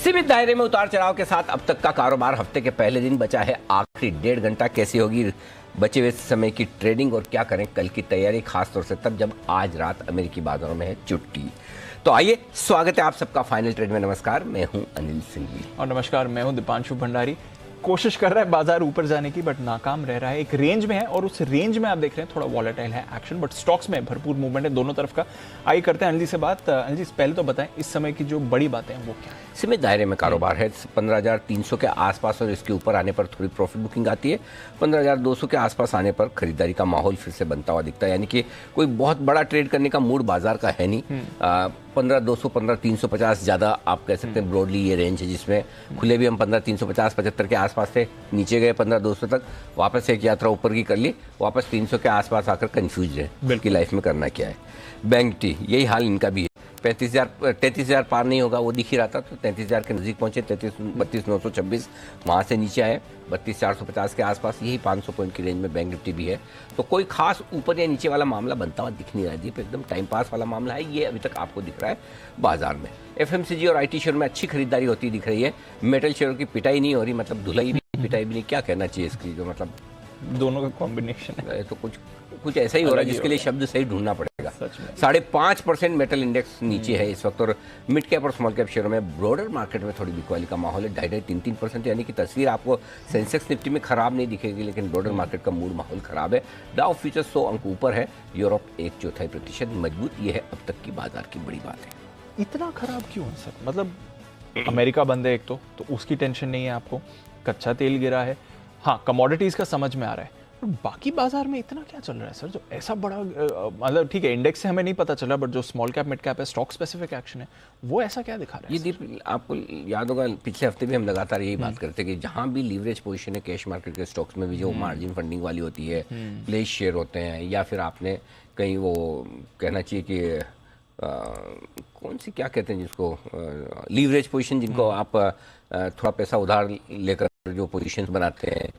सीमित दायरे में उतार चढ़ाव के साथ अब तक का कारोबार हफ्ते के पहले दिन बचा है आखिरी 1.5 घंटा। कैसी होगी बचे हुए समय की ट्रेडिंग और क्या करें कल की तैयारी, खासतौर से तब जब आज रात अमेरिकी बाजारों में है छुट्टी। तो आइए, स्वागत है आप सबका फाइनल ट्रेड में। नमस्कार, मैं हूं अनिल सिंघवी और नमस्कार, मैं हूं दीपांशु भंडारी। कोशिश कर रहा है बाजार ऊपर जाने की, बट नाकाम रह रहा है। एक रेंज में है और उस रेंज में आप देख रहे हैं थोड़ा वॉलेटाइल है एक्शन, बट स्टॉक्स में भरपूर मूवमेंट है दोनों तरफ का। आइए करते हैं अनिल जी से बात। अनिल जी, पहले तो बताएं इस समय की जो बड़ी बातें हैं वो क्या है? सीमित दायरे में कारोबार है। 15,300 के आसपास और इसके ऊपर आने पर थोड़ी प्रॉफिट बुकिंग आती है। 15,200 के आसपास आने पर खरीदारी का माहौल फिर से बनता हुआ दिखता है, यानी कि कोई बहुत बड़ा ट्रेड करने का मूड बाजार का है नहीं। 15,200 15,350 ज़्यादा आप कह सकते हैं ब्रॉडली ये रेंज है, जिसमें खुले भी हम 15,350 75 के आसपास थे, नीचे गए 15,200 तक, वापस एक यात्रा ऊपर की कर ली, वापस 300 के आसपास आकर कंफ्यूज है बिल्कुल लाइफ में करना क्या है। बैंक निफ्टी यही हाल इनका भी है। 33,000 पार नहीं होगा वो दिख ही रहा था, तो 33,000 के नज़दीक पहुंचे। 32,926 वहाँ से नीचे आए 32,450 के आसपास। यही 500 पॉइंट की रेंज में बैंक निफ्टी भी है। तो कोई खास ऊपर या नीचे वाला मामला बनता हुआ दिख नहीं रहा है। दीप एकदम टाइम पास वाला मामला है ये, अभी तक आपको दिख रहा है बाजार में। FMCG और IT शेयर में अच्छी खरीदारी होती दिख रही है। मेटल शेयर की पिटाई नहीं हो रही, मतलब धुलाई भी पिटाई भी नहीं, क्या कहना चाहिए इसकी, जो मतलब दोनों का कॉम्बिनेशन है। तो कुछ ऐसा ही हो रहा है जिसके लिए शब्द सही ढूंढना पड़ेगा। 5.5% मेटल इंडेक्स नीचे है इस वक्त। और मिड कैप और स्मॉल कैप शेयरों में ब्रॉडर मार्केट में थोड़ी बिकवाली का माहौल है। 2.5-3% यानी कि तस्वीर आपको सेंसेक्स निफ्टी में खराब नहीं दिखेगी, लेकिन ब्रॉडर मार्केट का मूड माहौल खराब है। डाउ फ्यूचर्स 100 अंक ऊपर है, यूरोप 1/4% मजबूत। ये है अब तक की बाजार की बड़ी बात है। इतना खराब क्यों है सर? मतलब अमेरिका बंद है एक तो उसकी टेंशन नहीं है आपको, कच्चा तेल गिरा है, हाँ कमोडिटीज का समझ में आ रहा है, पर बाकी बाजार में इतना क्या चल रहा है सर जो ऐसा बड़ा, मतलब ठीक है इंडेक्स से हमें नहीं पता चला, बट जो स्मॉल कैप मिड कैप है स्टॉक स्पेसिफिक एक्शन है वो ऐसा क्या दिखा रहा है? ये दीप आपको याद होगा पिछले हफ्ते भी हम लगातार यही बात करते हैं कि जहाँ भी लीवरेज पोजीशन है कैश मार्केट के स्टॉक्स में भी, जो मार्जिन फंडिंग वाली होती है, प्लेस शेयर होते हैं, या फिर आपने कहीं वो कहना चाहिए कि कौन सी क्या कहते हैं जिसको लीवरेज पोजीशन, जिनको आप थोड़ा पैसा उधार लेकर जो पोजीशंस बनाते हैं,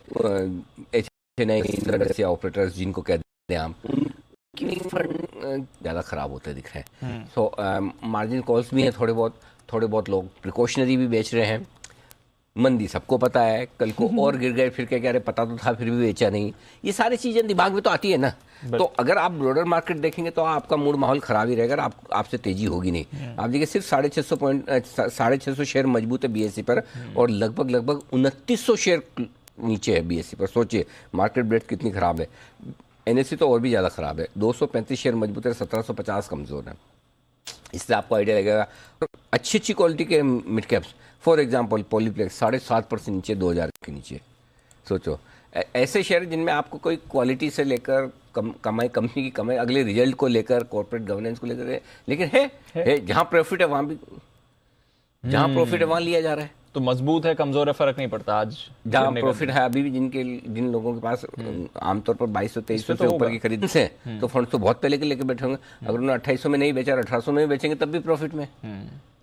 या ऑपरेटर्स जिनको कहते हैं आप, उनकी फंड ज़्यादा ख़राब होते दिख रहे हैं। सो मार्जिन कॉल्स भी हैं थोड़े बहुत लोग प्रिकॉशनरी भी बेच रहे हैं। मंदी सबको पता है, कल को और गिर गए फिर क्या, अरे पता तो था फिर भी बेचा नहीं। ये सारी चीज़ें दिमाग में तो आती है ना। तो अगर आप ब्रॉडर मार्केट देखेंगे तो आपका मूड माहौल खराब ही रहेगा, आपसे तेजी होगी नहीं। आप देखिए सिर्फ 650 शेयर मजबूत है BSE पर, और लगभग 2900 शेयर नीचे है BSE पर। सोचिए मार्केट ब्रेथ कितनी खराब है। NSE तो और भी ज़्यादा खराब है, 235 शेयर मजबूत है, 1750 कमज़ोर है। इससे आपको आइडिया लगेगा। अच्छी क्वालिटी के mid caps, for example Polyplex 7.5% नीचे, 2000 के नीचे। सोचो ऐसे शेयर जिनमें आपको कोई क्वालिटी से लेकर कमाई, कंपनी की कमाई, अगले रिजल्ट को लेकर, कॉर्पोरेट गवर्नेंस को लेकर, लेकिन है जहाँ प्रॉफिट है वहाँ भी, जहाँ प्रॉफिट है वहाँ लिया जा रहा है। तो मजबूत है कमजोर है फरक नहीं पड़ता। आज जहाँ प्रॉफिट है, अभी भी जिन लोगों के पास आमतौर पर 2200-2300 से ऊपर की खरीद से, तो फंड तो बहुत पहले के लेके बैठे होंगे। अगर उन्होंने 2800 में नहीं बेचा, 1800 में बेचेंगे तब भी प्रॉफिट में।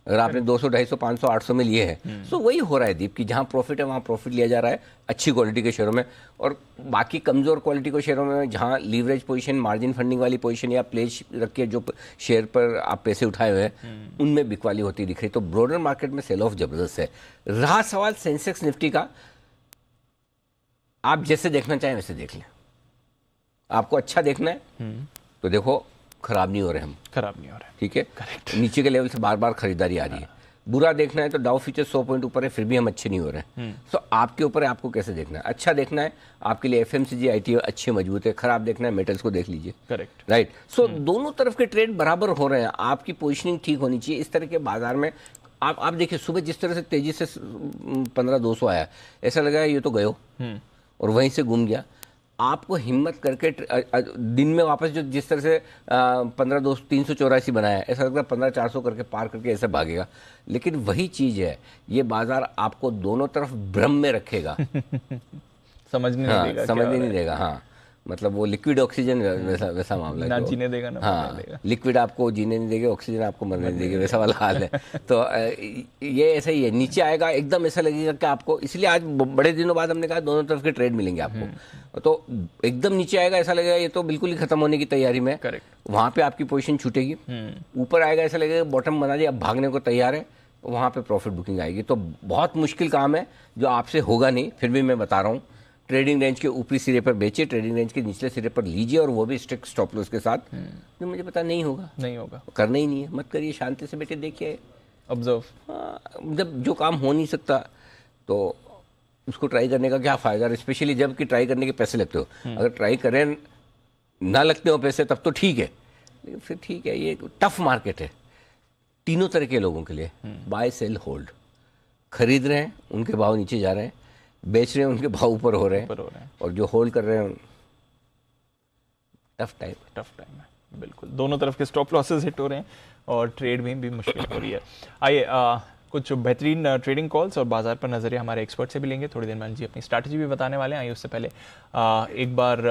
अगर आपने 200, 250, 500, 800 में लिए हैं, तो वही हो रहा है दीप, कि जहाँ प्रॉफिट है वहाँ प्रॉफिट लिया जा रहा है अच्छी क्वालिटी के शेयरों में। और बाकी कमज़ोर क्वालिटी के शेयरों में जहाँ लीवरेज पोजीशन, मार्जिन फंडिंग वाली पोजीशन या प्लेस रख के जो शेयर पर आप पैसे उठाए हुए हैं, उनमें बिकवाली होती दिख रही। तो ब्रॉडर मार्केट में सेल ऑफ ज़बरदस्त है। रहा सवाल सेंसेक्स निफ्टी का, आप जैसे देखना चाहें वैसे देख लें। आपको अच्छा देखना है तो देखो, खराब नहीं हो रहे हम, खराब नहीं हो रहे, ठीक है, करेक्ट। नीचे के लेवल से बार बार खरीदारी आ रही है। बुरा देखना है तो डाउ फ्यूचर 100 पॉइंट ऊपर है, फिर भी हम अच्छे नहीं हो रहे हैं। सो आपके ऊपर है, आपको कैसे देखना है। अच्छा देखना है आपके लिए FMCG IT अच्छे मजबूत है, खराब देखना है मेटल्स को देख लीजिए। Correct, right. सो दोनों तरफ के ट्रेड बराबर हो रहे हैं, आपकी पोजिशनिंग ठीक होनी चाहिए। इस तरह के बाजार में आप देखिए सुबह जिस तरह से तेजी से 15,200 आया, ऐसा लगा ये तो गयो और वहीं से घूम गया। आपको हिम्मत करके दिन में वापस जो जिस तरह से 15,384 बनाया, ऐसा लगता है 15,400 करके पार करके ऐसे भागेगा। लेकिन वही चीज़ है, ये बाजार आपको दोनों तरफ भ्रम में रखेगा। समझने नहीं देगा, समझने नहीं देगा। हाँ, मतलब वो लिक्विड ऑक्सीजन वैसा मामला है। ना जीने देगा ना हाँ, मरने देगा। लिक्विड आपको जीने नहीं देगा, ऑक्सीजन आपको मरने नहीं देगा, वैसा वाला हाल है। तो ये ऐसा ही है, नीचे आएगा एकदम ऐसा लगेगा कि आपको, इसलिए आज बड़े दिनों बाद हमने कहा दोनों तरफ के ट्रेड मिलेंगे आपको। तो एकदम नीचे आएगा ऐसा लगेगा ये तो बिल्कुल ही खत्म होने की तैयारी में, करेक्ट, वहां पे आपकी पोजीशन छूटेगी। ऊपर आएगा ऐसा लगेगा बॉटम बना दिया, अब भागने को तैयार है, वहाँ पे प्रॉफिट बुकिंग आएगी। तो बहुत मुश्किल काम है जो आपसे होगा नहीं, फिर भी मैं बता रहा हूँ। ट्रेडिंग रेंज के ऊपरी सिरे पर बेचिए, ट्रेडिंग रेंज के निचले सिरे पर लीजिए, और वो भी स्ट्रिक्ट स्टॉप लॉस के साथ। जो मुझे पता नहीं होगा, नहीं होगा, करना ही नहीं है, मत करिए, शांति से बैठे देखिए, ऑब्जर्व। जब जो काम हो नहीं सकता तो उसको ट्राई करने का क्या फ़ायदा, स्पेशली जब कि ट्राई करने के पैसे लगते हो। अगर ट्राई करें ना लगते हो पैसे तब तो ठीक है, लेकिन फिर ठीक है, ये टफ मार्केट है तीनों तरह के लोगों के लिए। बाय सेल होल्ड, खरीद रहे हैं उनके भाव नीचे जा रहे हैं, बेच रहे हैं उनके भाव ऊपर हो रहे हैं, और जो होल्ड कर रहे हैं टफ टाइम है। बिल्कुल, दोनों तरफ के स्टॉप लॉसेस हिट हो रहे हैं और ट्रेड में भी मुश्किल हो रही है। आइए कुछ बेहतरीन ट्रेडिंग कॉल्स और बाजार पर नजरिया हमारे एक्सपर्ट से भी लेंगे। थोड़ी देर में जी अपनी स्ट्रैटेजी भी बताने वाले हैं। आइए उससे पहले एक बार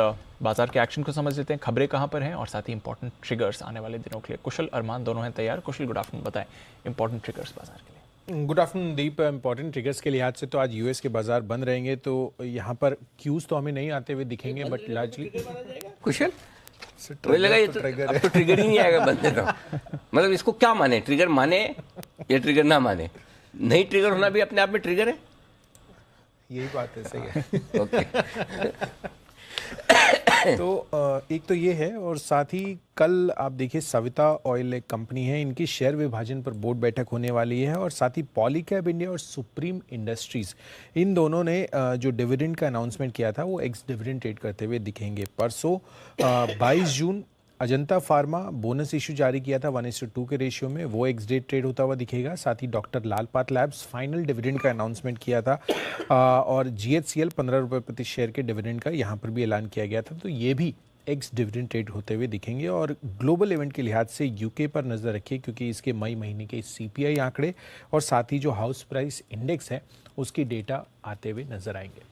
बाजार के एक्शन को समझ लेते हैं, खबरें कहाँ पर हैं और साथ ही इंपॉर्टेंट ट्रिगर्स आने वाले दिनों के लिए। कुशल अरमान दोनों हैं तैयार। कुशल, गुड आफ्टरनून, बताएं इंपॉर्टेंट ट्रिगर्स बाजार के लिए। गुड आफ्टरनून दीप। इंपॉर्टेंट ट्रिगर्स के लिहाज से तो आज यूएस के बाजार बंद रहेंगे, तो यहाँ पर क्यूज तो हमें नहीं आते हुए दिखेंगे, बट लार्जली कुशल मुझे लगा ये तो अब तो ट्रिगर ही नहीं आएगा बंदे तो। मतलब इसको क्या माने, ट्रिगर माने या ट्रिगर ना माने, नहीं ट्रिगर होना भी अपने आप में ट्रिगर है। यही बात है, सही है। ओके तो एक तो ये है, और साथ ही कल आप देखिए सविता ऑयल एक कंपनी है, इनकी शेयर विभाजन पर बोर्ड बैठक होने वाली है, और साथ ही पॉलीकैब इंडिया और सुप्रीम इंडस्ट्रीज, इन दोनों ने जो डिविडेंड का अनाउंसमेंट किया था वो एक्स डिविडेंड ट्रेड करते हुए दिखेंगे। परसों 22 जून अजंता फार्मा बोनस इशू जारी किया था 1:2 के रेशियो में, वो एक्स डेट ट्रेड होता हुआ दिखेगा। साथ ही डॉक्टर लाल पाथ लैब्स फाइनल डिविडेंड का अनाउंसमेंट किया था, और GHCL 15 रुपये प्रति शेयर के डिविडेंड का यहाँ पर भी ऐलान किया गया था, तो ये भी एक्स डिविडेंड ट्रेड होते हुए दिखेंगे। और ग्लोबल इवेंट के लिहाज से यूके पर नज़र रखिए, क्योंकि इसके मई महीने के CPI आंकड़े और साथ ही जो हाउस प्राइस इंडेक्स है उसकी डेटा आते हुए नजर आएंगे।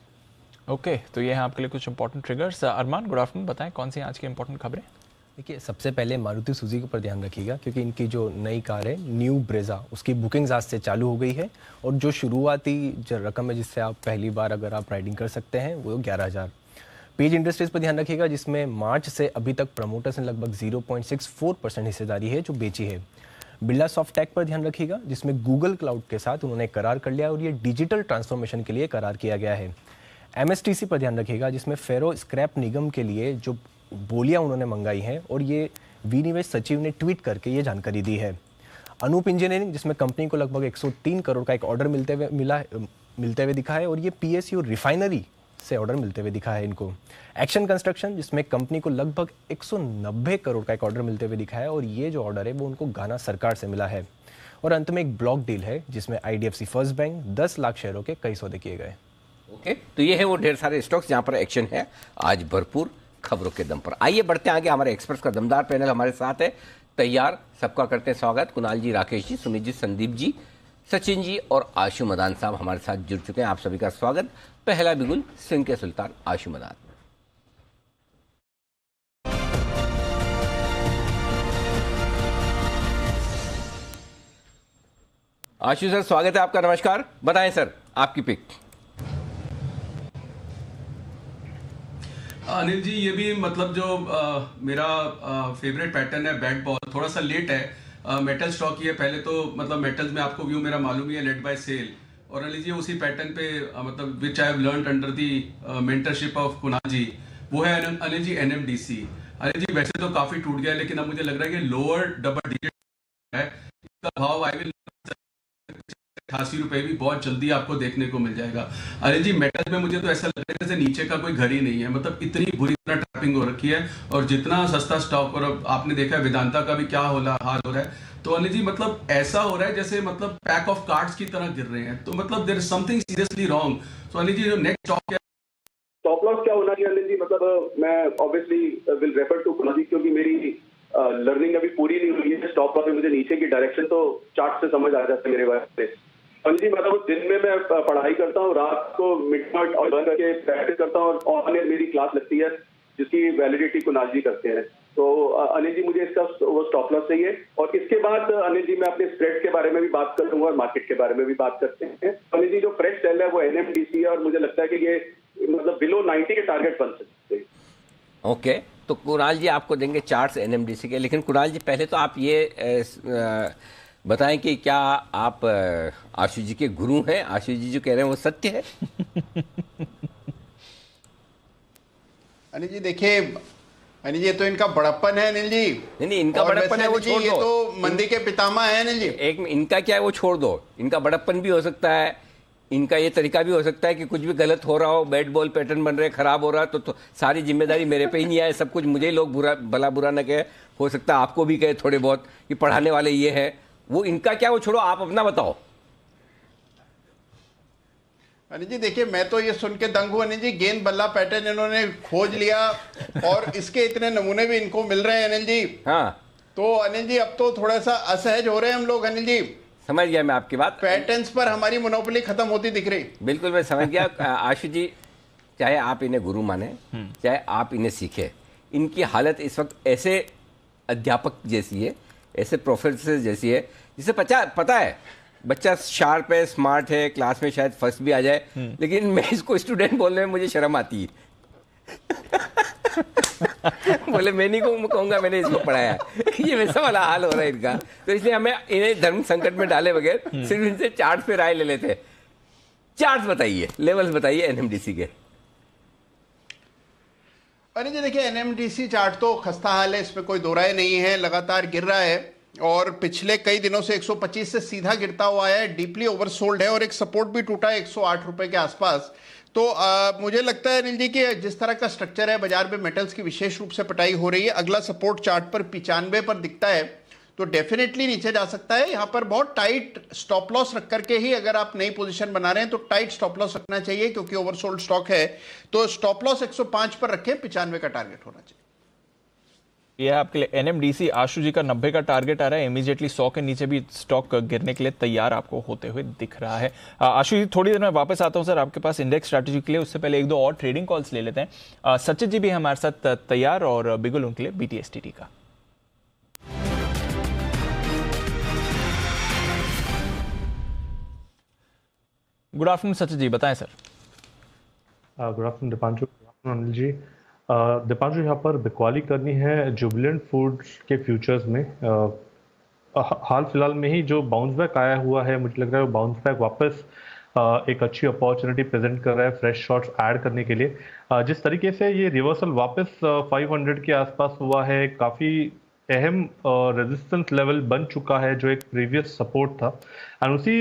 ओके, तो ये है आपके लिए कुछ इंपॉर्टेंट ट्रिगर्स। अरमान, गुड आफ्टरनून, बताएं कौन सी आज की इंपॉर्टेंट खबरें। देखिए, सबसे पहले मारुति सुजुकी पर ध्यान रखिएगा, क्योंकि इनकी जो नई कार है न्यू ब्रेजा, उसकी बुकिंग्स आज से चालू हो गई है, और जो शुरुआती जो रकम है जिससे आप पहली बार अगर आप राइडिंग कर सकते हैं वो 11,000। पेज इंडस्ट्रीज पर ध्यान रखिएगा, जिसमें मार्च से अभी तक प्रमोटर्स ने लगभग 0.64% हिस्सेदारी है जो बेची है। बिरला सॉफ्टटेक पर ध्यान रखिएगा, जिसमें गूगल क्लाउड के साथ उन्होंने करार कर लिया और ये डिजिटल ट्रांसफॉर्मेशन के लिए करार किया गया है। MSTC पर ध्यान रखिएगा, जिसमें फेरो स्क्रैप निगम के लिए जो बोलियां उन्होंने मंगाई हैं, और ये विनिवेश सचिव ने ट्वीट करके ये जानकारी दी है। अनूप इंजीनियरिंग, जिसमें कंपनी को लगभग 103 करोड़ का एक ऑर्डर मिलते हुए दिखा है, और ये PSU रिफाइनरी से ऑर्डर मिलते हुए दिखा है इनको। एक्शन कंस्ट्रक्शन, जिसमें कंपनी को लगभग 190 करोड़ का एक ऑर्डर मिलते हुए दिखा है, और ये जो ऑर्डर है वो उनको गाना सरकार से मिला है। और अंत में एक ब्लॉक डील है, जिसमें IDFC फर्स्ट बैंक 10 लाख शेयरों के कई सौदे किए गए। ओके, तो ये है वो ढेर सारे स्टॉक्स जहां पर एक्शन है आज भरपूर खबरों के दम पर। आइए बढ़ते हैं आगे, हमारे एक्सपर्ट्स का दमदार पैनल हमारे साथ है तैयार। सबका करते हैं स्वागत। कुणाल जी, राकेश जी, सुमित जी, संदीप जी, सचिन जी और आशु मदान साहब हमारे साथ जुड़ चुके हैं। आप सभी का स्वागत। पहला बिगुल सिंह के सुल्तान आशु मदान। आशु सर, स्वागत है आपका। नमस्कार, बताएं सर आपकी पिक। अनिल जी, ये भी मतलब जो मेरा फेवरेट पैटर्न है बैट बॉल, थोड़ा सा लेट है। मेटल स्टॉक ही है, पहले तो मतलब मेटल्स में आपको व्यू मेरा मालूम ही है, लेड बाय सेल। और अनिल जी उसी पैटर्न पे मतलब which I have learned under the mentorship of Kunal ji, वो है अनिल जी NMDC। अनिल जी वैसे तो काफी टूट गया है, लेकिन अब मुझे लग रहा है कि लोअर डबल डिजिट है, इसका भाव आई विल 88 रुपए भी बहुत जल्दी आपको देखने को मिल जाएगा। अरे जी मेटल में मुझे तो ऐसा लग रहा है जैसे नीचे का कोई घर ही नहीं है, मतलब इतनी बुरी तरह ट्रैपिंग हो रखी है, और जितना सस्ता स्टॉक, और अब आपने देखा है वेदांता का भी क्या हाल हो रहा है। तो अनिल जी मतलब ऐसा हो रहा है जैसे मतलब पैक ऑफ कार्ड्स की तरह गिर रहे हैं, तो मतलब there is something seriously wrong. तो अनिल जी जो नेक्स्ट स्टॉक है, स्टॉप लॉस क्या होना चाहिए अनिल जी? मतलब मैं obviously will refer to Kunal ji, क्योंकि मेरी लर्निंग अभी पूरी नहीं हुई है। स्टॉप लॉस में मुझे नीचे की डायरेक्शन तो चार्ट से समझ आ जाता है मेरे बारे में। अनिल जी मतलब दिन में मैं पढ़ाई करता हूँ, रात को मिड नाइट और बंद करके प्रैक्टिस करता हूँ, और ऑनलाइन मेरी क्लास लगती है जिसकी वैलिडिटी कुणाल जी करते हैं। तो अनिल जी मुझे इसका वो स्टॉप लॉस चाहिए, और इसके बाद अनिल जी मैं अपने स्प्रेड के बारे में भी बात करूंगा और मार्केट के बारे में भी बात करते हैं। अनिल जी जो फ्रेश सेल है वो NMDC है, और मुझे लगता है कि ये मतलब बिलो 90 के टारगेट बन सकते हैं। ओके, तो कुणाल जी आपको देंगे चार्ट्स NMDC के, लेकिन कुणाल जी पहले तो आप ये बताएं कि क्या आप आशु जी के गुरु हैं? आशु जी जो कह रहे हैं वो सत्य है? अनिल जी देखिए, अनिल जी ये तो इनका बड़प्पन है अनिल जी। नहीं, इनका और बड़प्पन है वो छोड़ ये दो। तो मंदी के पितामह है अनिल जी। एक इनका क्या है वो छोड़ दो। इनका बड़प्पन भी हो सकता है, इनका ये तरीका भी हो सकता है कि कुछ भी गलत हो रहा हो, बैट बॉल पैटर्न बन रहे, खराब हो रहा तो सारी जिम्मेदारी मेरे पे ही नहीं आए, सब कुछ मुझे ही लोग भला बुरा न कहे। हो सकता है आपको भी कहे थोड़े बहुत कि पढ़ाने वाले ये है वो। इनका क्या वो छोड़ो, आप अपना बताओ। अनिल जी देखिए, मैं तो ये सुन के दंग हूं अनिल जी। गेंद बल्ला पैटर्न इन्होंने खोज लिया और इसके इतने नमूने भी इनको मिल रहे हैं अनिल जी। हाँ तो अनिल जी अब तो थोड़ा सा असहज हो रहे हैं हम लोग अनिल जी। समझ गया मैं आपकी बात। पैटर्न्स पर हमारी मोनोपोली खत्म होती दिख रही। बिल्कुल मैं समझ गया। आशु जी, चाहे आप इन्हें गुरु माने, चाहे आप इन्हें सीखे, इनकी हालत इस वक्त ऐसे अध्यापक जैसी है, ऐसे प्रोफेसर जैसी है जिसे पता है बच्चा शार्प है, स्मार्ट है, क्लास में शायद फर्स्ट भी आ जाए, लेकिन मैं इसको स्टूडेंट बोलने में मुझे शर्म आती है। बोले मैं नहीं कहूँगा मैंने इसको पढ़ाया है। ये वैसा वाला हाल हो रहा है इनका। तो इसलिए हमें इन्हें धर्म संकट में डाले बगैर सिर्फ इनसे चार्ट पे राय ले लेते हैं। चार्ट बताइए, लेवल्स बताइए एनएमडीसी के। अरे जी देखिए, एनएमडीसी चार्ट तो खस्ता हाल है, इसमें कोई दो राय नहीं है। लगातार गिर रहा है और पिछले कई दिनों से 125 से सीधा गिरता हुआ है, डीपली ओवरसोल्ड है और एक सपोर्ट भी टूटा है 108 रुपए के आसपास। तो मुझे लगता है अनिल जी कि जिस तरह का स्ट्रक्चर है बाजार में, मेटल्स की विशेष रूप से पिटाई हो रही है। अगला सपोर्ट चार्ट पर 95 पर दिखता है तो डेफिनेटली नीचे जा सकता है। यहाँ पर बहुत टाइट स्टॉप लॉस रख करके ही अगर आप नई पोजीशन बना रहे हैं तो टाइट स्टॉप लॉस रखना चाहिए, क्योंकि ओवरसोल्ड स्टॉक है। तो स्टॉप लॉस 105 पर रखें, 95 का टारगेट होना चाहिए। ये आपके लिए एनएमडीसी आशु जी का 90 का टारगेट आ रहा है। इमीडिएटली 100 के नीचे भी स्टॉक गिरने के लिए तैयार आपको होते हुए दिख रहा है। आशु जी थोड़ी देर में वापस आता हूं सर आपके पास इंडेक्स स्ट्रैटेजी के लिए। उससे पहले एक दो और ट्रेडिंग कॉल्स ले लेते हैं। सचिन जी भी हमारे साथ तैयार और बिगुल उनके लिए बीटीएसटीटी का। गुड आफ्टरनून सचिन जी, बताएं sir. Good afternoon Deepanshu, good afternoon Anil ji. Deepanshu, यहाँ पर बिकवाली करनी है जुबिलेंट फूड्स के फ्यूचर्स में। हाल फिलहाल में ही जो बाउंस बैक आया हुआ है, मुझे लग रहा है वो बाउंस बैक वापस एक अच्छी अपॉर्चुनिटी प्रेजेंट कर रहा है फ्रेश शॉट्स ऐड करने के लिए। जिस तरीके से ये रिवर्सल वापस 500 के आसपास हुआ है, काफ़ी अहम रेजिस्टेंस लेवल बन चुका है जो एक प्रीवियस सपोर्ट था, और उसी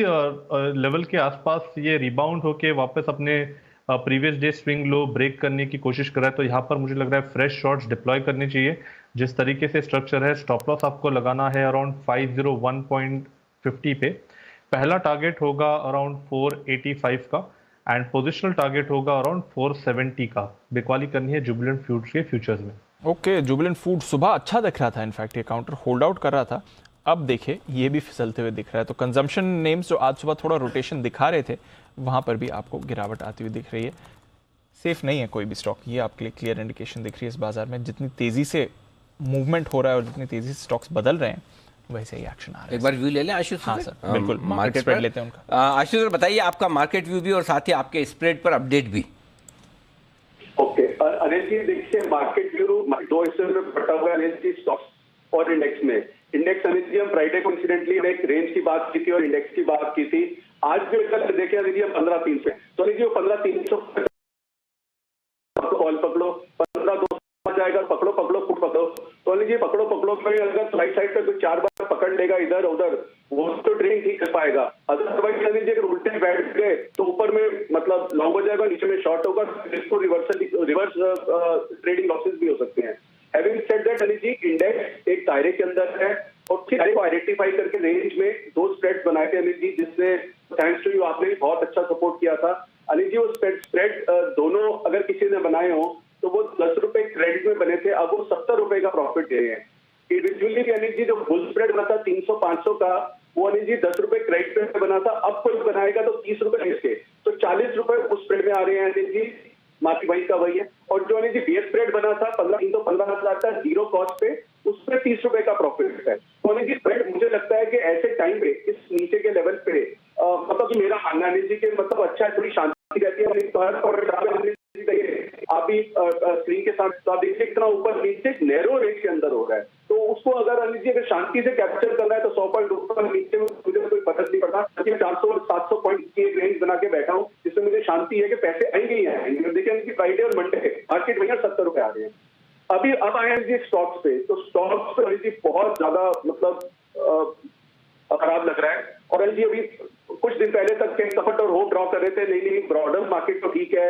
लेवल के आसपास ये रिबाउंड होके वापस अपने previous day swing low break करने की कोशिश कर रहा है। तो यहाँ पर मुझे लग रहा है फ्रेश शॉट्स डिप्लॉय करनी चाहिए। जिस तरीके से स्ट्रक्चर है, स्टॉप लॉस आपको लगाना है अराउंड 501.50 पे। पहला टारगेट होगा अराउंड 485 का एंड पोजिशनल टारगेट होगा अराउंड 470 का। बिकवाली करनी है जुबिलेंट फूड्स के फ्यूचर्स में। ओके, जुबिलेंट फूड सुबह अच्छा दिख रहा था, इनफैक्ट ये काउंटर होल्ड आउट कर रहा था। अब देखिए ये भी फिसलते हुए दिख रहा है। तो कंजम्पशन नेम्स जो आज सुबह थोड़ा रोटेशन दिखा रहे थे, वहां पर भी आपको गिरावट आती हुई दिख रही है। सेफ नहीं है कोई भी स्टॉक, ये आपके लिए क्लियर इंडिकेशन दिख रही है इस बाजार में। जितनी तेजी से मूवमेंट हो रहा है और जितनी तेजी से स्टॉक्स बदल रहे हैं, वैसे ही एक्शन आ रहा है। एक बार व्यू ले लें आशु हाँ सर, बिल्कुल मार्केट स्प्रेड लेते हैं उनका। आशु सर बताइए आपका मार्केट व्यू भी और साथ ही आपके स्प्रेड पर अपडेट भी। ओके अनिल जी देखिए, मार्केट व्यू दो हिस्से में बटा हुआ है अनिल जी, स्टॉक्स और इंडेक्स में। इंडेक्स अनिल जी हम फ्राइडे को इंसिडेंटली एक रेंज की बात की थी और इंडेक्स की बात की थी। आज भी अगर देखें अनिल जी हम 15,300 तो अनिल जी वो 15,300 कॉल पकड़ो, 15,200 जाएगा, पकड़ो पुट पकड़ो। तो अनिल जी पकड़ो में अगर राइट साइड पे कोई 4 बार पकड़ लेगा इधर उधर, वो तो ट्रेडिंग ठीक कर पाएगा। अदरवाइज अनिल जी अगर उल्टे बैठ गए तो ऊपर में मतलब लॉन्ग हो जाएगा, नीचे में शॉर्ट होगा, इसको रिवर्स ट्रेडिंग लॉसेस भी हो सकते हैं। Having said that Anil ji, index एक दायरे के अंदर है और फिर दायरे को आइडेंटिफाई करके रेंज में दो स्प्रेड्स बनाए थे अनिल जी, जिसने थैंक्स टू यू आपने बहुत अच्छा सपोर्ट किया था अनिल जी। वो स्प्रेड दोनों अगर किसी ने बनाए हो तो वो 10 रुपए क्रेडिट में बने थे, अब वो 70 रुपए का प्रॉफिट दे रहे हैं। इंडिविजुअली भी अनिल जी जो फुल स्प्रेड बना था 300-500 का, वो अनिल जी 10 रुपए क्रेडिट पे बना था, अब कोई बनाएगा तो 30 रुपए इसके, तो 40 रुपए उस स्प्रेड में आ रहे हैं अनिल जी। माफी वही का वही है। और जो अनिल जी बेस स्प्रेड बना था 15,000 का जीरो कॉस्ट पे, उस पर 30 रुपए का प्रॉफिट है। तो अनिल जी स्प्रेड मुझे लगता है कि ऐसे टाइम पे इस नीचे के लेवल पे मतलब मेरा मानना अनिल जी के मतलब अच्छा है, थोड़ी शांति रहती है। आप भी स्क्रीन के साथ तो आप देखिए कितना ऊपर नीचे नैरो रेंज के अंदर हो रहा है, तो उसको अगर अनिल जी अगर शांति से कैप्चर करना है तो 100 पॉइंट ऊपर नीचे में मुझे कोई फर्क नहीं पड़ता। 400 और 700 पॉइंट की एक रेंज बना के बैठा हूँ, जिसमें मुझे शांति है कि पैसे आएंगे ही आएंगे। देखिए फ्राइडे और मंडे मार्केट भैया 70 रुपए आ रहे हैं। अब आए हैं स्टॉक्स पे, तो स्टॉक्स पे बहुत ज्यादा मतलब खराब लग रहा है। और एलजी अभी कुछ दिन पहले तक सपोर्ट और होप ड्रॉ कर रहे थे, नहीं ब्रॉडर मार्केट तो ठीक है,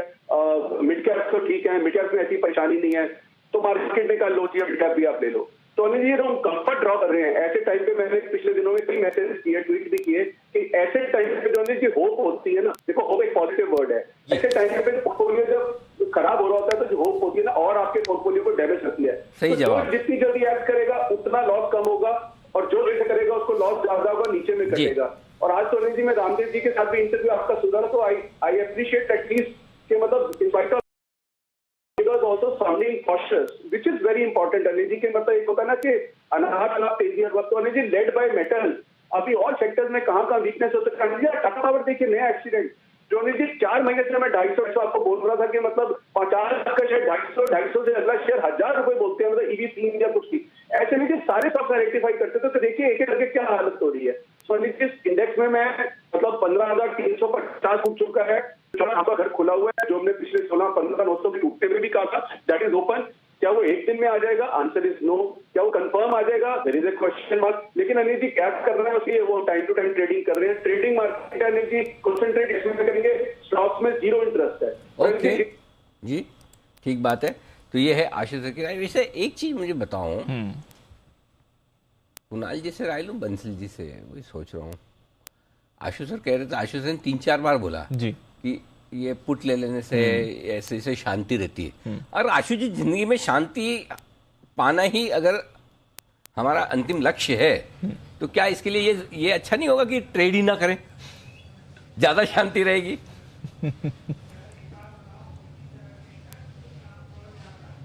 मिड कैप तो ठीक है, मिड कैप में ऐसी परेशानी नहीं है, तो मार्केट में कल लो चाहिए, मिड कैप भी आप ले लो। तो अनिल जी हम कंफर्ट ड्रॉ कर रहे हैं ऐसे टाइम पे। मैंने पिछले दिनों में कई मैसेज किए, ट्वीट भी किए कि ऐसे टाइम पे जो अनिल जी होप होती है ना, देखो होप एक पॉजिटिव वर्ड है, ऐसे टाइम पे पोर्टफोलियो जब खराब हो रहा होता है तो जो होप होती है ना और आपके पोर्टफोलियो को डैमेज करती है। सही जवाब। जितनी जल्दी एक्ट करेगा उतना लॉस कम होगा, और जो रेट करेगा उसको लॉस ज्यादा होगा, नीचे में कटेगा। और आज तो अनिल जी मैं रामदेव जी के साथ भी इंटरव्यू आपका सुना, तो आई अप्रिशिएट एटलीस्ट कि मतलब in spite of also sounding cautious, which is very important। Anil ji के मतलब एक होता है ना कि अनाहत तेजी हर वक्त, Anil ji led by metal. अभी और सेक्टर्स में कहाँ वीकनेस हो सकता है अनिल जी? टाटा पावर देखिए, नया एक्सीडेंट जो अनिल जी 4 महीने से मैं 250 आपको बोल रहा था कि मतलब 50 का शेयर 250 से अगला शेयर 1000 रुपए बोलते हैं, मतलब ईवी 3 या कुछ की ऐसे नहीं सारे सॉफ्टवेयर रेक्टिफाई करते थे। तो देखिए एक करके क्या हालत हो रही है। सो इस इंडेक्स में मैं मतलब 15,350 उठ चुका है। आपका घर खुला हुआ है, जो हमने पिछले 16-15-900 के टूटते में भी कहा था, दैट इज ओपन। क्या वो एक दिन में आ जाएगा? Answer is no. क्या वो कंफर्म आ जाएगा? There is a question mark. लेकिन अनिल जी क्या कर रहे हैं उसकी, वो टाइम टू टाइम ट्रेडिंग कर रहे हैं। ट्रेडिंग मार्केट है अनिल जी, कंसंट्रेट इसमें करेंगे, स्टॉक्स में जीरो इंटरेस्ट है। ओके जी, ठीक बात है। तो ये है आशीष सर की राय। वैसे एक चीज मुझे बताओ, कुणाल जी से राय लूं बंसल जी से, वही सोच रहा हूँ। आशु सर कह रहे थे, आशु सर ने 3-4 बार बोला जी कि ये पुट ले लेने से ऐसे शांति रहती है। और आशु जी जिंदगी में शांति पाना ही अगर हमारा अंतिम लक्ष्य है, तो क्या इसके लिए ये अच्छा नहीं होगा कि ट्रेड ही ना करें, ज्यादा शांति रहेगी?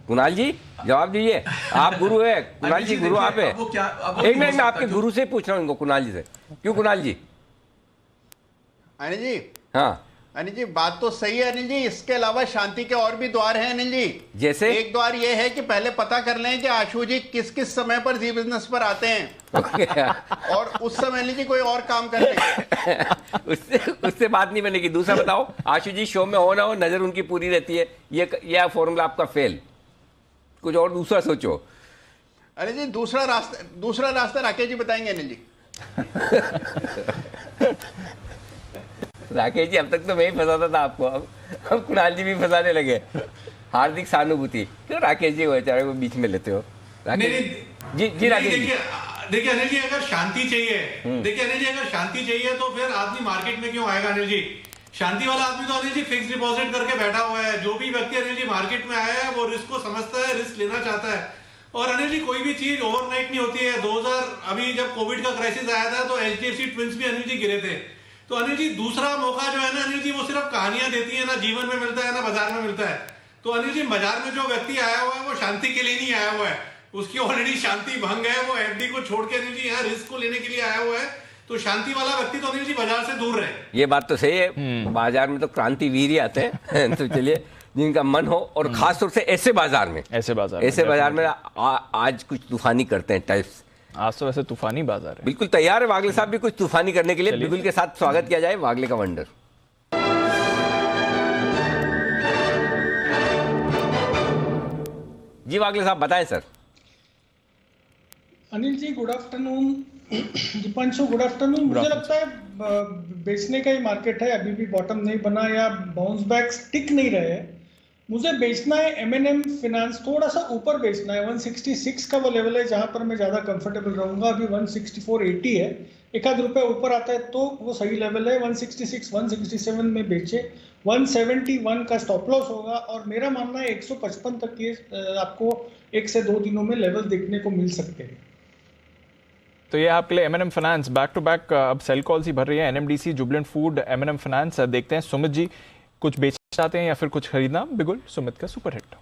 कुणाल जी जवाब दीजिए, आप गुरु है। कुणाल जी गुरु आप है। एक मिनट मैं आपके गुरु से पूछ रहा हूँ इनको, कुणाल जी से। क्यों कुणाल जी? अनिल जी, हाँ अनिल जी बात तो सही है अनिल जी। इसके अलावा शांति के और भी द्वार हैं अनिल जी। जैसे एक द्वार ये है कि पहले पता कर लें कि आशु जी किस किस समय पर जी बिजनेस पर आते हैं और उस समय अनिल जी कोई और काम कर लें। उससे बात नहीं बनेगी। दूसरा बताओ, आशु जी शो में हो ना हो नजर उनकी पूरी रहती है, ये फॉर्मूला आपका फेल। कुछ और दूसरा सोचो। अनिल जी दूसरा रास्ता राकेश जी बताएंगे अनिल जी। राकेश जी अब तक तो मैं ही फंसाता था आपको, अब कुणाल जी भी फंसाने लगे। हार्दिक सहानुभूति। क्यों राकेश जी बेचारे को बीच में लेते हो? जी राकेश जी। देखिए अनिल जी, अगर शांति चाहिए, देखिए अनिल जी अगर शांति चाहिए तो फिर आदमी मार्केट में क्यों आएगा अनिल जी? शांति वाला आदमी तो अनिल जी फिक्स डिपॉजिट करके बैठा हुआ है। जो भी व्यक्ति अनिल जी मार्केट में आया है वो रिस्क को समझता है, रिस्क लेना चाहता है। और अनिल जी कोई भी चीज ओवरनाइट नहीं होती है। 2000 अभी जब कोविड का क्राइसिस आया था तो एचडीएफसी ट्विंस भी अनिल जी गिरे थे। तो अनिल जी दूसरा मौका जो है ना अनिल जी, वो सिर्फ कहानियां देती है, ना जीवन में मिलता है ना बाजार में मिलता है। तो अनिल जी बाजार में जो व्यक्ति आया हुआ है वो शांति के लिए नहीं आया हुआ है, उसकी ऑलरेडी शांति भंग है। वो एफडी को छोड़ के अनिल जी यहाँ रिस्क को लेने के लिए आया हुआ है। तो शांति वाला व्यक्ति तो अनिल जी बाजार से दूर रहे। ये बात तो सही है। बाजार में तो क्रांतिवीर ही आते हैं। तो चलिए, जिनका मन हो, और खास तौर से ऐसे बाजार में आज कुछ तूफानी करते हैं टाइप्स। आज तो वैसे तूफानी बाजार है। बिल्कुल तैयार है वागले साहब भी कुछ तूफानी करने के लिए। बिल्कुल के साथ स्वागत किया जाए वागले का वंडर। जी वागले साहब बताएं sir. Anil ji good afternoon. Deepanshu good afternoon. मुझे लगता है बेचने का ही मार्केट है, अभी भी बॉटम नहीं बना या बाउंस बैक टिक नहीं रहे। मुझे बेचना है M&M फाइनेंस, थोड़ा सा ऊपर बेचना है। 166 का वो लेवल है जहां पर मैं ज्यादा कंफर्टेबल रहूंगा। अभी 164.80 है, एक आध रुपये ऊपर आता है तो वो सही लेवल है। 166 167 में बेचे। 171 का स्टॉप लॉस होगा और मेरा मानना है 155 तक ये आपको 1 से 2 दिनों में लेवल देखने को मिल सकते हैं। तो ये आपके लिए M&M finance back to back अब सेल कॉल्स ही भर रही है। NMDC, Jubilant food, M&M finance. देखते हैं सुमित जी कुछ बेचना चाहते हैं या फिर कुछ खरीदना। बिगुल सुमित का सुपर हिट।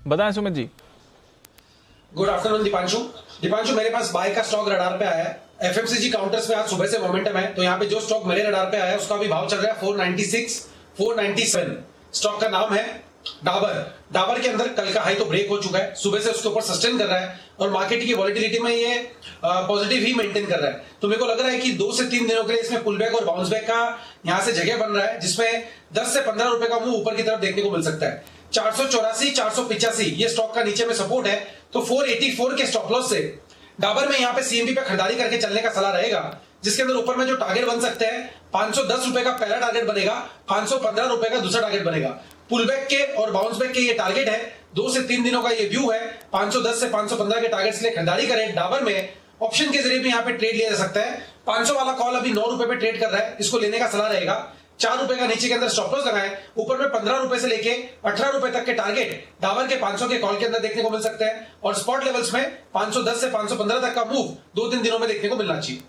बताएं सुमित जी। Good afternoon Deepanshu. मेरे पास बाय का स्टॉक रडार पे आया है। FMCG काउंटर्स पे आज सुबह से मोमेंटम है, तो यहाँ पे जो स्टॉक मेरे रडार पे आया है उसका भी भाव चल रहा है 496, 497। स्टॉक का नाम है डाबर के अंदर कल का हाई तो ब्रेक हो चुका है, सुबह से उसके ऊपर सस्टेन कर रहा है और मार्केट की वॉलेटिलिटी में ये पॉजिटिव ही मेंटेन कर रहा है। तो मेरे को लग रहा है कि 2 से 3 दिनों के लिए इसमें पुल बैक और बाउंस बैक का यहां से जगह बन रहा है, जिसमें 10 से 15 रुपए का मूव ऊपर की तरफ देखने को मिल सकता है। 484 485 ये स्टॉक का नीचे में सपोर्ट है, तो 484 के स्टॉप लॉस से डाबर में यहाँ पे सीएमबी पे खरीदारी करके चलने का सलाह रहेगा, जिसके अंदर ऊपर में जो टारगेट बन सकते हैं 510 रुपए का पहला टारगेट बनेगा, 515 रुपए का दूसरा टारगेट बनेगा। पुल बैक के और बाउंस बैक के ये टारगेट है, 2 से 3 दिनों का ये व्यू है। 510 से 515 के टारगेट्स के लिए खरीदारी करें। डाबर में ऑप्शन के जरिए भी यहाँ पे ट्रेड लिया जा सकता है। 500 वाला कॉल अभी 9 रुपए पे ट्रेड कर रहा है, इसको लेने का सलाह रहेगा। 4 रुपए का नीचे के अंदर स्टॉप लॉस लगाएं, ऊपर में 15 रुपए से लेके 18 रुपए तक के टारगेट डाबर के 500 के कॉल के अंदर देखने को मिल सकते हैं और स्पॉट लेवल्स में 510 से 515 तक का मूव 2-3 दिनों में देखने को मिलना चाहिए।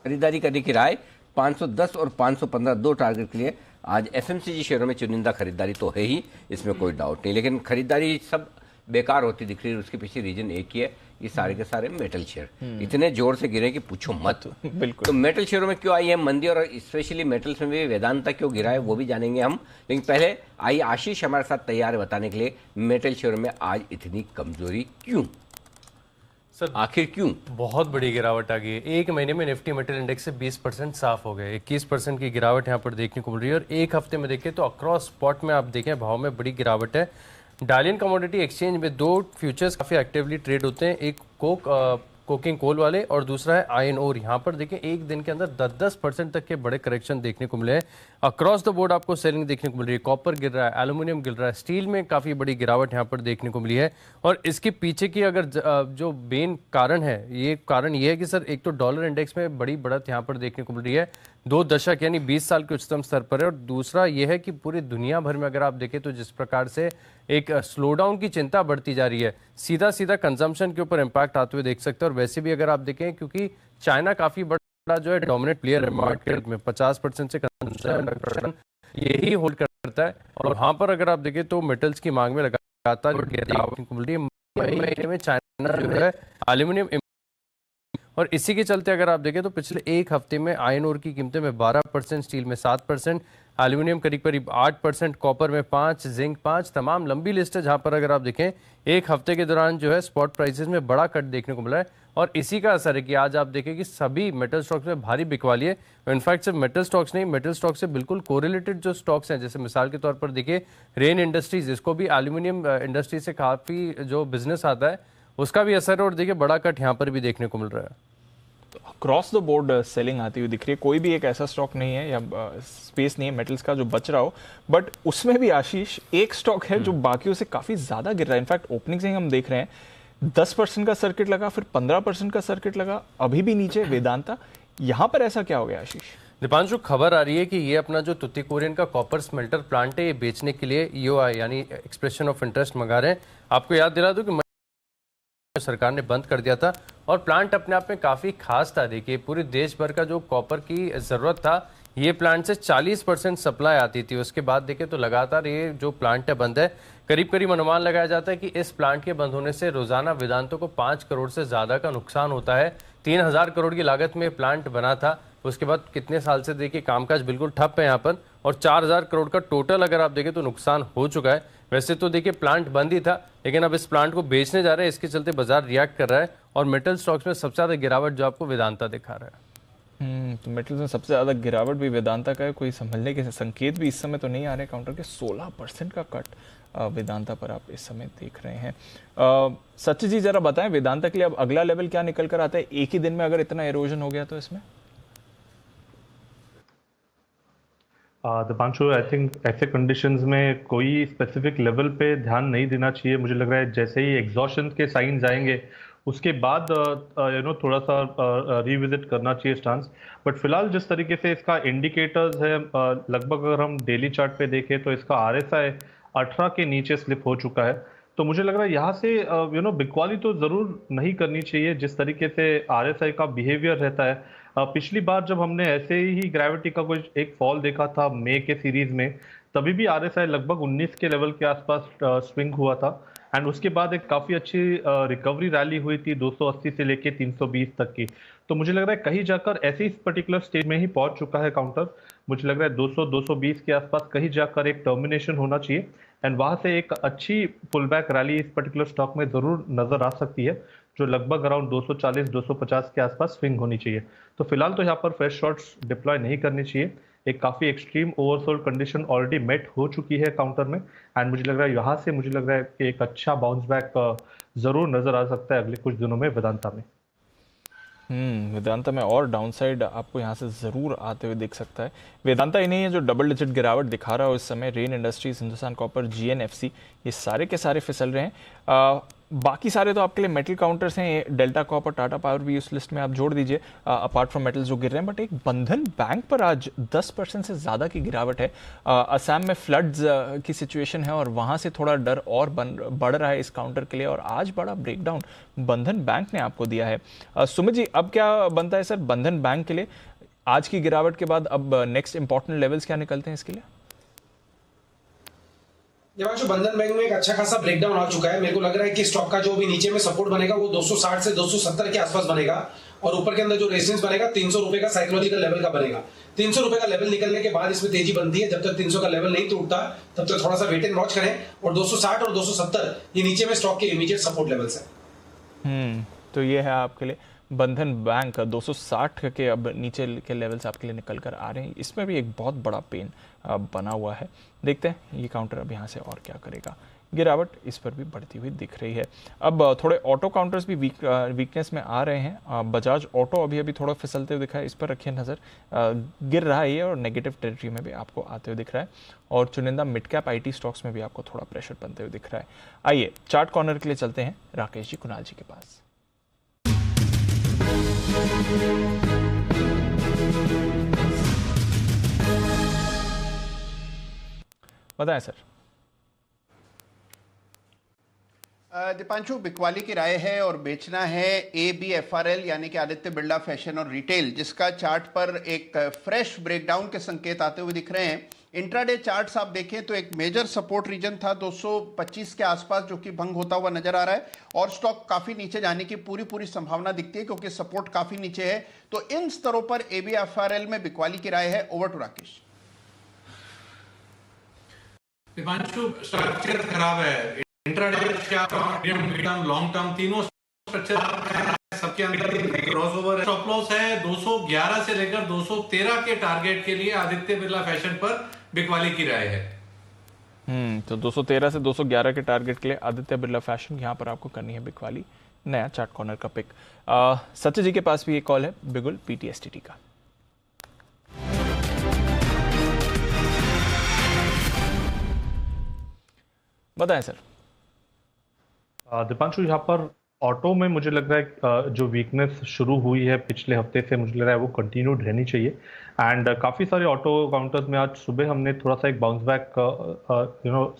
खरीदारी करने की राय 510 और 515 दो टारगेट के लिए आज एफएमसीजी शेयरों में चुनिंदा खरीदारी तो है ही, इसमें कोई डाउट नहीं, लेकिन खरीदारी सब बेकार होती दिख रही है। उसके पीछे रीजन एक ही है, ये सारे के सारे मेटल शेयर इतने जोर से गिरे कि पूछो मत। बिल्कुल। तो मेटल शेयरों में क्यों आई है मंदी और स्पेशली मेटल्स में भी वेदांता क्यों गिरा है वो भी जानेंगे हम, लेकिन पहले आई आशीष हमारे साथ तैयार है बताने के लिए मेटल शेयरों में आज इतनी कमजोरी क्यों, सर आखिर क्यों? बहुत बड़ी गिरावट आ गई है। एक महीने में निफ्टी मेटल इंडेक्स से 20% साफ हो गए, 21% की गिरावट यहाँ पर देखने को मिल रही है। और एक हफ्ते में देखें तो अक्रॉस स्पॉट में आप देखें भाव में बड़ी गिरावट है। डालियन कमोडिटी एक्सचेंज में 2 फ्यूचर्स काफ़ी एक्टिवली ट्रेड होते हैं, एक कोकिंग कोल वाले और दूसरा है आयरन ओर। यहाँ पर देखें एक दिन के अंदर 10% तक के बड़े करेक्शन देखने को मिले हैं। अक्रॉस द बोर्ड आपको सेलिंग देखने को मिल रही है, कॉपर गिर रहा है, एल्यूमिनियम गिर रहा है, स्टील में काफ़ी बड़ी गिरावट यहाँ पर देखने को मिली है। और इसके पीछे की अगर जो मेन कारण है, ये कारण ये है कि सर एक तो डॉलर इंडेक्स में बड़ी बढ़त यहाँ पर देखने को मिल रही है, 2 दशक यानी 20 साल के उच्चतम स्तर पर है। और दूसरा ये है कि पूरी दुनिया भर में अगर आप देखें तो जिस प्रकार से एक स्लोडाउन की चिंता बढ़ती जा रही है, सीधा सीधा कंजम्पशन के ऊपर इम्पैक्ट आते हुए देख सकते हैं। और वैसे भी अगर आप देखें क्योंकि चाइना काफ़ी बड़ा जो है डोमिनेट प्लेयर है मार्केट में, 50% से कंजम्पशन यही होल्ड करता है। और वहाँ पर अगर आप देखें तो मेटल्स की मांग में लगातार गिरावट मिल रही है। में चाइना जो है एल्यूमिनियम, और इसी के चलते अगर आप देखें तो पिछले एक हफ्ते में आयरन ओर की कीमतें में 12%, स्टील में 7%, एल्यूमिनियम करीब करीब 8%, कॉपर में 5%, जिंक 5%, तमाम लंबी लिस्ट है जहां पर अगर आप देखें एक हफ्ते के दौरान जो है स्पॉट प्राइसेस में बड़ा कट देखने को मिला है। और इसी का असर है कि आज आप देखें कि सभी मेटल स्टॉक्स में भारी बिकवाली है। इनफैक्ट सिर्फ मेटल स्टॉक्स नहीं, मेटल स्टॉक से बिल्कुल कोरिलेटेड जो स्टॉक्स हैं, जैसे मिसाल के तौर पर देखिए रेन इंडस्ट्रीज, इसको भी एल्यूमिनियम इंडस्ट्री से काफ़ी जो बिजनेस आता है उसका भी असर है। और देखिए बड़ा कट यहाँ पर भी देखने को मिल रहा है। क्रॉस द बोर्ड सेलिंग आती हुई दिख रही है। कोई भी एक ऐसा स्टॉक नहीं है या स्पेस नहीं है मेटल्स का जो बच रहा हो, बट उसमें भी आशीष एक स्टॉक है जो बाकियों से काफी ज्यादा गिर रहा है। इनफैक्ट ओपनिंग से ही हम देख रहे हैं 10% का सर्किट लगा, फिर 15% का सर्किट लगा, अभी भी नीचे वेदांता। यहां पर ऐसा क्या हो गया आशीष? दीपांशु, खबर आ रही है कि ये अपना जो तुतीकोरिन का कॉपर स्मेल्टर प्लांट है ये बेचने के लिए EOI यानी एक्सप्रेशन ऑफ इंटरेस्ट मंगा रहे हैं। आपको याद दिला दूं कि सरकार ने बंद कर दिया था और प्लांट अपने आप में काफ़ी खास था। देखिए पूरे देश भर का जो कॉपर की ज़रूरत था, ये प्लांट से 40% सप्लाई आती थी। उसके बाद देखें तो लगातार ये जो प्लांट है बंद है। करीब करीब अनुमान लगाया जाता है कि इस प्लांट के बंद होने से रोजाना वेदांतों को 5 करोड़ से ज़्यादा का नुकसान होता है। 3000 करोड़ की लागत में प्लांट बना था, उसके बाद कितने साल से देखिए कामकाज बिल्कुल ठप है यहाँ पर, और 4000 करोड़ का टोटल अगर आप देखें तो नुकसान हो चुका है। वैसे तो देखिए प्लांट बंद ही था, लेकिन अब इस प्लांट को बेचने जा रहे हैं, इसके चलते बाजार रिएक्ट कर रहा है। और मेटल स्टॉक्स में सबसे ज़्यादा गिरावट जो आपको वेदांता दिखा रहा है। तो मेटल्स में सबसे ज़्यादा गिरावट भी वेदांता का है। कोई संभलने के संकेत भी इस समय तो नहीं आ रहे। काउंटर के 16% का कट वेदांता पर आप इस समय देख रहे हैं। सच जी जरा बताएं वेदांता के लिए अब अगला लेवल क्या निकल कर आता है एक ही दिन में अगर इतना एरोजन हो गया तो इसमें? दीपांशु, आई थिंक ऐसे कंडीशंस में कोई स्पेसिफिक लेवल पे ध्यान नहीं देना चाहिए। मुझे लग रहा है जैसे ही एग्जॉशन के साइंस आएंगे उसके बाद थोड़ा सा रिविजिट करना चाहिए स्टांस। बट फिलहाल जिस तरीके से इसका इंडिकेटर्स है, लगभग अगर हम डेली चार्ट पे देखें तो इसका RSI 18 के नीचे स्लिप हो चुका है। तो मुझे लग रहा है यहाँ से बिकवाली तो ज़रूर नहीं करनी चाहिए जिस तरीके से RSI का बिहेवियर रहता है। पिछली बार जब हमने ऐसे ही ग्रेविटी का कुछ एक फॉल देखा था मई के सीरीज में, तभी भी RSI लगभग 19 के लेवल के आसपास स्विंग हुआ था। एंड उसके बाद एक काफ़ी अच्छी रिकवरी रैली हुई थी 280 से लेके 320 तक की। तो मुझे लग रहा है कहीं जाकर ऐसे इस पर्टिकुलर स्टेज में ही पहुंच चुका है काउंटर। मुझे लग रहा है 200-220 के आसपास कहीं जाकर एक टर्मिनेशन होना चाहिए एंड वहां से एक अच्छी पुल बैक रैली इस पर्टिकुलर स्टॉक में ज़रूर नज़र आ सकती है, जो लगभग अराउंड 240-250 के आसपास स्विंग होनी चाहिए। तो फिलहाल तो यहाँ पर फ्रेश शॉट्स डिप्लॉय नहीं करनी चाहिए। एक काफ़ी extreme oversold condition already met हो चुकी है काउंटर में एंड मुझे लग रहा है यहाँ से मुझे लग रहा है कि एक अच्छा बाउंस बैक ज़रूर नज़र आ सकता है अगले कुछ दिनों में वेदांता में। वेदांता में और डाउनसाइड आपको यहाँ से ज़रूर आते हुए दिख सकता है। वेदांता ही नहीं है जो डबल डिजिट गिरावट दिखा रहा है इस समय। Rain industries, Hindustan copper, GNFC, ये सारे के सारे फिसल रहे हैं। बाकी सारे तो आपके लिए मेटल काउंटर्स हैं। डेल्टा कॉपर, टाटा पावर भी उस लिस्ट में आप जोड़ दीजिए, अपार्ट फ्रॉम मेटल्स जो गिर रहे हैं। बट एक बंधन बैंक पर आज 10% से ज़्यादा की गिरावट है। असम में फ्लड्स की सिचुएशन है और वहाँ से थोड़ा डर और बढ़ रहा है इस काउंटर के लिए, और आज बड़ा ब्रेकडाउन बंधन बैंक ने आपको दिया है। सुमित जी, अब क्या बनता है सर बंधन बैंक के लिए? आज की गिरावट के बाद अब नेक्स्ट इंपॉर्टेंट लेवल्स क्या निकलते हैं इसके लिए? देवांशु, बंधन बैंक में एक अच्छा खासा ब्रेकडाउन आ चुका है। मेरे को लग रहा है कि स्टॉक का जो भी नीचे में सपोर्ट बनेगा वो 260 से 270 के आसपास बनेगा, और ऊपर के अंदर जो रेजिस्टेंस बनेगा 300 रुपए का साइकोलॉजिकल लेवल का बनेगा। 300 रुपए का लेवल निकलने के बाद इसमें तेजी बनती है। जब तक 300 का लेवल नहीं टूटता तब तक थोड़ा सा वेट एंड वॉच करें, और 260 और 270 ये नीचे में स्टॉक के इमीडिएट सपोर्ट लेवल्स है। तो ये है आपके लिए बंधन बैंक। 260 के अब नीचे के लेवल्स आपके लिए निकल कर आ रहे हैं। इसमें भी एक बहुत बड़ा पेन बना हुआ है। देखते हैं ये काउंटर अब यहाँ से और क्या करेगा। गिरावट इस पर भी बढ़ती हुई दिख रही है। अब थोड़े ऑटो काउंटर्स भी वीकनेस में आ रहे हैं। बजाज ऑटो अभी थोड़ा फिसलते हुए दिखा है, इस पर रखिए नज़र। गिर रहा है ये और नेगेटिव टेरिटरी में भी आपको आते हुए दिख रहा है, और चुनिंदा मिड कैप IT स्टॉक्स में भी आपको थोड़ा प्रेशर बनते हुए दिख रहा है। आइए चार्ट कॉर्नर के लिए चलते हैं राकेश जी, कुणाल जी के पास। बताएं सर। दीपांशु, बिकवाली की राय है और बेचना है ABFRL यानी कि आदित्य बिरला फैशन और रिटेल, जिसका चार्ट पर एक फ्रेश ब्रेकडाउन के संकेत आते हुए दिख रहे हैं। इंट्राडे चार्ट्स आप देखें तो एक मेजर सपोर्ट रीजन था 225 के आसपास, जो कि भंग होता हुआ नजर आ रहा है, और स्टॉक काफी नीचे जाने की पूरी संभावना दिखती है क्योंकि सपोर्ट काफी नीचे है। तो इन स्तरों पर ABFRL में बिकवाली की राय है। Over to Rakesh. Deepanshu, structure खराब है। Intraday, medium term, long term, तीनों स्ट्रक्चर सबके अंदर क्रॉसओवर है। स्टॉप लॉस है 211 से लेकर 213 के टारगेट के लिए आदित्य बिरला फैशन पर बिकवाली की राय है। तो 213 से 211 के टारगेट के लिए आदित्य बिरला फैशन, यहाँ पर आपको करनी है बिकवाली। नया चार्ट कॉर्नर का पिक। सत्य जी के पास भी एक कॉल है बिगुल PTSTT का। बताएं सर। दीपांशु, यहाँ पर ऑटो में मुझे लग रहा है जो वीकनेस शुरू हुई है पिछले हफ्ते से, मुझे लग रहा है वो कंटिन्यूड रहनी चाहिए। एंड काफ़ी सारे ऑटो काउंटर्स में आज सुबह हमने थोड़ा सा एक बाउंस बैक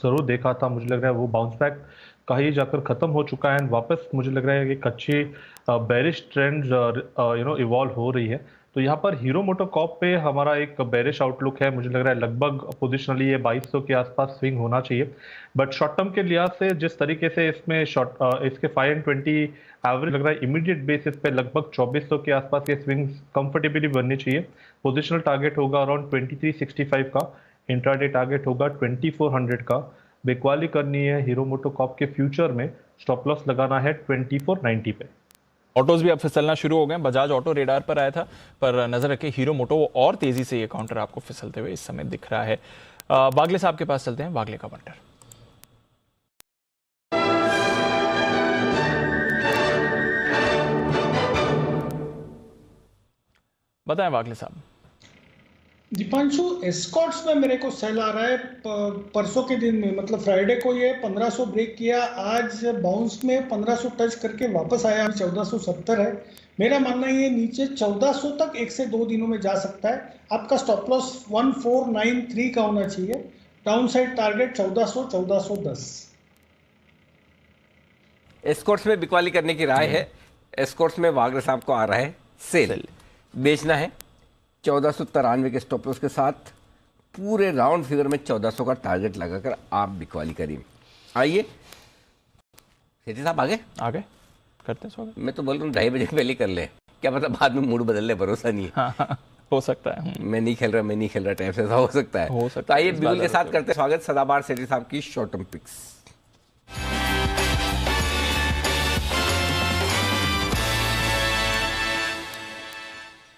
ज़रूर देखा था। मुझे लग रहा है वो बाउंस बैक कहीं जाकर ख़त्म हो चुका है एंड वापस मुझे लग रहा है कि एक अच्छी बेरिश ट्रेंड इवॉल्व हो रही है। तो यहाँ पर हीरो मोटोकॉर्प पे हमारा एक बेरिश आउटलुक है। मुझे लग रहा है लगभग पोजिशनली ये 2200 के आसपास स्विंग होना चाहिए, बट शॉर्ट टर्म के लिहाज से जिस तरीके से इसमें इसके 520 एवरेज लग रहा है, इमीडिएट बेसिस पे लगभग 2400 के आसपास ये स्विंग कंफर्टेबली बननी चाहिए। पोजिशनल टारगेट होगा अराउंड 2365 का, इंट्राडे टारगेट होगा 2400 का। बिकवाली करनी है हीरो मोटोकॉर्प के फ्यूचर में, स्टॉप लॉस लगाना है 2490 पे। ऑटोज भी अब फिसलना शुरू हो गए। बजाज ऑटो रेडार पर आया था, पर नजर रखें हीरो मोटो और तेजी से ये काउंटर आपको फिसलते हुए इस समय दिख रहा है। वागले साहब के पास चलते हैं, वागले का बंटर। बताएं वागले साहब। दीपांशु, एस्कॉर्ट्स में मेरे को सेल आ रहा है। परसों के दिन में, मतलब फ्राइडे को ये 1500 ब्रेक किया, आज बाउंस में 1500 टच करके वापस आया, 1470 है। मेरा मानना ये नीचे 1400 तक 1 से 2 दिनों में जा सकता है। आपका स्टॉप लॉस 1493 का होना चाहिए। Down side target 1400-1410। एस्कॉर्ट्स में बिकवाली करने की राय है। एस्कॉर्ट्स में वागले साहब को आ रहा है सेल। बेचना है 1493 के स्टॉप लॉस के साथ। पूरे राउंड फिगर में 1400 का टारगेट लगाकर आप बिकवाली करिए। आइए सेठी साहब आगे करते हैं स्वागत। मैं तो बोल रहा हूँ 2:30 बजे पहले कर ले, क्या पता बाद में मूड बदल ले, भरोसा नहीं है। हाँ, हो सकता है। मैं नहीं खेल रहा टाइप से ऐसा हो सकता है। तो आइए बिल्कुल के साथ करते हैं स्वागत सदाबहार सेठी साहब की शॉर्ट टर्म पिक्स।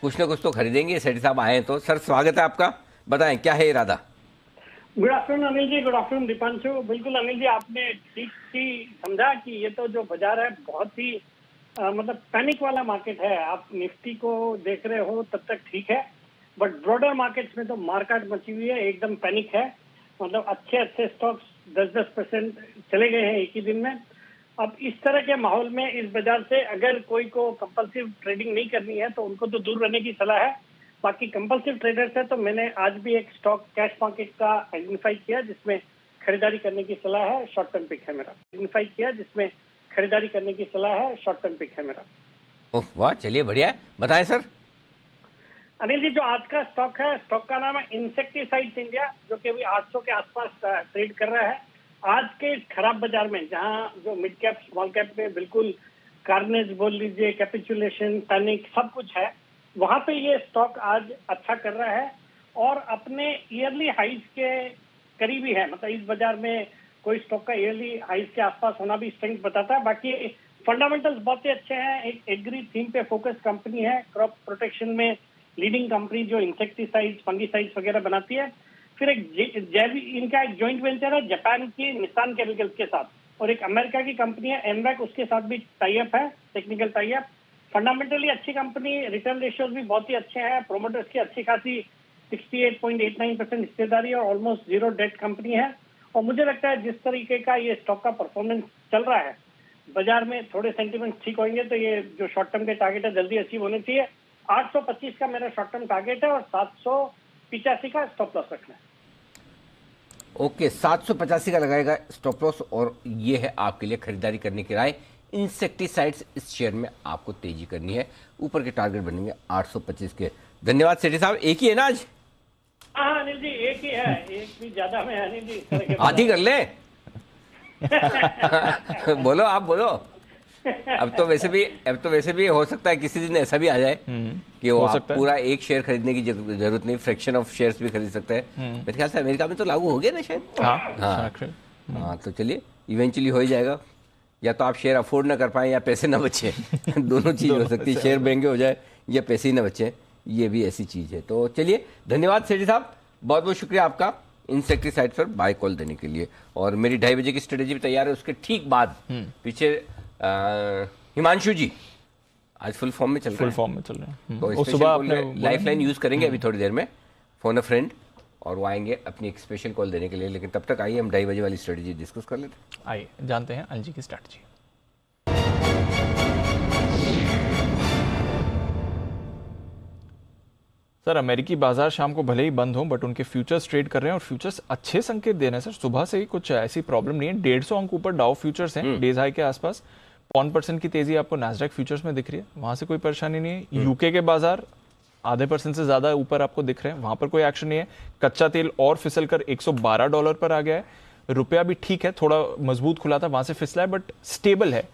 कुछ ना कुछ तो खरीदेंगे, सेठी साहब आए तो। सर स्वागत है आपका, बताएं क्या है इरादा। Good afternoon Anil ji, good afternoon Deepanshu. बिल्कुल अनिल जी, आपने ठीक ही समझा कि ये तो जो बाजार है बहुत ही मतलब पैनिक वाला मार्केट है। आप निफ्टी को देख रहे हो तब तक ठीक है, बट ब्रॉडर मार्केट्स में तो मार्केट मची हुई है, एकदम पैनिक है। मतलब अच्छे स्टॉक्स 10% चले गए हैं एक ही दिन में। अब इस तरह के माहौल में इस बाजार से अगर कोई को कंपल्सिव ट्रेडिंग नहीं करनी है तो उनको तो दूर रहने की सलाह है। बाकी कंपल्सिव ट्रेडर्स है तो मैंने आज भी एक स्टॉक कैश मार्केट का आइडेंटिफाई किया जिसमें खरीदारी करने की सलाह है, शॉर्ट टर्म पिक है मेरा। आइडेंटिफाई किया जिसमें खरीदारी करने की सलाह है, शॉर्ट टर्म पिक है मेरा। ओह वाह, चलिए बढ़िया है, बताएं सर। अनिल जी, जो आज का स्टॉक है, स्टॉक का नाम है इंसेक्टिसाइड्स इंडिया, जो कि अभी 800 के आसपास ट्रेड कर रहा है। आज के खराब बाजार में जहां जो मिड कैप स्मॉल कैप में बिल्कुल कार्नेज बोल लीजिए, कैपिचुलेशन, पैनिक सब कुछ है, वहां पे ये स्टॉक आज अच्छा कर रहा है और अपने ईयरली हाइज के करीब ही है। मतलब इस बाजार में कोई स्टॉक का ईयरली हाइज के आसपास होना भी स्ट्रेंथ बताता है। बाकी फंडामेंटल्स बहुत ही अच्छे हैं। एक एग्री थीम पे फोकस कंपनी है, क्रॉप प्रोटेक्शन में लीडिंग कंपनी जो इंसेक्टिसाइड्स, फंगिसाइड्स वगैरह बनाती है। फिर एक इनका एक जॉइंट वेंचर है जापान की निसान केमिकल्स के साथ, और एक अमेरिका की कंपनी है एनवैक, उसके साथ भी टाई अप है, टेक्निकल टाई अप। फंडामेंटली अच्छी कंपनी, रिटर्न रेशियोज भी बहुत ही अच्छे हैं, प्रोमोटर्स की अच्छी खासी 68.89% हिस्सेदारी और ऑलमोस्ट जीरो डेट कंपनी है। और मुझे लगता है जिस तरीके का ये स्टॉक का परफॉर्मेंस चल रहा है, बाजार में थोड़े सेंटिमेंट ठीक होंगे तो ये जो शॉर्ट टर्म के टारगेट है जल्दी अचीव होने चाहिए। 825 का मेरा शॉर्ट टर्म टारगेट है और 785 का स्टॉप लॉस रखना है। ओके, 785 का लगाएगा स्टॉप लॉस और ये है आपके लिए खरीदारी करने की राय। इंसेक्टिसाइड्स इस शेयर में आपको तेजी करनी है, ऊपर के टारगेट बनेंगे 825 के। धन्यवाद सेठी साहब। एक ही है ना आज? हाँ अनिल जी, एक ही है, एक भी ज्यादा में अनिल जी। आधी कर ले। बोलो, आप बोलो। अब तो वैसे भी हो सकता है किसी दिन ऐसा भी आ जाए कि वो आप पूरा एक शेयर खरीदने की जरूरत नहीं, फ्रैक्शन ऑफ शेयर्स भी खरीद सकते हैं। मेरे ख्याल से अमेरिका में तो लागू हो गया ना शायद। हाँ, तो चलिए इवेंचुअली हो ही जाएगा। या तो आप शेयर अफोर्ड ना कर पाए या पैसे ना बचे दोनों चीज हो सकती है, शेयर महंगे हो जाए या पैसे ही ना बचे, ये भी ऐसी चीज है। तो चलिए धन्यवाद सेठी साहब, बहुत बहुत शुक्रिया आपका इंसेक्टिसाइड पर बाय कॉल देने के लिए। और मेरी 2:30 बजे की स्ट्रेटेजी भी तैयार है, उसके ठीक बाद पीछे हिमांशु जी आज फुल फॉर्म में चल रहे हैं। तो सुबह लाइफलाइन यूज करेंगे अभी थोड़ी देर में, फोन अ फ्रेंड, और वो आएंगे अपनी एक स्पेशल कॉल देने के लिए। लेकिन तब तक आइए हम 2:30 बजे वाली स्ट्रेटेजी डिस्कस कर लेते हैं। आइए जानते हैं अनिल जी की स्ट्रेटेजी। सर, अमेरिकी बाजार शाम को भले ही बंद हो बट उनके फ्यूचर्स ट्रेड कर रहे हैं और फ्यूचर्स अच्छे संकेत दे रहे हैं। सर सुबह से ही कुछ ऐसी प्रॉब्लम नहीं है। 150 अंक ऊपर डाउ फ्यूचर्स हैं डेज हाई के आसपास। 1% की तेजी आपको नैस्डैक फ्यूचर्स में दिख रही है, वहां से कोई परेशानी नहीं है। यूके के बाजार $0.5% से ज्यादा ऊपर आपको दिख रहे हैं, वहां पर कोई एक्शन नहीं है। कच्चा तेल और फिसल कर $112 पर आ गया है। रुपया भी ठीक है, थोड़ा मजबूत खुला था, वहां से फिसला है बट स्टेबल है।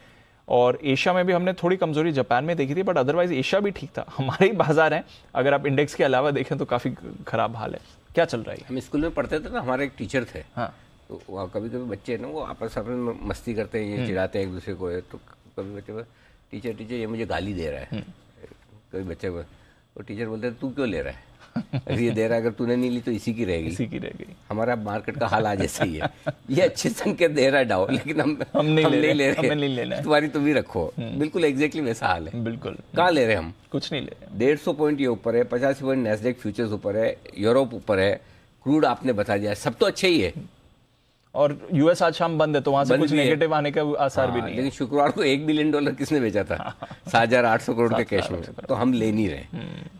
और एशिया में भी हमने थोड़ी कमजोरी जापान में देखी थी, बट अदरवाइज एशिया भी ठीक था। हमारे ही बाजार हैं, अगर आप इंडेक्स के अलावा देखें तो काफी खराब हाल है। क्या चल रहा है? हम स्कूल में पढ़ते थे ना, हमारे एक टीचर थे। हाँ। तो कभी कभी बच्चे ना वो आपस में मस्ती करते हैं, ये चिढ़ाते हैं एक दूसरे को। तो कभी बच्चे टीचर ये मुझे गाली दे रहा है, कभी बच्चे को वो टीचर बोलते हैं तू क्यों ले रहा है, अगर ये दे रहा है, अगर तूने नहीं ली तो इसी की रहेगी। हमारा मार्केट का हाल आज ऐसा ही है। ये अच्छे संकेत दे रहा है डाउ, लेकिन हम नहीं ले रहे। तुम्हारी तुम ही रखो। बिल्कुल एग्जैक्टली वैसा हाल है। बिल्कुल। कहाँ ले रहे हैं हम? कुछ नहीं ले रहे। 150 पॉइंट ये ऊपर है, 85 पॉइंट नैस्डैक फ्यूचर्स ऊपर है, यूरोप ऊपर है, क्रूड आपने बता दिया, सब तो अच्छे ही है। और यूएस आज शाम बंद है तो वहां से कुछ नेगेटिव आने का आसार भी नहीं। लेकिन शुक्रवार को $1 बिलियन किसने बेचा था? 7,800 करोड़ के कैश में। तो हम ले नहीं रहे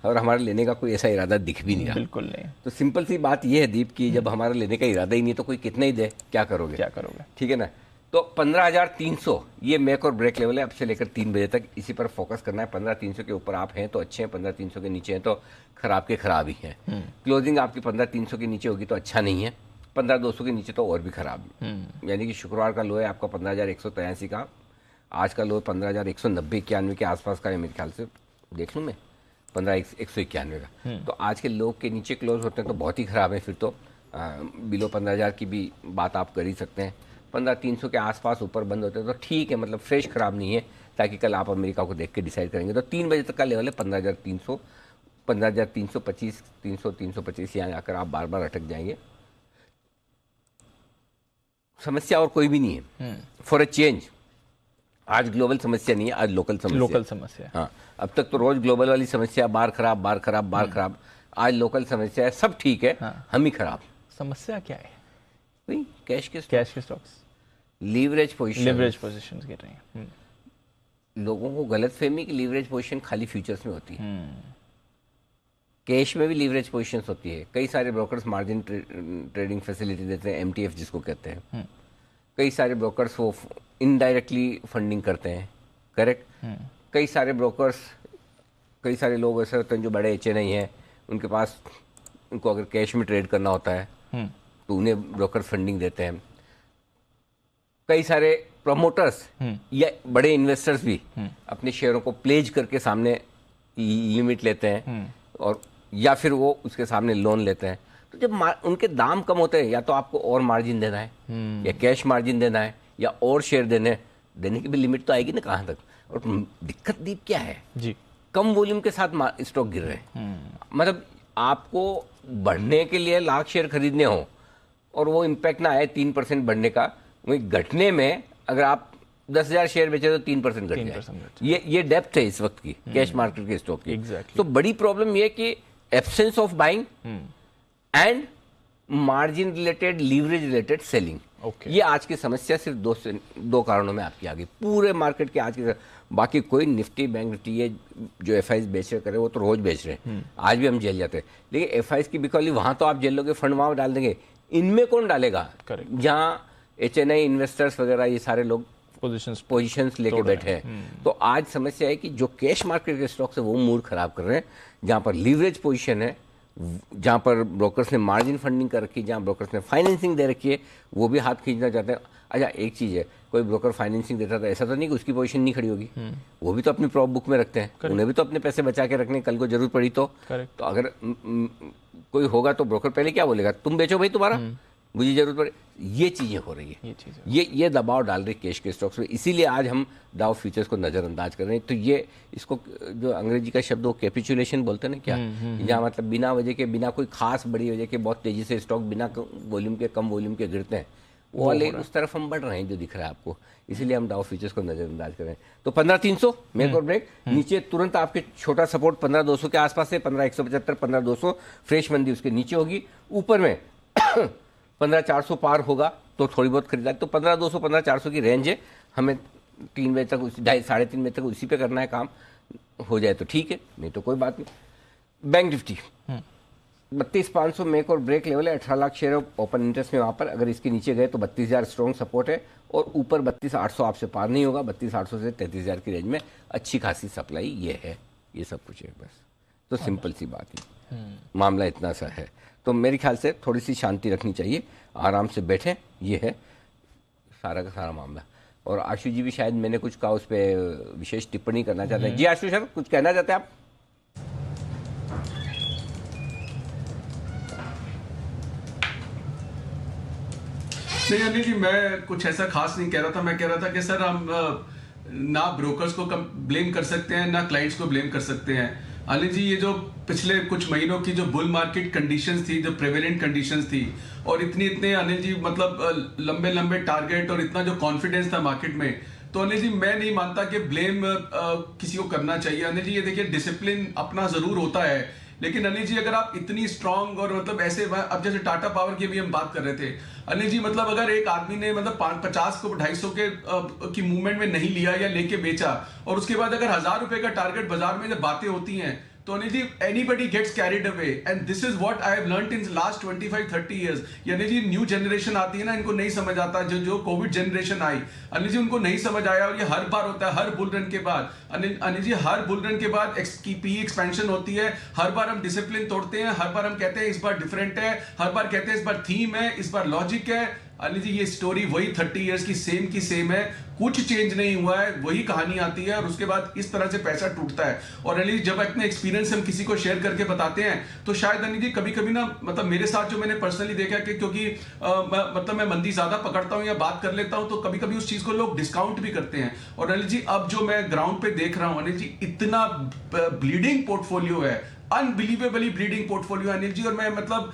और हमारा लेने का कोई ऐसा इरादा दिख भी नहीं रहा। बिल्कुल नहीं। तो सिंपल सी बात यह है दीप की जब हमारा लेने का इरादा ही नहीं तो कोई कितना ही दे, क्या करोगे? ठीक है ना। तो 15,300 ये मेक और ब्रेक लेवल है। अब से लेकर 3 बजे तक इसी पर फोकस करना है। 15,300 के ऊपर आप हैं तो अच्छे हैं, 15,300 के नीचे हैं तो खराब के खराब ही हैं। क्लोजिंग आपकी 15,300 के नीचे होगी तो अच्छा नहीं है, 15,200 के नीचे तो और भी खराब। यानी कि शुक्रवार का लो है आपका 15,183 का, आज का लो 15,190-91 के आसपास का है मेरे ख्याल से, देख लूँ मैं 15,191 का। तो आज के लो के नीचे क्लोज होते हैं तो बहुत ही ख़राब है, फिर तो बिलो 15,000 की भी बात आप कर ही सकते हैं। 15,300 के आसपास ऊपर बंद होते हैं तो ठीक है, मतलब फ्रेश ख़राब नहीं है, ताकि कल आप अमेरिका को देख के डिसाइड करेंगे। तो 3 बजे तक का लेवल है 15,300, 15,325, 300, 325, यहाँ आकर आप बार बार अटक जाएंगे। समस्या और कोई भी नहीं है फॉर अ चेंज। आज ग्लोबल समस्या नहीं है, आज लोकल समस्या। हाँ, अब तक तो रोज ग्लोबल वाली समस्या, बार खराब बार खराब बार खराब, आज लोकल समस्या है, सब ठीक है। हाँ। हम ही खराब। समस्या क्या है? वही कैश के स्टॉक्स, लीवरेज पोजीशन गिर रही हैं। लोगों को गलतफहमी की लीवरेज पोजीशन खाली फ्यूचर्स में होती है, कैश में भी लीवरेज पोजीशंस होती है। कई सारे ब्रोकर्स मार्जिन ट्रेडिंग फैसिलिटी देते हैं, एमटीएफ जिसको कहते हैं। कई सारे ब्रोकर्स वो इनडायरेक्टली फंडिंग करते हैं, करेक्ट। कई सारे ब्रोकर्स, कई सारे लोग ऐसे होते हैं जो बड़े HNI हैं, उनके पास, उनको अगर कैश में ट्रेड करना होता है तो उन्हें ब्रोकर फंडिंग देते हैं। कई सारे प्रमोटर्स या बड़े इन्वेस्टर्स भी अपने शेयरों को प्लेज करके सामने लिमिट लेते हैं, और या फिर वो उसके सामने लोन लेते हैं। तो जब उनके दाम कम होते हैं, या तो आपको और मार्जिन देना है, या कैश मार्जिन देना है, या और शेयर देने की भी लिमिट तो आएगी ना कहाँ तक। और दिक्कत दीप क्या है जी, कम वॉल्यूम के साथ स्टॉक गिर रहे हैं। मतलब आपको बढ़ने के लिए लाख शेयर खरीदने हो और वो इम्पैक्ट ना आए 3% बढ़ने का, वही घटने में अगर आप 10,000 शेयर बेचे तो 3% घट जाए। ये डेप्थ है इस वक्त की कैश मार्केट के स्टॉक की। तो बड़ी प्रॉब्लम ये कि absence of buying and margin related, leverage related selling, ये आज की समस्या सिर्फ दो कारणों में आपकी आ गई पूरे मार्केट के आज के। बाकी कोई निफ्टी बैंक निफ्टी ये जो FIs बेच रहे करे वो तो रोज बेच रहे हैं, आज भी हम जेल जाते हैं। लेकिन FIs की बिकॉली वहां तो आप जेल लोगे, फंड वहां डाल देंगे, इनमें कौन डालेगा? जहाँ HNI इन्वेस्टर्स वगैरह ये सारे लोग पोजीशंस लेके बैठे हैं। तो आज समस्या है कि जो कैश मार्केट के स्टॉक्स है वो मूड खराब कर रहे हैं, जहां पर लीवरेज पोजीशन है, जहां पर ब्रोकर्स ने मार्जिन फंडिंग कर रखी है, जहां ब्रोकर्स ने फाइनेंसिंग दे रखी है, वो भी हाथ खींचना चाहते हैं। अच्छा, एक चीज़ है, कोई ब्रोकर फाइनेंसिंग देता था, ऐसा तो नहीं कि उसकी पोजीशन नहीं खड़ी होगी, वो भी तो अपनी प्रॉप बुक में रखते हैं, उन्हें भी तो अपने पैसे बचा के रखने, कल को जरूरत पड़ी तो अगर कोई होगा तो ब्रोकर पहले क्या बोलेगा, तुम बेचो भाई, तुम्हारा मुझे जरूरत पड़े। ये चीजें हो रही है, ये दबाव डाल रही है कैश के स्टॉक्स में। इसीलिए आज हम डाउ फ्यूचर्स को नजरअंदाज कर रहे हैं। तो ये इसको जो अंग्रेजी का शब्द वो कैपिचुलेशन बोलते हैं ना, क्या जहाँ मतलब बिना वजह के, बिना कोई खास बड़ी वजह के बहुत तेजी से स्टॉक बिना वॉल्यूम के, कम वॉल्यूम के गिरते हैं, वो वाले उस तरफ हम बढ़ रहे हैं जो दिख रहा है आपको। इसीलिए हम डाउ फ्यूचर्स को नजरअंदाज कर रहे हैं। तो 15,300 मेक और ब्रेक, नीचे तुरंत आपके छोटा सपोर्ट 15,200 के आसपास है, 15,175, 15,200 फ्रेश मंदी उसके नीचे होगी। ऊपर में 15,400 पार होगा तो थोड़ी बहुत खरीदारी। तो 15,200 15,400 की रेंज है, हमें 3 बजे तक, 3:30 बजे तक उसी पे करना है काम। हो जाए तो ठीक है, नहीं तो कोई बात नहीं। बैंक निफ्टी 32,500 मेक और ब्रेक लेवल है, 18 लाख शेयर ओपन इंटरेस्ट में वहाँ पर। अगर इसके नीचे गए तो 32,000 स्ट्रॉन्ग सपोर्ट है, और ऊपर 32,800 आपसे पार नहीं होगा। 32,800 से 33,000 की रेंज में अच्छी खासी सप्लाई ये है, ये सब कुछ है बस। तो सिंपल सी बात है, मामला इतना सा है। तो मेरे ख्याल से थोड़ी सी शांति रखनी चाहिए, आराम से बैठें, ये है सारा का सारा मामला। और आशु जी भी शायद मैंने कुछ कहा उस पर विशेष टिप्पणी करना चाहते हैं। जी आशु सर, कुछ कहना चाहते हैं आप? नहीं अनिल जी, मैं कुछ ऐसा खास नहीं कह रहा था। मैं कह रहा था कि सर हम ना ब्रोकर्स को ब्लेम कर सकते हैं, ना क्लाइंट्स को ब्लेम कर सकते हैं। अनिल जी, ये जो पिछले कुछ महीनों की जो बुल मार्केट कंडीशंस थी, जो प्रेवेलेंट कंडीशंस थी, और इतने अनिल जी मतलब लंबे लंबे टारगेट और इतना जो कॉन्फिडेंस था मार्केट में, तो अनिल जी मैं नहीं मानता कि ब्लेम किसी को करना चाहिए। अनिल जी ये देखिए, डिसिप्लिन अपना जरूर होता है, लेकिन अनिल जी अगर आप इतनी स्ट्रांग और मतलब ऐसे, अब जैसे टाटा पावर की भी हम बात कर रहे थे अनिल जी, मतलब अगर एक आदमी ने मतलब 50 को 250 की मूवमेंट में नहीं लिया या लेके बेचा, और उसके बाद अगर 1,000 रुपए का टारगेट बाजार में जब बातें होती हैं, तो Anil ji anybody gets carried away, and this is what I have learned in last 25-30 years. Anil ji new generation आती है ना, इनको नहीं समझ आता। जो कोविड जनरेशन आई अनिल जी, उनको नहीं समझ आया, और ये हर बार होता है, हर बुल रन के बाद अनिल जी, हर बुल रन के बाद पी एक्सपेंशन होती है। हर बार हम डिसिप्लिन तोड़ते हैं, हर बार हम कहते हैं इस बार डिफरेंट है, हर बार कहते हैं इस बार थीम है, इस बार लॉजिक है। अनिल जी ये स्टोरी वही 30 इयर्स की सेम है, कुछ चेंज नहीं हुआ है, वही कहानी आती है और उसके बाद इस तरह से पैसा टूटता है। और अनिल जी जब अपने एक्सपीरियंस हम किसी को शेयर करके बताते हैं तो शायद अनिल जी कभी कभी ना मतलब मेरे साथ जो मैंने पर्सनली देखा कि क्योंकि मतलब मैं मंदी ज्यादा पकड़ता हूं या बात कर लेता हूं तो कभी कभी उस चीज को लोग डिस्काउंट भी करते हैं। और अनिल जी अब जो मैं ग्राउंड पे देख रहा हूं अनिल जी, इतना ब्लीडिंग पोर्टफोलियो है, unbelievably bleeding portfolio Anil ji. और मैं मतलब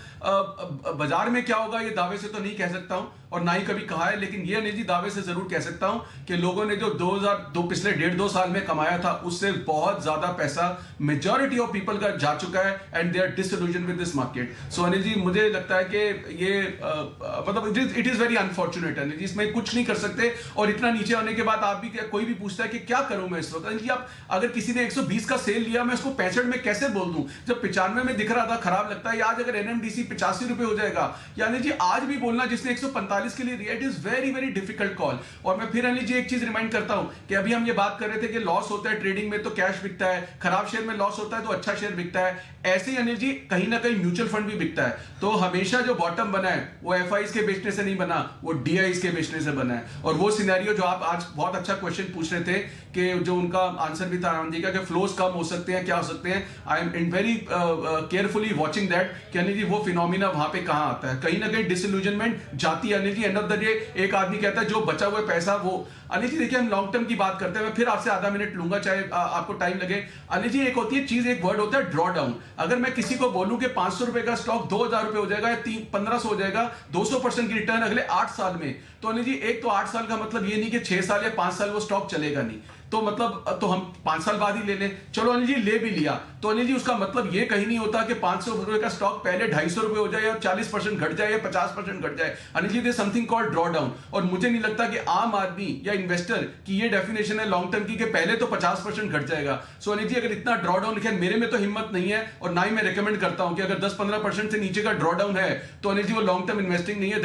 बाजार में क्या होगा ये दावे से तो नहीं कह सकता हूं और ना ही कभी कहा है, लेकिन ये अनिल जी दावे से जरूर कह सकता हूं कि लोगों ने जो 2002 पिछले 1.5-2 साल में कमाया था उससे बहुत ज्यादा पैसा मेजॉरिटी ऑफ पीपल का जा चुका है and they are disillusion with this market. So Anil ji मुझे लगता है कि ये मतलब it is very unfortunate Anil ji, इसमें कुछ नहीं कर सकते। और इतना नीचे आने के बाद आप भी कोई भी पूछता है कि क्या करूं मैं इस वक्त, अनिल जी आप अगर किसी ने 120 का सेल लिया मैं उसको 65 में कैसे बोल दूं, जब 95 में दिख रहा था खराब लगता है। आज अगर एनएमडीसी 85 रुपए हो जाएगा यानी जी आज भी बोलना जिसने 145 के लिए दिया, it is very very difficult call. और मैं फिर अनिल जी एक चीज रिमाइंड करता हूं कि अभी हम ये बात कर रहे थे कि लॉस होता है ट्रेडिंग में तो कैश बिकता है, खराब शेयर में लॉस होता है तो अच्छा शेयर बिकता है। ऐसे ही अनिल जी कहीं ना कहीं म्यूचुअल फंड भी बिकता है। तो हमेशा जो बॉटम बना है वो एफआईज के बेचने से नहीं बना, वो डीआईज के बेचने से बना है। और वो सिनेरियो जो आप आज बहुत अच्छा क्वेश्चन पूछ रहे थे कि जो उनका आंसर भी था आनंद जी का कि फ्लोज कम हो सकते हैं, क्या हो सकते हैं, I am in very carefully watching that कि अनिल जी वो फिनोमिना वहां पे कहां आता है। कहीं ना कहीं डिसइल्यूजनमेंट जाती है Anil ji. End of the day एक आदमी कहता है जो बचा हुआ पैसा वो, अनिल जी देखिए हम लॉन्ग टर्म की बात करते हैं, मैं फिर आपसे आधा मिनट लूंगा चाहे आपको टाइम लगे। अनिल जी एक होती है चीज, एक वर्ड होता है ड्रॉ डाउन। अगर मैं किसी को बोलूं कि 500 रुपए का स्टॉक 2000 रुपए हो जाएगा या 1500 हो जाएगा, 200% की रिटर्न अगले 8 साल में, तो अनिल जी एक तो 8 साल का मतलब ये नहीं कि 6 साल या 5 साल वो स्टॉक चलेगा नहीं, तो मतलब तो हम 5 साल बाद ही ले लें। चलो अनिल जी ले भी लिया तो अनिल जी उसका मतलब ये कहीं नहीं होता कि 500 रुपए का स्टॉक पहले 250 रुपए हो जाए या 40% घट जाए या 50% घट जाए। Anil ji they something called drawdown. और मुझे नहीं लगता कि आम आदमी या इन्वेस्टर की ये डेफिनेशन है लॉन्ग टर्म की कि पहले तो 50% घट जाएगा। सो अनिल जी अगर इतना ड्रॉ डाउन लिखा है, मेरे में तो हिम्मत नहीं है और ना ही मैं रिकमेंड करता हूं कि अगर 10-15% से नीचे का ड्रॉ डाउन है तो अनिल जी वो लॉन्ग टर्म इन्वेस्टिंग नहीं है।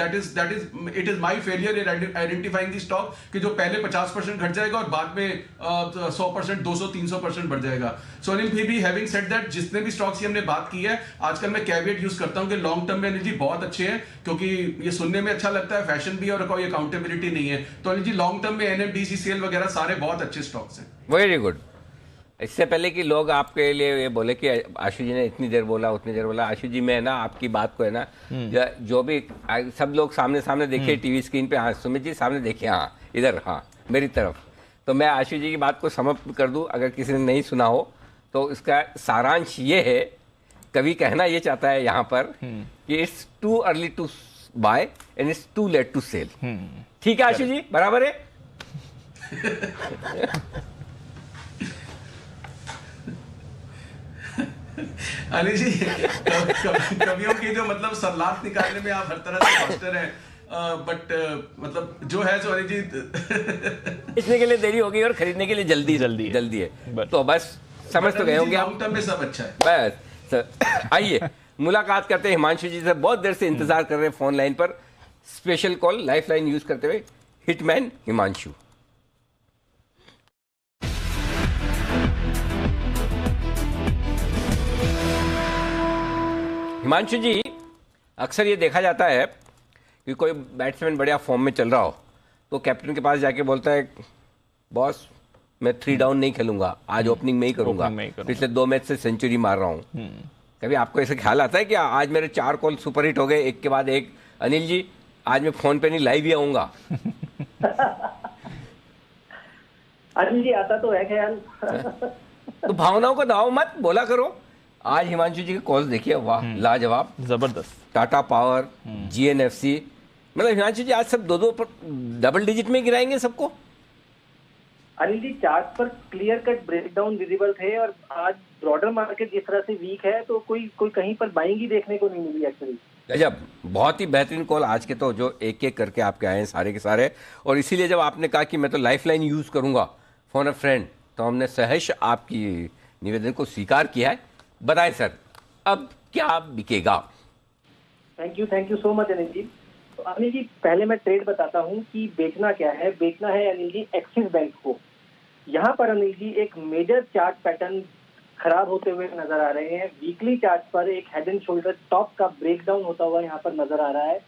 It is my failure identifying the stock कि जो पहले 50% घट जाएगा और बाद में 100%, 200-300% बढ़ जाएगा। सो अनिल फिर भी हैविंग सेड दैट जितने भी स्टॉक्स की हमने बात की है आजकल मैं कैविएट यूज करता हूं कि लॉन्ग टर्म में अनिल जी बहुत अच्छे हैं, क्योंकि ये सुनने में अच्छा लगता है, फैशन भी और कोई अकाउंटेबिलिटी नहीं है। तो अनिल जी लॉन्ग टर्म में एनएमडीसी सेल वगैरह सारे बहुत अच्छे स्टॉक्स हैं। Very good. इससे पहले कि लोग आपके लिए ये बोले कि आशु जी ने इतनी देर बोला उतनी देर बोला, आशु जी मैं ना आपकी बात को है ना जो भी सब लोग सामने सामने देखिए टीवी स्क्रीन पे, हाँ सुमित जी सामने देखिए, हाँ इधर, हाँ मेरी तरफ, तो मैं आशु जी की बात को समाप्त कर दूं। अगर किसी ने नहीं सुना हो तो इसका सारांश ये है, कवि कहना ये चाहता है यहाँ पर कि it's too early to buy and it's too late to sell. ठीक है आशु जी, बराबर है? अनिल जी कवियों की जो मतलब सरलात निकालने में आप हर तरह से मास्टर हैं, बट मतलब जो है सो अनिल जी बेचने के लिए देरी हो गई और खरीदने के लिए जल्दी है। तो बस समझ तो गए होंगे, लॉन्ग टर्म में सब अच्छा है। बस आइए मुलाकात करते हैं हिमांशु जी से, बहुत देर से इंतजार कर रहे हैं फोन लाइन पर। Special call life line use करते हुए हिटमैन हिमांशु। हिमांशु जी, अक्सर ये देखा जाता है कि कोई बैट्समैन बढ़िया फॉर्म में चल रहा हो तो कैप्टन के पास जाके बोलता है बॉस मैं 3 डाउन नहीं खेलूंगा, आज ओपनिंग में ही करूंगा, पिछले 2 मैच से सेंचुरी मार रहा हूं। कभी आपको ऐसे ख्याल आता है कि आज मेरे 4 कॉल सुपर हिट हो गए एक के बाद एक, अनिल जी आज मैं फोन पे नहीं लाइव ही आऊंगा? अनिल जी आता तो है ख्याल। तो भावनाओं को दाव मत बोला करो। आज हिमांशु जी के कॉल्स देखिए, वाह लाजवाब, जबरदस्त। टाटा पावर, जीएनएफसी, मतलब हिमांशु जी आज सब 2-2 डबल डिजिट में गिराएंगे सबको। अनिल जी चार्ट पर क्लियर कट ब्रेकडाउन विजिबल थे और आज ब्रॉडर मार्केट जिस तरह से वीक है तो कोई कहीं पर बाइंग ही देखने को नहीं मिली एक्चुअली। गजब, बहुत ही बेहतरीन कॉल आज के, तो जो एक एक करके आपके आए हैं सारे के सारे। और इसीलिए जब आपने कहा कि मैं तो लाइफ लाइन यूज करूंगा फॉर अ फ्रेंड, तो हमने सहर्ष आपकी निवेदन को स्वीकार किया है। बताएं सर, अब क्या बिकेगा? Thank you so much Anil ji. तो अनिल जी पहले मैं ट्रेड बताता हूं कि बेचना क्या है। बेचना है अनिल जी एक्सिस बैंक को। यहाँ पर अनिल जी एक मेजर चार्ट पैटर्न खराब होते हुए नजर आ रहे हैं। वीकली चार्ट पर एक हेड एंड शोल्डर टॉप का ब्रेकडाउन होता हुआ यहाँ पर नजर आ रहा है।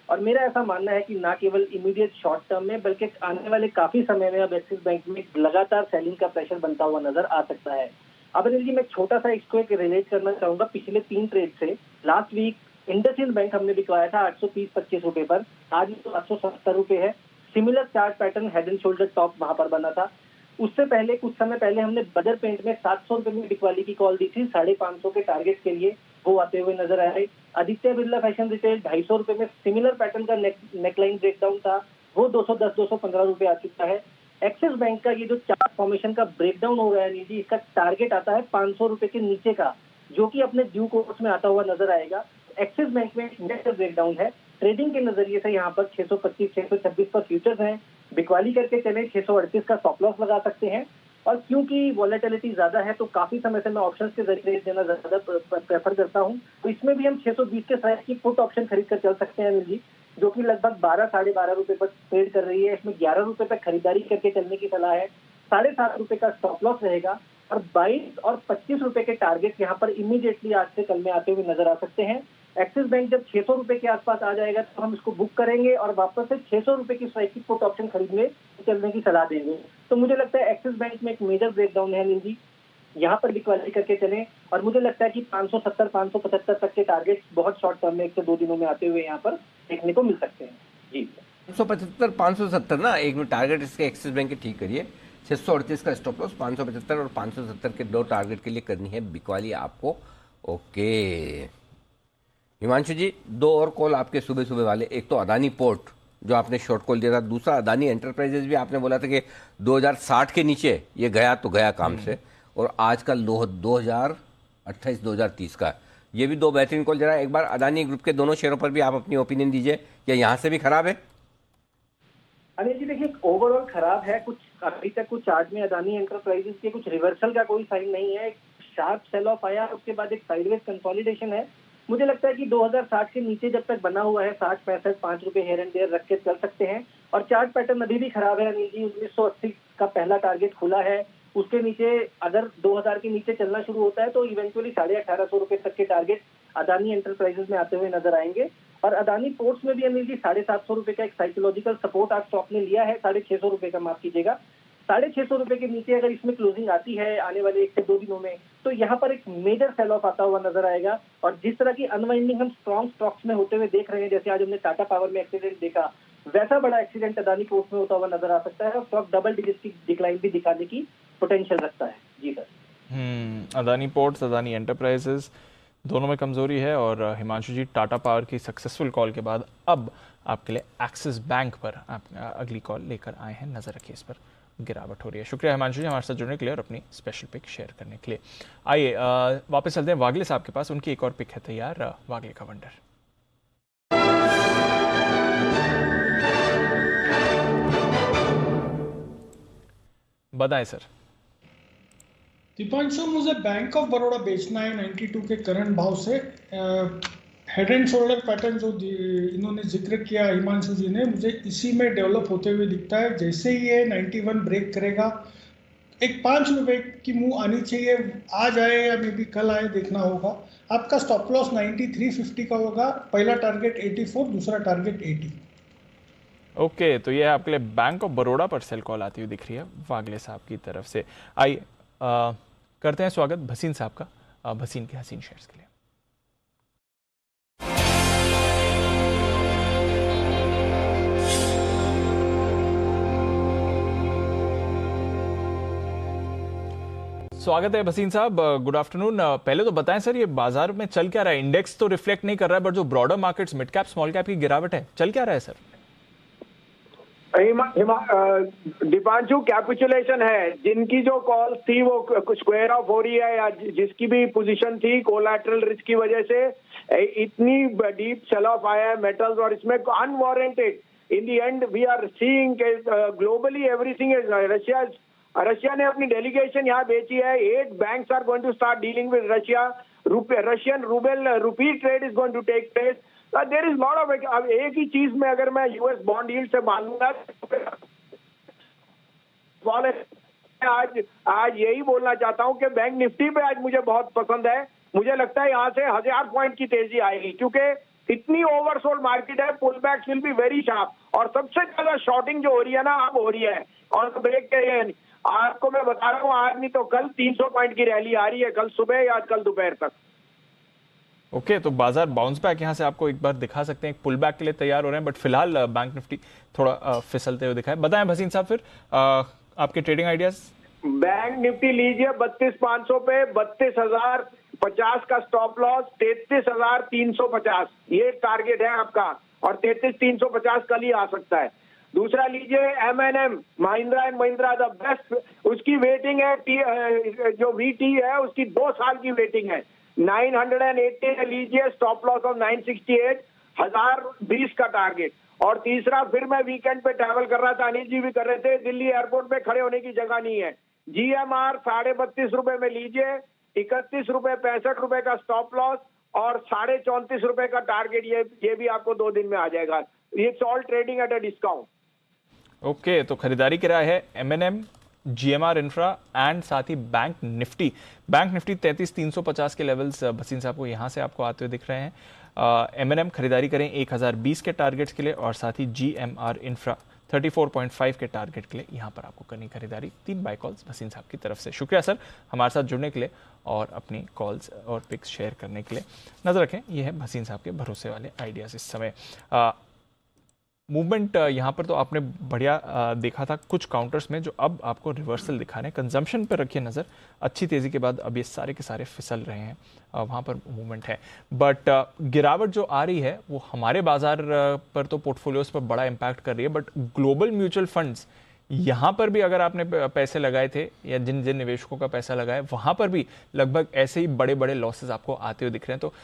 और मेरा ऐसा मानना है कि ना केवल इमीडिएट शॉर्ट टर्म में बल्कि आने वाले काफी समय में अब एक्सिस बैंक में लगातार सेलिंग का प्रेशर बनता हुआ नजर आ सकता है। अब अनिल जी मैं छोटा सा इसको एक रिलेट करना चाहूंगा पिछले 3 ट्रेड से। लास्ट वीक इंडसइंड बैंक हमने बिकवाया था 830-25 रुपए पर, आज तो 870 रुपए है। Similar chart pattern head and shoulder top वहां पर बना था। उससे पहले कुछ समय पहले हमने बजर पेंट में 700 रुपए में बिकवाली की कॉल दी थी 550 के टारगेट के लिए, वो आते हुए नजर आए। आदित्य बिरला फैशन रिटेल 250 रुपए में सिमिलर पैटर्न का नेकलाइन ब्रेकडाउन था, वो 210-215 रुपए आ चुका है। एक्सिस बैंक का ये जो चार्ट फॉर्मेशन का ब्रेकडाउन हो रहा है नीचे, इसका टारगेट आता है 500 रुपए के नीचे का, जो कि अपने ड्यू कोर्स में आता हुआ नजर आएगा। एक्सिस बैंक में नेट ब्रेकडाउन है। ट्रेडिंग के नजरिए से यहाँ पर 625-626 पर फ्यूचर्स हैं, बिकवाली करके चले 638 का स्टॉप लॉस लगा सकते हैं। और क्योंकि वॉलेटिलिटी ज्यादा है तो काफी समय से मैं ऑप्शंस के जरिए देना ज्यादा प्रेफर करता हूं, तो इसमें भी हम 620 के साइज की पुट ऑप्शन खरीद कर चल सकते हैं अनिल जी, जो कि लगभग 12-12.5 रुपए पर ट्रेड कर रही है। इसमें 11 रुपए तक खरीदारी करके चलने की सलाह है। 7.5 रुपए का स्टॉप लॉस रहेगा और 22 और 25 रुपए के टारगेट यहाँ पर इमीडिएटली आज से कल में आते हुए नजर आ सकते हैं। एक्सिस बैंक जब 600 रुपए के आसपास आ जाएगा तो हम इसको बुक करेंगे और वापस से 600 रुपए की स्ट्राइक की पुट ऑप्शन खरीदने चलने की सलाह देंगे। तो मुझे लगता है एक्सिस बैंक में एक मेजर ब्रेकडाउन है अनिल जी, यहाँ पर बिकवाली करके चलें। और मुझे लगता है कि 570-575 तक के टारगेट बहुत शॉर्ट टर्म में 1 से 2 दिनों में आते हुए यहाँ पर देखने को मिल सकते हैं जी। 575-570 ना एक में टारगेट इसके एक्सिस बैंक के ठीक करिए। 638 का स्टॉप लॉस, 575 और 570 के 2 टारगेट के लिए करनी है बिकवाली आपको। ओके हिमांशु जी, 2 और कॉल आपके सुबह सुबह वाले। एक तो अदानी पोर्ट जो आपने शॉर्ट कॉल दिया था, दूसरा अदानी एंटरप्राइजेज भी आपने बोला था कि 2060 के नीचे ये गया तो गया काम से, और आज का लो 2028-2030 का। ये भी 2 बेहतरीन कॉल। जरा एक बार अदानी ग्रुप के दोनों शेयरों पर भी आप अपनी ओपिनियन दीजिए, या यहाँ से भी खराब है? अनिल जी देखिए ओवरऑल खराब है, कुछ अभी तक कुछ चार्ट में अदानी एंटरप्राइजेज के कुछ रिवर्सल का कोई साइन नहीं है। शार्प सेल ऑफ आया, उसके बाद एक साइडवेज कंसोलिडेशन है। मुझे लगता है कि 2060 के नीचे जब तक बना हुआ है 60-65 रुपए हेयर एंड देयर रख के चल सकते हैं। और चार्ट पैटर्न अभी भी खराब है अनिल जी। 1980 का पहला टारगेट खुला है, उसके नीचे अगर 2000 के नीचे चलना शुरू होता है तो इवेंचुअली 1850 रुपए तक के टारगेट अदानी एंटरप्राइजेज में आते हुए नजर आएंगे। और अदानी पोर्ट्स में भी अनिल जी 750 रुपए का एक साइकोलॉजिकल सपोर्ट आज स्टॉक ने लिया है, 650 रुपए का, माफ कीजिएगा। 650 रुपए के नीचे अगर इसमें क्लोजिंग आती है आने वाले 1 से 2 दिनों में, तो यहाँ पर एक मेजर सेल ऑफ आता हुआ नजर आएगा। और जिस तरह की अनवाइंडिंग हम स्ट्रॉन्ग स्टॉक्स में होते हुए देख रहे हैं, जैसे आज हमने टाटा पावर में एक्सीडेंट देखा, वैसा बड़ा एक्सीडेंट अदानी पोर्ट्स में होता हुआ नजर आ सकता है और स्टॉक डबल डिजिट की डिक्लाइन भी दिखाने की पोटेंशियल रखता है। जी sir. Adani Ports, Adani Enterprises दोनों में कमजोरी है। और हिमांशु जी, टाटा पावर की सक्सेसफुल कॉल के बाद अब आपके लिए एक्सिस बैंक पर आप अगली कॉल लेकर आए हैं, नजर रखिए इस पर, गिरावट हो रही है। शुक्रिया हिमांशु जी हमारे साथ जुड़ने के लिए और अपनी स्पेशल पिक शेयर करने के लिए। आइए वापस चलते हैं वागले साहब के पास, उनकी एक और पिक है तैयार, वागले का वंडर। बताएं सर। दीपांशु, मुझे बैंक ऑफ बड़ौदा बेचना है 92 के करंट भाव से। हेड एंड शोल्डर पैटर्न जो इन्होंने जिक्र किया हिमांशु जी ने, मुझे इसी में डेवलप होते हुए दिखता है। जैसे ही ये 91 ब्रेक करेगा, एक 5 रुपए की मूव आनी चाहिए, आज आए या मे बी कल आए, देखना होगा। आपका स्टॉप लॉस 93.50 का होगा, पहला टारगेट 84, दूसरा टारगेट 80। ओके तो ये आपके लिए बैंक ऑफ बड़ौदा पर सेल कॉल आती हुई दिख रही है वागले साहब की तरफ से। आइए करते हैं स्वागत भसीन साहब का, भसीन के हसीन शेयर्स के लिए। स्वागत है भसीन साहब, गुड आफ्टरनून। पहले तो बताएं सर, ये बाजार में चल क्या रहा है? इंडेक्स तो रिफ्लेक्ट नहीं कर रहा है, बट जो broader markets, mid cap small cap की गिरावट है, चल क्या रहा है सर? दीपांशु, कैपिचुलेशन है। जिनकी जो कॉल थी वो स्क्वायर ऑफ हो रही है, या जिसकी भी पोजीशन थी कोलैटरल रिस्क की वजह से इतनी डीप सेल ऑफ आया है मेटल्स, और इसमें unwarranted in the end we are seeing globally everything is Russia ने अपनी डेलीगेशन यहाँ भेजी है। 8 banks are going to start dealing with Russia. Russian rouble rupee trade is going to take place. There is lot of, अब एक ही चीज में अगर मैं यूएस बॉन्ड यील्ड से मानूंगा, आज यही बोलना चाहता हूं कि बैंक निफ्टी पे आज मुझे बहुत पसंद है। मुझे लगता है यहाँ से 1000 पॉइंट की तेजी आएगी, क्योंकि इतनी ओवरसोल्ड मार्केट है, pullbacks will be very sharp. और सबसे ज्यादा शॉर्टिंग जो हो रही है ना, अब हो रही है और ब्रेक के आपको मैं बता रहा हूँ, आज नहीं तो कल 300 पॉइंट की रैली आ रही है, कल सुबह या कल दोपहर तक। ओके, तो बाजार बाउंस बैक यहाँ से आपको एक बार दिखा सकते हैं, एक पुल बैक के लिए तैयार हो रहे हैं, बट फिलहाल बैंक निफ्टी थोड़ा फिसलते हुए दिखाए। बताएं भसीन साहब फिर आपके ट्रेडिंग आइडियाज। बैंक निफ्टी लीजिए 32,500 पे, 32,050 का स्टॉप लॉस, 33,350 ये टारगेट है आपका, और 33,350 कल ही आ सकता है। दूसरा लीजिए M&M, Mahindra and Mahindra the best, उसकी वेटिंग है जो VT है उसकी 2 साल की वेटिंग है, 980 लीजिए, स्टॉप लॉस ऑफ 968, 1020 का टारगेट। और तीसरा, फिर मैं वीकेंड पे ट्रैवल कर रहा था, अनिल जी भी कर रहे थे, दिल्ली एयरपोर्ट पे खड़े होने की जगह नहीं है, GMR 32.5 रुपए में लीजिए, 31 रुपए 65 रुपए का स्टॉप लॉस और 34.5 रुपए का टारगेट, ये भी आपको 2 दिन में आ जाएगा। It's all trading at a discount. Okay, तो खरीदारी की राय है M&M, GMR इंफ्रा एंड साथ ही बैंक निफ्टी। बैंक निफ्टी 33,350 के लेवल्स भसीन साहब को यहाँ से आपको आते हुए दिख रहे हैं। M&M खरीदारी करें 1020 के टारगेट्स के लिए, और साथ ही GMR इंफ्रा 34.5 के टारगेट के लिए यहाँ पर आपको करनी खरीदारी। 3 बाय कॉल्स भसीन साहब की तरफ से। शुक्रिया सर हमारे साथ जुड़ने के लिए और अपनी कॉल्स और पिक्स शेयर करने के लिए। नजर रखें, ये है भसीन साहब के भरोसे वाले आइडियाज इस समय। मूवमेंट यहाँ पर तो आपने बढ़िया देखा था कुछ काउंटर्स में, जो अब आपको रिवर्सल दिखा रहे हैं। कंजम्पशन पर रखिए नज़र, अच्छी तेज़ी के बाद अब ये सारे के सारे फिसल रहे हैं, वहाँ पर मूवमेंट है। बट गिरावट जो आ रही है वो हमारे बाजार पर तो पोर्टफोलियोज पर बड़ा इम्पैक्ट कर रही है, बट ग्लोबल म्यूचुअल फंड्स यहाँ पर भी अगर आपने पैसे लगाए थे या जिन जिन निवेशकों का पैसा लगाया, वहाँ पर भी लगभग ऐसे ही बड़े बड़े लॉसेज आपको आते हुए दिख रहे हैं। तो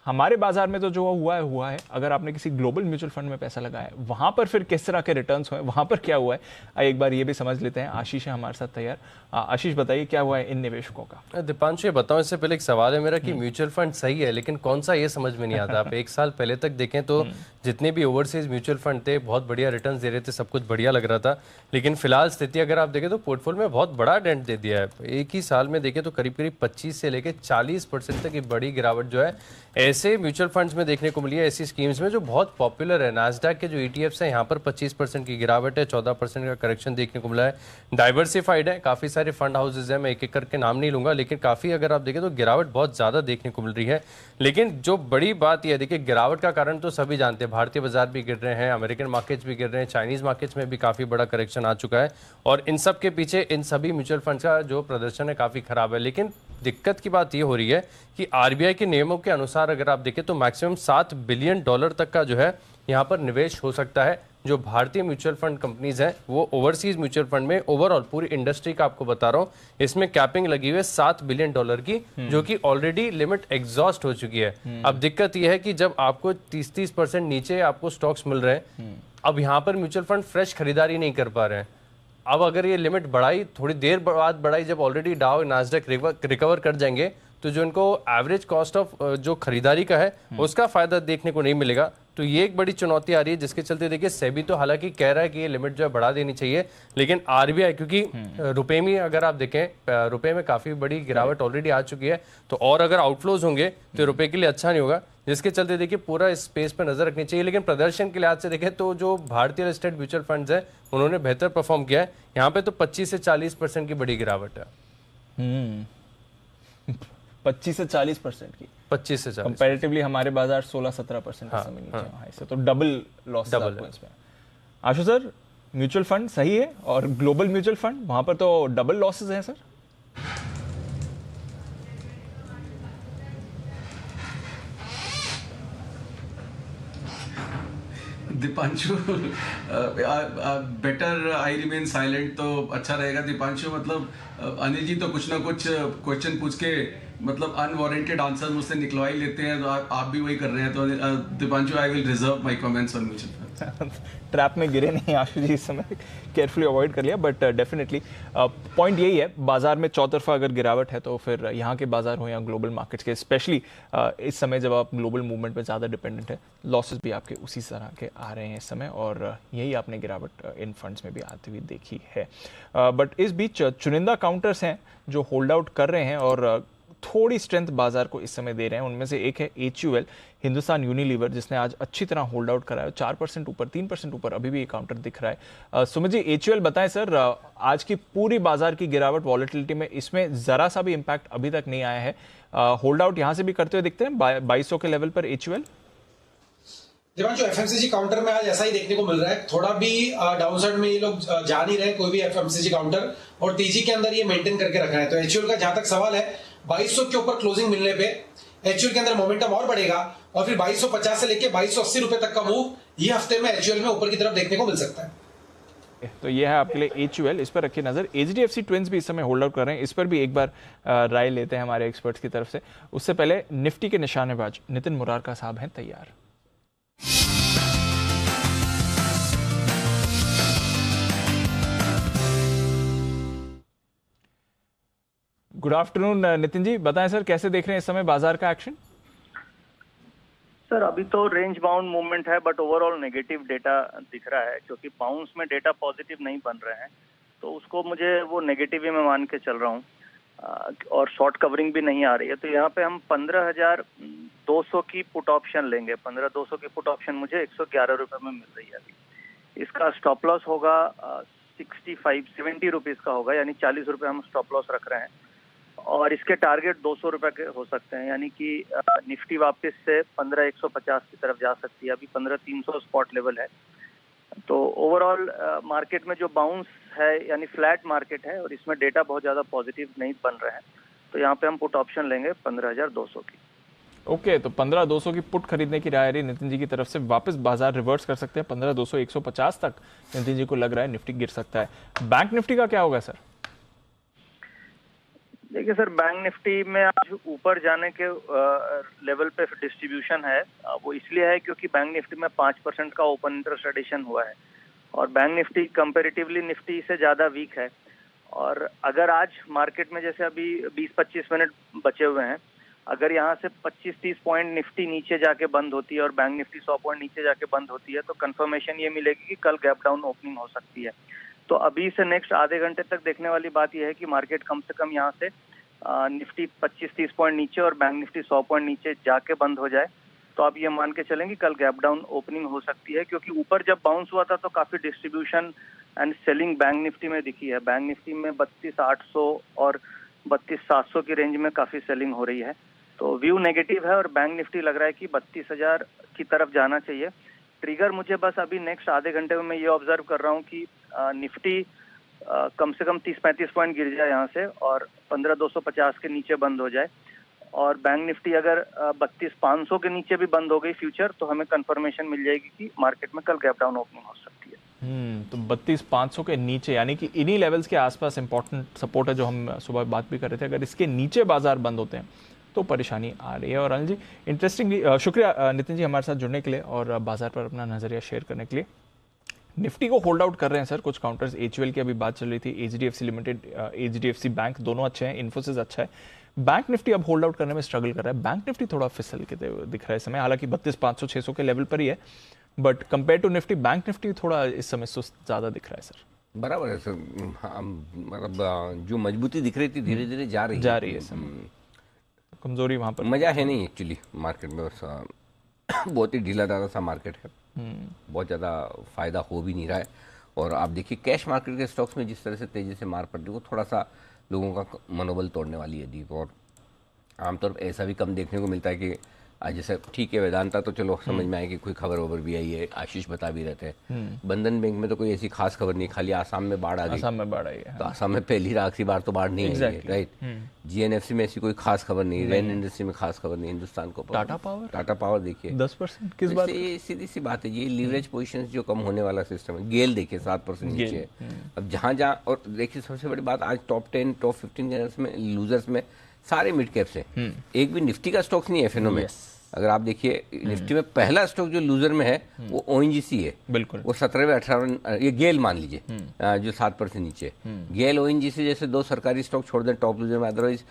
हमारे बाजार में तो जो हुआ है, अगर आपने किसी ग्लोबल म्यूचुअल फंड में पैसा लगाया है, वहां पर फिर किस तरह के रिटर्न्स हुए, वहां पर क्या हुआ है, एक बार ये भी समझ लेते हैं। आशीष है हमारे साथ तैयार। आशीष बताइए क्या हुआ है इन निवेशकों का। दीपांशु ये बताओ, इससे पहले एक सवाल है मेरा कि म्यूचुअल फंड सही है, लेकिन कौन सा ये समझ में नहीं आता। आप 1 साल पहले तक देखें तो जितने भी ओवरसीज म्यूचुअल फंड थे बहुत बढ़िया रिटर्न दे रहे थे, सब कुछ बढ़िया लग रहा था, लेकिन फिलहाल स्थिति अगर आप देखें तो पोर्टफोलियो में बहुत बड़ा डेंट दे दिया है। एक ही साल में देखें तो करीब करीब 25 से लेकर 40% तक की बड़ी गिरावट जो है ऐसे म्यूचुअल फंड्स में देखने को मिली है, ऐसी स्कीम्स में जो बहुत पॉपुलर है। नास्डैक के जो ETFs हैं यहाँ पर 25% की गिरावट है, 14% का करेक्शन देखने को मिला है। डाइवर्सिफाइड है, काफ़ी सारे फंड हाउसेज हैं, मैं एक एक करके नाम नहीं लूंगा, लेकिन काफ़ी अगर आप देखें तो गिरावट बहुत ज़्यादा देखने को मिल रही है। लेकिन जो बड़ी बात यह है, देखिए गिरावट का कारण तो सभी जानते हैं, भारतीय बाजार भी गिर रहे हैं, अमेरिकन मार्केट्स भी गिर रहे हैं, चाइनीज़ मार्केट्स में भी काफ़ी बड़ा करेक्शन आ चुका है, और इन सब के पीछे इन सभी म्यूचुअल फंड्स का जो प्रदर्शन है काफ़ी खराब है। लेकिन दिक्कत की बात ये हो रही है कि RBI के नियमों के अनुसार अगर आप देखें तो मैक्सिमम $7 बिलियन तक का जो है यहाँ पर निवेश हो सकता है। जो भारतीय म्यूचुअल फंड कंपनीज हैं वो ओवरसीज म्यूचुअल फंड में ओवरऑल पूरी इंडस्ट्री का आपको बता रहा हूँ, इसमें कैपिंग लगी हुई है $7 बिलियन की, जो कि ऑलरेडी लिमिट एग्जॉस्ट हो चुकी है। अब दिक्कत यह है कि जब आपको 30% नीचे आपको स्टॉक्स मिल रहे हैं, अब यहाँ पर म्यूचुअल फंड फ्रेश खरीदारी नहीं कर पा रहे हैं। अब अगर ये लिमिट बढ़ाई, थोड़ी देर बाद बढ़ाई, जब ऑलरेडी डाउ नास्डैक रिकवर कर जाएंगे, तो जो इनको एवरेज कॉस्ट ऑफ जो खरीदारी का है उसका फायदा देखने को नहीं मिलेगा। तो ये एक बड़ी चुनौती आ रही है, जिसके चलते देखिए सेबी तो हालांकि कह रहा है कि ये लिमिट जो है बढ़ा देनी चाहिए, लेकिन RBI क्योंकि रुपए में अगर आप देखें रुपए में काफी बड़ी गिरावट ऑलरेडी आ चुकी है, तो और अगर आउटफ्लोज होंगे तो रुपए के लिए अच्छा नहीं होगा, जिसके चलते देखिए पूरा इस स्पेस पर नजर रखनी चाहिए। लेकिन प्रदर्शन के लिहाज से देखें तो जो भारतीय स्टेट म्यूचुअल फंड्स है उन्होंने बेहतर परफॉर्म किया है। यहाँ पे तो 25 से 40% की बड़ी गिरावट है। 25 से 40% की, 25 से 40 कंपैरेटिवली हमारे बाजार 16-17% के समय नीचे है, इससे तो डबल लॉस है इसमें। आशु सर, म्यूचुअल फंड सही है और ग्लोबल म्यूचुअल फंड वहां पर तो डबल लॉसेस हैं sir. Deepanshu better I remain silent तो अच्छा रहेगा। दीपांशु मतलब अनिल जी तो कुछ ना कुछ क्वेश्चन पूछ के मतलब अनवारंटेड आंसर मुझसे निकलवा ही लेते हैं, तो आप भी वही कर रहे हैं। तो Deepanshu I will reserve my comments on mutual fund. Trap में गिरे नहीं आशु जी इस समय, केयरफुली अवॉइड कर लिया, बट डेफिनेटली पॉइंट यही है, बाजार में चौतरफा अगर गिरावट है तो फिर यहाँ के बाजार हो या ग्लोबल मार्केट्स के, स्पेशली इस समय जब आप ग्लोबल मूवमेंट पे ज़्यादा डिपेंडेंट है, लॉसेस भी आपके उसी तरह के आ रहे हैं इस समय, और यही आपने गिरावट इन फंड्स में भी आती हुई देखी है। बट इस बीच चुनिंदा काउंटर्स हैं जो होल्ड आउट कर रहे हैं और थोड़ी स्ट्रेंथ बाजार को इस समय दे रहे हैं। उनमें से एक है HUL, हिंदुस्तान यूनिलीवर, जिसने आज अच्छी तरह होल्ड आउट कराया, 4% ऊपर, 3% ऊपर अभी भी ये काउंटर दिख रहा है। सुमित जी, HUL बताएं सर, आज की पूरी बाजार की गिरावट वॉलेटिलिटी में इसमें जरा सा भी इंपैक्ट अभी तक नहीं आया है। होल्ड आउट यहां से भी करते हुए दिखते हैं 2200 के लेवल पर HUL। जो FMCG काउंटर में आज ऐसा ही देखने को मिल रहा है, थोड़ा भी डाउनसाइड में ये लोग जा नहीं रहे कोई भी FMCG काउंटर, और तेजी के अंदर ये मेंटेन करके रखा है। तो HUL का जहां तक सवाल है, 2200 के ऊपर क्लोजिंग मिलने पे HUL के अंदर मोमेंटम और बढ़ेगा और फिर 2250 से लेके 2280 रुपए तक का मूव ये हफ्ते में HUL में ऊपर की तरफ देखने को मिल सकता है। तो ये है आपके लिए HUL, इस पर रखिए नजर। HDFC ट्विंस भी इस समय होल्ड आउट कर रहे हैं, इस पर भी एक बार राय लेते हैं हमारे एक्सपर्ट्स की तरफ से। उससे पहले निफ्टी के निशानेबाज नितिन मुरारका साहब हैं तैयार। गुड आफ्टरनून नितिन जी, बताएं सर कैसे देख रहे हैं इस समय बाजार का एक्शन? सर अभी तो रेंज बाउंड मूवमेंट है, बट ओवरऑल नेगेटिव डेटा दिख रहा है, क्योंकि बाउंस में डेटा पॉजिटिव नहीं बन रहे हैं, तो उसको मुझे वो नेगेटिव ही मैं मान के चल रहा हूँ, और शॉर्ट कवरिंग भी नहीं आ रही है। तो यहाँ पे हम 15,200 की पुट ऑप्शन लेंगे। 15,200 की पुट ऑप्शन मुझे 111 रुपये में मिल रही है अभी। इसका स्टॉप लॉस होगा 70 रुपीज़ का होगा, यानी 40 रुपये हम स्टॉप लॉस रख रहे हैं, और इसके टारगेट 200 रुपये के हो सकते हैं, यानी कि निफ्टी वापस से 15,150 की तरफ जा सकती है। अभी 15,300 स्पॉट लेवल है। तो ओवरऑल मार्केट में जो बाउंस है, यानी फ्लैट मार्केट है, और इसमें डेटा बहुत ज़्यादा पॉजिटिव नहीं बन रहे हैं, तो यहाँ पे हम पुट ऑप्शन लेंगे 15,200 की। ओके, तो 15,200 की पुट खरीदने की राय रही नितिन जी की तरफ से। वापस बाजार रिवर्स कर सकते हैं 15,200, 150 तक नितिन जी को लग रहा है निफ्टी गिर सकता है। बैंक निफ्टी का क्या होगा सर? देखिए सर, बैंक निफ्टी में आज ऊपर जाने के लेवल पे डिस्ट्रीब्यूशन है। वो इसलिए है क्योंकि बैंक निफ्टी में 5% का ओपन इंटरेस्ट एडिशन हुआ है, और बैंक निफ्टी कंपैरेटिवली निफ्टी से ज़्यादा वीक है। और अगर आज मार्केट में जैसे अभी 20-25 मिनट बचे हुए हैं, अगर यहाँ से 25-30 पॉइंट निफ्टी नीचे जाके बंद होती है और बैंक निफ्टी 100 पॉइंट नीचे जाके बंद होती है, तो कंफर्मेशन ये मिलेगी कि कल गैप डाउन ओपनिंग हो सकती है। तो अभी से नेक्स्ट आधे घंटे तक देखने वाली बात यह है कि मार्केट कम से कम यहाँ से निफ्टी 25-30 पॉइंट नीचे और बैंक निफ्टी 100 पॉइंट नीचे जाके बंद हो जाए, तो आप ये मान के चलेंगे कल गैप डाउन ओपनिंग हो सकती है। क्योंकि ऊपर जब बाउंस हुआ था तो काफी distribution and selling bank Nifty में दिखी है। बैंक निफ्टी में 32,800 और 32,700 की रेंज में काफी सेलिंग हो रही है, तो व्यू नेगेटिव है, और बैंक निफ्टी लग रहा है कि 32,000 की तरफ जाना चाहिए। ट्रिगर मुझे बस अभी नेक्स्ट आधे घंटे में मैं ये ऑब्जर्व कर रहा हूँ कि निफ्टी कम से कम 30-35 पॉइंट गिर जाए यहाँ से, और 15,250 के नीचे बंद हो जाए, और बैंक निफ्टी अगर 32,500 के नीचे भी बंद हो गई फ्यूचर, तो हमें कंफर्मेशन मिल जाएगी कि मार्केट में कल गैप डाउन ओपनिंग हो सकती है। तो 32,500 के नीचे, यानी कि इन्हीं लेवल्स के आसपास इंपॉर्टेंट सपोर्ट है, जो हम सुबह बात भी कर रहे थे। अगर इसके नीचे बाजार बंद होते हैं तो परेशानी आ रही है। और अनिल जी, इंटरेस्टिंगली शुक्रिया नितिन जी हमारे साथ जुड़ने के लिए और बाजार पर अपना नजरिया शेयर करने के लिए। निफ्टी को होल्ड आउट कर रहे हैं सर कुछ काउंटर्स। HUL की अभी बात चल रही थी, HDFC लिमिटेड, HDFC बैंक, दोनों अच्छे हैं, इन्फोसिस अच्छा है। बैंक निफ्टी अब होल्ड आउट करने में स्ट्रगल कर रहा है। बैंक निफ्टी थोड़ा फिसल के दिख रहा है इस समय, हालांकि 32,500-600 के लेवल पर ही है, but compare to Nifty bank Nifty थोड़ा इस समय सुस्त ज्यादा दिख रहा है सर। बराबर है सर, मतलब जो मजबूती दिख रही थी धीरे धीरे जा रही है। कमजोरी वहां पर मजा है नहीं एक्चुअली मार्केट में, बहुत ही ढीला ढाला सा मार्केट है, बहुत ज़्यादा फायदा हो भी नहीं रहा है। और आप देखिए कैश मार्केट के स्टॉक्स में जिस तरह से तेजी से मार पड़ रही है, वो थोड़ा सा लोगों का मनोबल तोड़ने वाली है दीप। और आमतौर पर ऐसा भी कम देखने को मिलता है कि आज जैसे ठीक है वेदांता तो चलो समझ में आए कि कोई खबर वबर भी आई है, आशीष बता भी रहते हैं। बंधन बैंक में तो कोई ऐसी खास खबर नहीं, खाली आसाम में बाढ़ आ गई। आसाम में बाढ़ आई है, तो आसाम में पहली आखिरी बार तो बाढ़ नहीं आई है, राइट। GNFC में ऐसी कोई खास खबर नहीं, रेन इंडस्ट्री में खास खबर नहीं, हिंदुस्तान को टाटा पावर देखिए 10% किस बात, सीधी सी बात है, ये लीवरेज पोजीशन जो कम होने वाला सिस्टम है। गेल देखिए 7% नीचे है। अब जहां और देखिए सबसे बड़ी बात, आज टॉप 10 टॉप 15 में लूजर्स में सारे मिड कैप्स हैं, एक भी निफ्टी का स्टॉक्स नहीं है FNO में। अगर आप देखिए निफ्टी में पहला स्टॉक जो लूजर में है वो ONGC है, बिल्कुल, वो 17वें 18वें, ये गेल मान लीजिए जो 7% नीचे। गेल ONGC जैसे दो सरकारी स्टॉक छोड़ दें टॉप लूजर में, अदरवाइज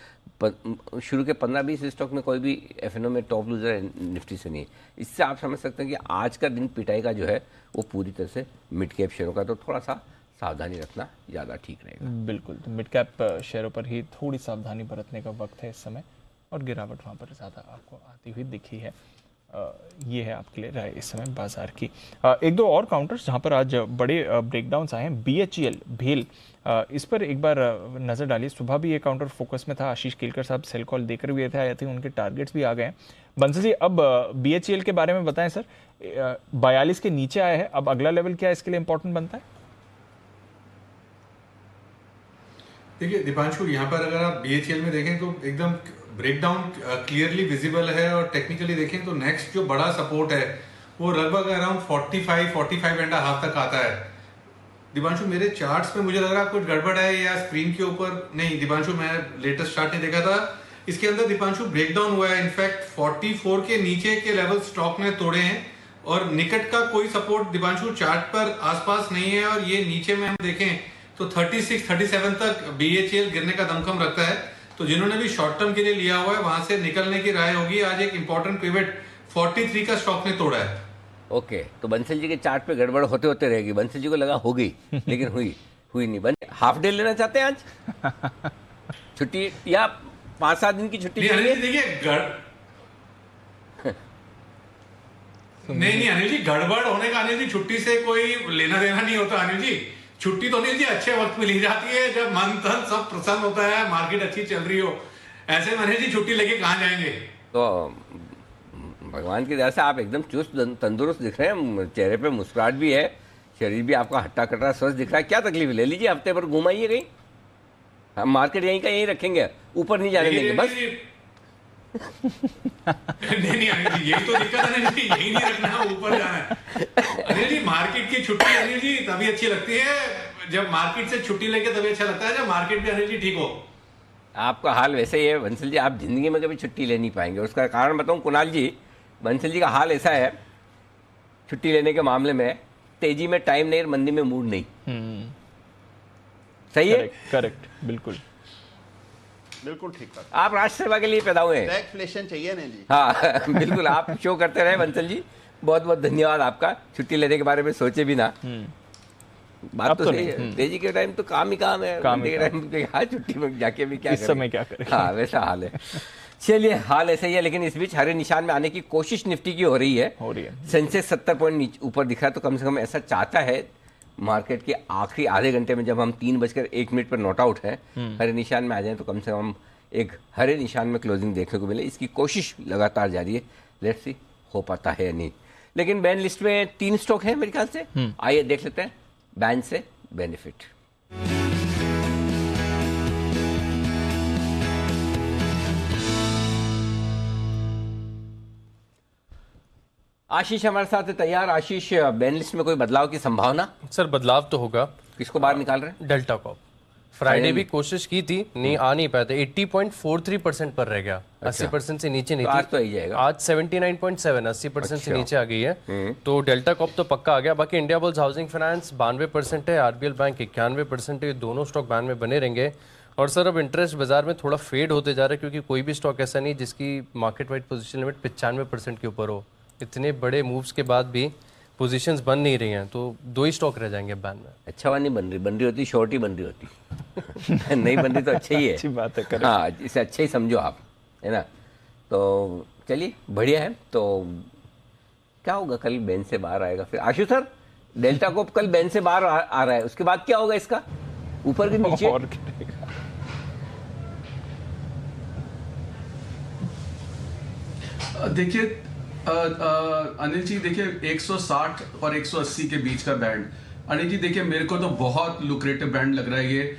शुरू के 15-20 स्टॉक में कोई भी FNO में टॉप लूजर निफ्टी से नहीं है। इससे आप समझ सकते हैं कि आज का दिन पिटाई का जो है वो पूरी तरह से मिड कैप शेयरों का, तो थोड़ा सा सावधानी रखना ज़्यादा ठीक रहेगा। बिल्कुल, तो मिड कैप शेयरों पर ही थोड़ी सावधानी बरतने का वक्त है इस समय। और गिरावट वहाँ पर ज़्यादा आपको आती हुई दिखी है। ये है आपके लिए राय इस समय बाजार की। एक दो और काउंटर्स जहाँ पर आज बड़े ब्रेकडाउन्स आए हैं। BHEL भेल, इस पर एक बार नज़र डालिए। सुबह भी ये काउंटर फोकस में था, आशीष केलकर साहब सेल कॉल देकर भी थे, आई थिंक उनके टारगेट्स भी आ गए हैं। बंसल जी, अब BHEL के बारे में बताएं सर। 42 के नीचे आया है, अब अगला लेवल क्या इसके लिए इंपॉर्टेंट बनता है? देखिए दीपांशु, यहाँ पर अगर आप BHEL में देखें तो एकदम ब्रेकडाउन क्लियरली विजिबल है, और टेक्निकली देखें तो नेक्स्ट जो बड़ा सपोर्ट है वो लगभग अराउंड 45.5 तक आता है। दीपांशु, मेरे चार्ट्स में मुझे लग रहा है कुछ गड़बड़ है या स्क्रीन के ऊपर नहीं। दीपांशु, मैं लेटेस्ट चार्ट नहीं देखा था, इसके अंदर दीपांशु ब्रेकडाउन हुआ है। इनफैक्ट 44 के नीचे के लेवल स्टॉक ने तोड़े हैं, और निकट का कोई सपोर्ट दीपांशु चार्ट पर आसपास नहीं है। और ये नीचे में हम देखें तो 36-37 तक BHEL गिरने का दमखम रखता है। तो जिन्होंने भी शॉर्ट टर्म के लिए लिया हुआ है वहां से निकलने की राय होगी। आज एक इंपॉर्टेंट पिवट 43 का स्टॉक ने तोड़ा है। ओके, तो बंसल जी के चार्ट पे गड़बड़ होते होते रहेगी। बंसल जी को लगा होगी, लेकिन हुई नहीं। हाफ डे लेना चाहते हैं आज छुट्टी, या 5-7 दिन की छुट्टी? देखिए नहीं अनिल जी, गड़बड़ होने का अनिल जी छुट्टी से कोई लेना देना नहीं होता। अनिल जी, छुट्टी तो अनिल जी अच्छे वक्त में ली जाती है जब मन तन सब प्रसन्न होता है, मार्केट अच्छी चल रही हो। ऐसे में अनिल जी छुट्टी लेके कहाँ जाएंगे? तो भगवान की दया से आप एकदम चुस्त तंदुरुस्त दिख रहे हैं, चेहरे पे मुस्कुराहट भी है, शरीर भी आपका हट्टा कटरा स्वस्थ दिख रहा है। क्या तकलीफ? ले लीजिए, हफ्ते भर घुमाइए कहीं। हम मार्केट यहीं का यहीं रखेंगे, ऊपर नहीं जाने देंगे बस। नहीं अनिल जी, यही तो दिक्कत है अनिल जी, यही नहीं रखना है, ऊपर जाना है। अनिल जी, मार्केट की छुट्टी अनिल जी तभी अच्छी लगती है जब मार्केट से छुट्टी लेके, तभी अच्छा लगता है जब मार्केट भी अनिल जी ठीक हो। आपका हाल वैसे ही है बंसल जी, आप जिंदगी में कभी छुट्टी ले नहीं पाएंगे। उसका कारण बताऊं कुणाल जी, बंसल जी का हाल ऐसा है छुट्टी लेने के मामले में, तेजी में टाइम नहीं, मंदी में मूड नहीं। सही है? करेक्ट, बिल्कुल ठीक बात। आप राष्ट्र सेवा के लिए पैदा हुए हैं। स्टैगफ्लेशन चाहिए ना जी। हाँ बिल्कुल, आप शो करते रहे बंसल जी, बहुत बहुत धन्यवाद आपका। छुट्टी लेने के बारे में सोचे भी ना। बात तो सही है, तेजी के टाइम तो काम ही काम है, मंदी के टाइम पे छुट्टी में जाके भी क्या इस समय क्या करें। हाँ, वैसा हाल है। चलिए, हाल ऐसा ही है, लेकिन इस बीच हरे निशान में आने की कोशिश निफ्टी की हो रही है। सेंसेक्स 70 पॉइंट ऊपर दिख रहा है, तो कम से कम ऐसा चाहता है मार्केट के आखिरी आधे घंटे में, जब हम 3:01 पर नोट आउट है, हरे निशान में आ जाए तो कम से कम एक हरे निशान में क्लोजिंग देखने को मिले। इसकी कोशिश लगातार जारी है, लेट्स सी हो पाता है या नहीं। लेकिन बैन लिस्ट में 3 स्टॉक है मेरे ख्याल से, आइए देख लेते हैं बैन से बेनिफिट। आशीष हमारे साथ है तैयार। आशीष, बैन लिस्ट में कोई बदलाव की संभावना? सर बदलाव तो होगा। किसको बाहर निकाल रहे हैं? Delta Corp. फ्राइडे भी कोशिश की थी, नहीं आ नहीं पाए थे, 80.43% पर रह गया। 80% से नीचे नहीं तो थी। आज तो ही जाएगा। आज 79.7, 80% से नीचे आ गई है। तो डेल्टा कॉर्प तो पक्का आ गया। बाकी इंडिया बुल्स हाउसिंग फाइनेंस 92% है, RBL बैंक 91% है। ये दोनों स्टॉक बैन में बने रहेंगे। और सर अब इंटरेस्ट बाजार में थोड़ा फेड होते जा रहा है, क्योंकि कोई भी स्टॉक ऐसा नहीं जिसकी मार्केट वाइड पोजीशन लिमिट 95% के ऊपर हो। इतने बड़े मूव्स के बाद भी पोजीशंस बन नहीं रही हैं, तो 2 ही स्टॉक रह जाएंगे बैन में। अच्छा नहीं बन रही होती, शॉर्ट ही बन रही होती नहीं बन रही तो अच्छा ही है। अच्छी बात है। हाँ, इसे अच्छा ही समझो आप, है ना। तो चलिए, बढ़िया है। तो क्या होगा? कल बैन से बाहर आएगा फिर। आशु सर, डेल्टा कॉर्प कल बैन से बाहर आ रहा है, उसके बाद क्या होगा इसका? ऊपर के नीचे? देखिए अनिल जी, देखिए 160 और 180 के बीच का बैंड, अनिल जी देखिए मेरे को तो बहुत लुक्रेटिव बैंड लग रहा है ये।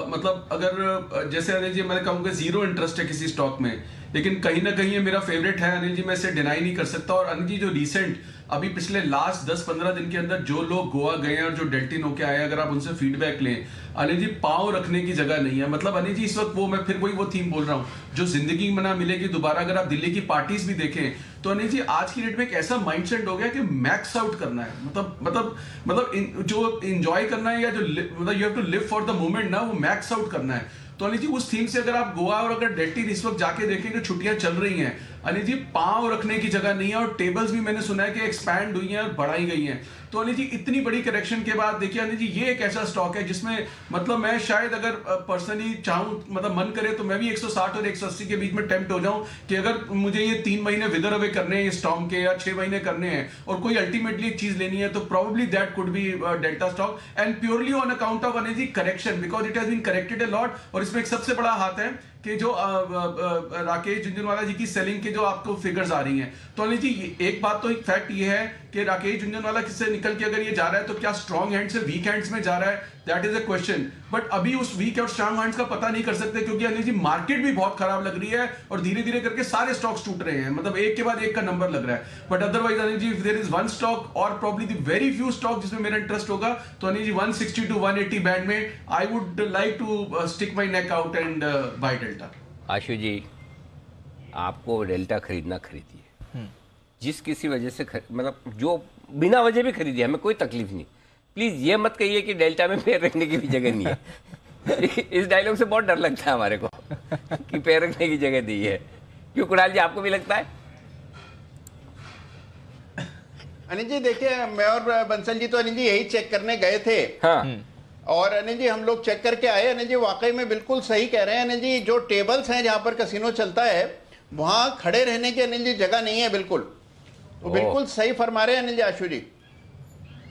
मतलब अगर जैसे अनिल जी मैं कहूँगा जीरो इंटरेस्ट है किसी स्टॉक में, लेकिन कहीं ना कहीं ये मेरा फेवरेट है अनिल जी, मैं इसे डिनाई नहीं कर सकता। और अनिल जी जो रिसेंट अभी पिछले लास्ट 10-15 दिन के अंदर जो लोग गोवा गए हैं और जो डेल्टिन होके आए, अगर आप उनसे फीडबैक लें, अनिल जी पाँव रखने की जगह नहीं है। मतलब अनिल जी इस वक्त वो, मैं फिर वो थीम बोल रहा हूँ, जो जिंदगी में ना मिलेगी दोबारा। अगर आप दिल्ली की पार्टीज भी देखें तो अनिल जी आज की डेट में एक ऐसा माइंडसेट हो गया कि मैक्स आउट करना है, मतलब जो एंजॉय करना है या जो मतलब you have to live for the moment ना, वो मैक्स आउट करना है। तो अनिल जी उस थीम से अगर आप गोवा और अगर डेल्टी इस वक्त जाके देखेंगे, छुट्टियां चल रही हैं अनिल जी, पांव रखने की जगह नहीं है और टेबल्स भी मैंने सुना है कि एक्सपैंड हुई हैं और बढ़ाई गई हैं। तो अनिल जी इतनी बड़ी करेक्शन के बाद देखिए अनिल जी ये एक ऐसा स्टॉक है जिसमें मतलब मैं शायद अगर पर्सनली चाहूँ, मतलब मन करे तो मैं भी 160 और 180 के बीच में टेम्प्ट हो जाऊं कि अगर मुझे ये 3 महीने विदर अवे करने हैं स्टॉक के या 6 महीने करने हैं और कोई अल्टीमेटली एक चीज लेनी है तो probably that could be delta stock and purely on account of Anil ji correction, because it has been corrected a lot. और इसमें एक सबसे बड़ा हाथ है कि जो राकेश झुंझुनवाला जी की सेलिंग के जो आपको फिगर्स आ रही हैं, तो अनिल जी एक बात तो एक फैक्ट ये है कि राकेश झुंझुनवाला किससे निकल के अगर ये जा रहा है तो क्या स्ट्रॉन्ग हैंड से वीक हैंड्स में जा रहा है, that is a question. But अभी उस वीक और स्ट्रॉन्ग हैंड्स का पता नहीं कर सकते क्योंकि अनिल जी मार्केट भी बहुत खराब लग रही है और धीरे धीरे करके सारे स्टॉक्स टूट रहे हैं, मतलब एक के बाद एक का नंबर लग रहा है। But otherwise Anil ji if there is one stock और probably the very few stock जिसमें मेरा इंटरेस्ट होगा तो अनिल जी 160 to 180 बैंड में I would like to stick my neck out and buy Delta. Ashu ji आपको डेल्टा खरीदना खरीदिए, जिस किसी वजह से मतलब जो बिना वजह भी खरीदिए, हमें कोई तकलीफ नहीं। प्लीज ये मत कहिए कि डेल्टा में पैर रखने की भी जगह नहीं है। इस डायलॉग से बहुत डर लगता है हमारे को कि पैर रखने की जगह नहीं है। क्यों कुणाल जी आपको भी लगता है? अनिल जी देखिए मैं और बंसल जी तो अनिल जी यही चेक करने गए थे। हाँ। और अनिल जी हम लोग चेक करके आए, अनिल जी वाकई में बिल्कुल सही कह रहे हैं अनिल जी, जो टेबल्स हैं जहां पर कैसीनो चलता है वहां खड़े रहने की अनिल जी जगह नहीं है, बिल्कुल तो बिल्कुल सही फरमा रहे हैं अनिल जी आशु जी।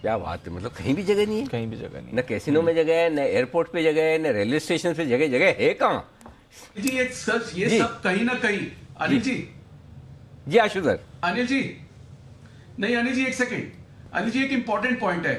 क्या बात है, मतलब कहीं भी जगह नहीं है, कहीं भी जगह नहीं, न कैसीनो में जगह है, न एयरपोर्ट पे जगह है, न रेलवे स्टेशन पे जगह, जगह है कहाँ जी? एक सच ये सब कहीं ना कहीं अनिल जी आशु सर। अनिल जी नहीं, अनिल जी एक सेकेंड, अनिल जी एक इंपॉर्टेंट पॉइंट है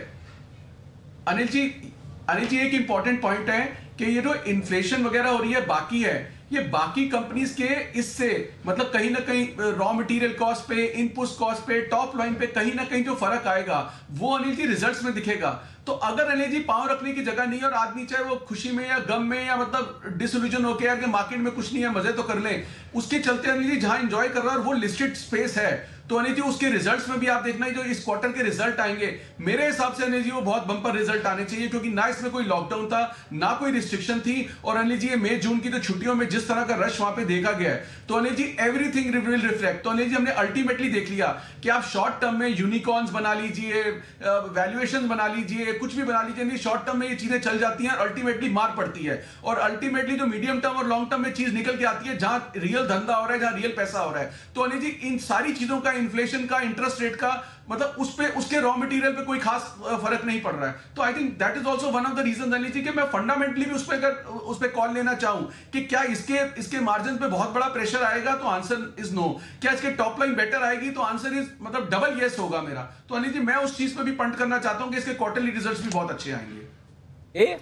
अनिल जी एक इंपॉर्टेंट पॉइंट है कि ये जो इन्फ्लेशन वगैरह हो रही है बाकी है, ये बाकी कंपनीज के इससे मतलब कहीं ना कहीं रॉ मटेरियल कॉस्ट पे, इनपुट कॉस्ट पे, टॉप लाइन पे कहीं ना कहीं जो फर्क आएगा वो अनिल जी रिजल्ट्स में दिखेगा। तो अगर अनिल जी पांव रखने की जगह नहीं है और आदमी चाहे वो खुशी में या गम में या मतलब डिसइल्यूजन होके यार कि मार्केट में कुछ नहीं है मजे तो कर ले, उसके चलते अनिल जी जहां एंजॉय कर रहा है और वो लिस्टेड स्पेस है, तो अनिल जी उसके रिजल्ट्स में भी आप देखना जो इस क्वार्टर के रिजल्ट आएंगे मेरे हिसाब से अनिल जी वो बहुत बम्पर रिजल्ट आने चाहिए, क्योंकि ना इसमें कोई लॉकडाउन था ना कोई रिस्ट्रिक्शन थी। और अनिल जी ये मई जून की तो छुट्टियों में जिस तरह का रश वहां पे देखा गया है, तो अनिल जी एवरीथिंग विल रिफ्लेक्ट। तो अनिल जी हमने अल्टीमेटली देख लिया कि आप शॉर्ट टर्म में यूनिकॉर्न्स बना लीजिए, वैल्यूएशन बना लीजिए, कुछ भी बना लीजिए, शॉर्ट टर्म में ये चीजें चल जाती हैं, अल्टीमेटली मार पड़ती है। और अल्टीमेटली जो मीडियम टर्म और लॉन्ग टर्म में चीज निकल के आती है जहां रियल धंधा हो रहा है, जहां रियल पैसा हो रहा है। तो अनिल जी इन सारी चीजों का, इन्फ्लेशन का, इंटरेस्ट रेट का, मतलब उस पे उसके रॉ मटेरियल पे कोई खास फर्क नहीं पड़ रहा है। तो I think that is also one of the reason Anil ji कि मैं फंडामेंटली भी उस पे अगर उस पे कॉल लेना चाहूं कि क्या इसके मार्जिन पे बहुत बड़ा प्रेशर आएगा, तो आंसर इज नो। क्या इसके टॉप लाइन बेटर आएगी, तो आंसर इज मतलब डबल यस होगा मेरा। तो अनिल जी मैं उस चीज पे भी पंट करना चाहता हूं कि इसके क्वार्टरली रिजल्ट्स भी बहुत अच्छे आएंगे।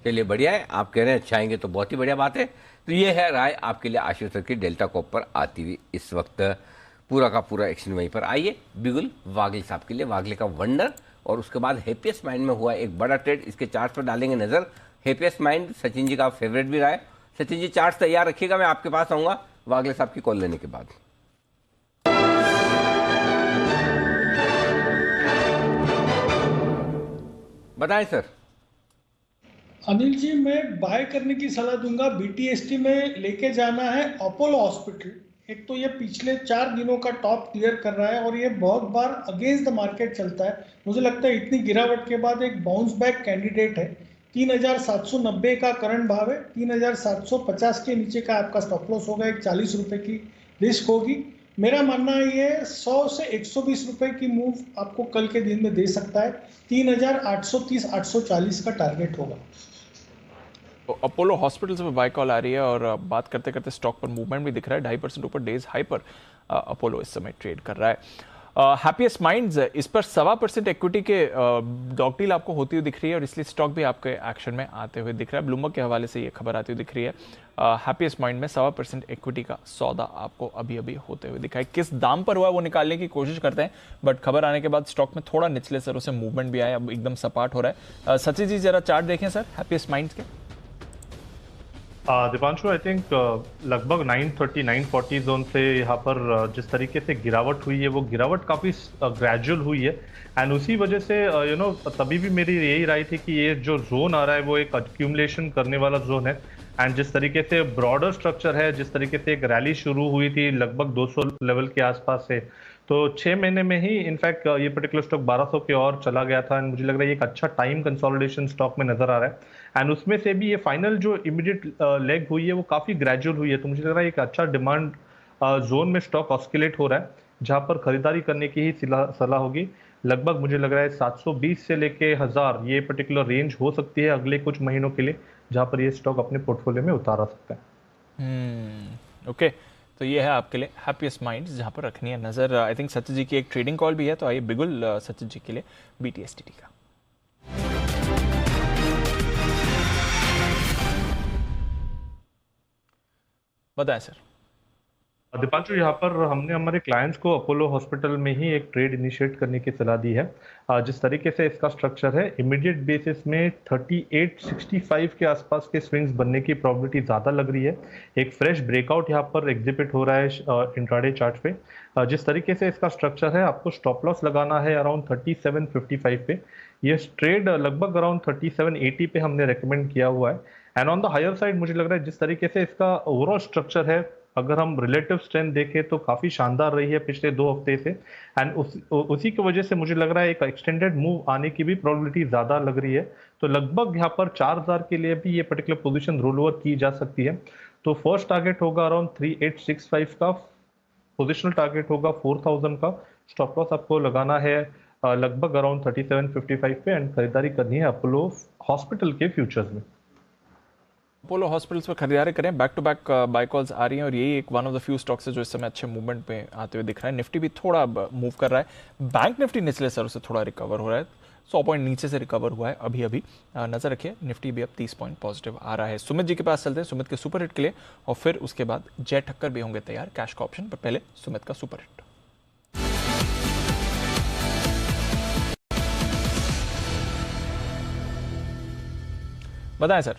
चलिए बढ़िया है, आप कह रहे हैं अच्छा आएंगे तो बहुत ही बढ़िया बात है। तो ये है राय आपके लिए आशीष सर की डेल्टा कॉप पर आती हुई इस वक्त पूरा का पूरा एक्शन वहीं पर। आइए बिगुल वागले साहब के लिए वागले का वंडर और उसके बाद हैप्पीएस्ट माइंड में हुआ एक बड़ा ट्रेड, इसके चार्ट पर डालेंगे नजर। हैप्पीएस्ट माइंड सचिन जी का फेवरेट भी रहा है। सचिन जी चार्ट तैयार रखिएगा, मैं आपके पास आऊंगा वागले साहब की कॉल लेने के बाद। बताएं सर। अनिल जी मैं बाय करने की सलाह दूंगा, बीटीएसटी में लेके जाना है अपोलो हॉस्पिटल। एक तो ये पिछले 4 दिनों का टॉप क्लियर कर रहा है और ये बहुत बार अगेंस्ट द मार्केट चलता है। मुझे लगता है इतनी गिरावट के बाद एक बाउंस बैक कैंडिडेट है। 3790 का करंट भाव है, 3750 के नीचे का आपका स्टॉप लॉस होगा, एक 40 रुपए की रिस्क होगी। मेरा मानना है ये 100 से 120 रुपए की मूव आपको कल के दिन में दे सकता है। 3830-840 का टारगेट होगा। तो अपोलो हॉस्पिटल से बाय कॉल आ रही है और बात करते करते स्टॉक पर मूवमेंट भी दिख रहा है। 2.5% ऊपर डेज हाई पर अपोलो इस समय ट्रेड कर रहा है। हैप्पीएस्ट माइंड्स इस पर 1.25% इक्विटी के डॉग डील आपको होती हुई दिख रही है और इसलिए स्टॉक भी आपके एक्शन में आते हुए दिख रहा है। ब्लूमबर्ग के हवाले से ये खबर आती हुई दिख रही है। हैप्पीएस्ट माइंड में 1.25% इक्विटी का सौदा आपको अभी अभी होते हुए दिखा है। किस दाम पर हुआ वो निकालने की कोशिश करते हैं, बट खबर आने के बाद स्टॉक में थोड़ा निचले सरों से मूवमेंट भी आया, अब एकदम सपाट हो रहा है। सचिन जी जरा चार्ट देखें सर हैप्पीएस्ट माइंड्स के। दीपांशु, आई थिंक लगभग 930 940 जोन से यहाँ पर जिस तरीके से गिरावट हुई है वो गिरावट काफ़ी ग्रेजुअल हुई है एंड उसी वजह से तभी भी मेरी यही राय थी कि ये जो जोन आ रहा है वो एक अक्यूमुलेशन करने वाला जोन है एंड जिस तरीके से ब्रॉडर स्ट्रक्चर है, जिस तरीके से एक रैली शुरू हुई थी लगभग 200 लेवल के आसपास से, तो 6 महीने में ही इनफैक्ट ये पर्टिकुलर स्टॉक 1200 के और चला गया था एंड मुझे लग रहा है ये एक अच्छा टाइम कंसोलिडेशन स्टॉक में नजर आ रहा है एंड उसमें से भी ये फाइनल जो इमीडिएट लेग हुई है वो काफी ग्रेजुअल हुई है, तो मुझे लग रहा है एक अच्छा डिमांड जोन में स्टॉक ऑस्किलेट हो रहा है जहां पर खरीदारी करने की ही सलाह होगी। लगभग मुझे लग रहा है 720 से लेके 1000 ये पर्टिकुलर रेंज हो सकती है अगले कुछ महीनों के लिए जहां पर ये स्टॉक अपने पोर्टफोलियो में उतारा सकता है। ओके, तो ये है आपके लिए हैप्पीएस्ट माइंड्स जहां पर रखनी है नजर। आई थिंक सचिन जी की एक ट्रेडिंग कॉल भी है, तो आइए बिगुल सचिन जी के लिए BTSTT का। बताएं सर। दीपांशु, यहाँ पर हमने हमारे क्लाइंट्स को अपोलो हॉस्पिटल में ही एक ट्रेड इनिशिएट करने की सलाह दी है। जिस तरीके से इसका स्ट्रक्चर है, इमीडिएट बेसिस में 3865 के आसपास के स्विंग्स बनने की प्रोबेबिलिटी ज़्यादा लग रही है। एक फ्रेश ब्रेकआउट यहाँ पर एग्जिबिट हो रहा है इंट्राडे चार्ट पे। जिस तरीके से इसका स्ट्रक्चर है, आपको स्टॉप लॉस लगाना है अराउंड 3755 पे। ये ट्रेड लगभग अराउंड 3780 पे हमने रेकमेंड किया हुआ है and on the higher side मुझे लग रहा है जिस तरीके से इसका ओवरऑल स्ट्रक्चर है, अगर हम रिलेटिव स्ट्रेंथ देखें तो काफी शानदार रही है पिछले 2 हफ्ते से एंड उसी की वजह से मुझे लग रहा है एक एक्सटेंडेड मूव आने की भी प्रोबेबिलिटी ज्यादा लग रही है। तो लगभग यहाँ पर 4000 के लिए भी ये पर्टिकुलर पोजीशन रोल ओवर की जा सकती है। तो फर्स्ट टारगेट होगा अराउंड 3865 का, पोजिशनल टारगेट होगा 4000 का, स्टॉप लॉस आपको लगाना है लगभग अराउंड 3755 पे एंड खरीदारी करनी है अपोलो हॉस्पिटल के फ्यूचर्स में। अपोलो हॉस्पिटल्स पर खरीदारी करें, back to back buy calls आ रही हैं और यही एक one of the few stocks है जो इस समय अच्छे मूवमेंट पे आते हुए दिख रहा है। निफ्टी भी थोड़ा मूव कर रहा है, बैंक निफ्टी निचले स्तर से थोड़ा रिकवर हो रहा है, 100 पॉइंट नीचे से रिकवर हुआ है अभी नजर रखिए। निफ्टी भी अब 30 पॉइंट पॉजिटिव आ रहा है। सुमित जी के पास चलते हैं, सुमित के सुपर हिट के लिए, और फिर उसके बाद जय ठक्कर भी होंगे तैयार कैश का ऑप्शन पर। पहले सुमित का सुपर हिट। बताएं सर।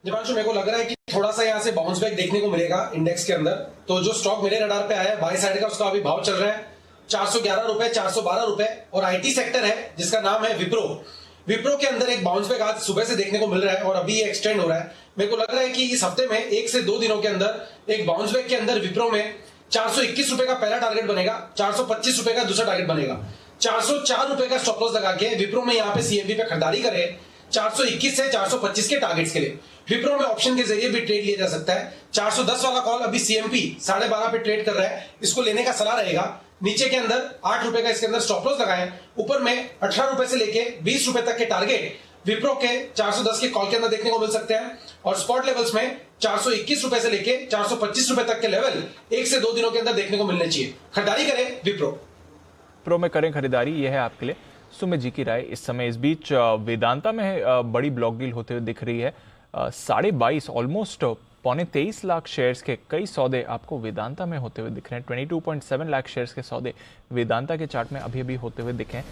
दीपांशु, मेरे को लग रहा है कि थोड़ा सा यहाँ से बाउंस बैक देखने को मिलेगा इंडेक्स के अंदर। तो जो स्टॉक मेरे रडार पे आया है बाय साइड का, उसका अभी भाव चल रहा है 411 रुपए, 412 रुपए, और आईटी सेक्टर है जिसका नाम है विप्रो। विप्रो के अंदर एक बाउंस बैक आज सुबह से देखने को मिल रहा है और अभी ये एक्सटेंड हो रहा है। मेरे को लग रहा है कि इस हफ्ते में 1 से 2 दिनों के अंदर एक बाउंस बैक के अंदर विप्रो में 421 रुपए का पहला टारगेट बनेगा, 425 रुपए का दूसरा टारगेट बनेगा, 404 रुपए का स्टॉप लॉस लगा के विप्रो में यहाँ पे सीएमपी पे खरीदारी करे 421 से 425 के टारगेट्स के लिए। विप्रो में ऑप्शन के जरिए भी ट्रेड लिया जा सकता है। 410 वाला कॉल अभी सीएमपी 12.5 पे ट्रेड कर रहा है, इसको लेने का सलाह रहेगा। नीचे के अंदर 8 रुपए का इसके अंदर स्टॉप लॉस लगाएं, ऊपर में 18 रुपए से लेके 20 रुपए तक के टारगेट विप्रो के 410 के कॉल के अंदर देखने को मिल सकते हैं। और स्पॉट लेवल्स में 421 रुपए से लेके 425 रुपए तक के लेवल 1 से 2 दिनों के अंदर देखने को मिलने चाहिए। खरीदारी करें विप्रो में करें खरीदारी, यह है आपके लिए सुमित जी की राय। इस समय इस बीच वेदांता में बड़ी ब्लॉक डील होते हुए दिख रही है। 22.5 ऑलमोस्ट 23 लाख शेयर्स के कई सौदे आपको वेदांता में होते हुए दिख रहे हैं। 22.7 लाख शेयर्स के सौदे वेदांता के चार्ट में अभी होते हुए दिखे हैं।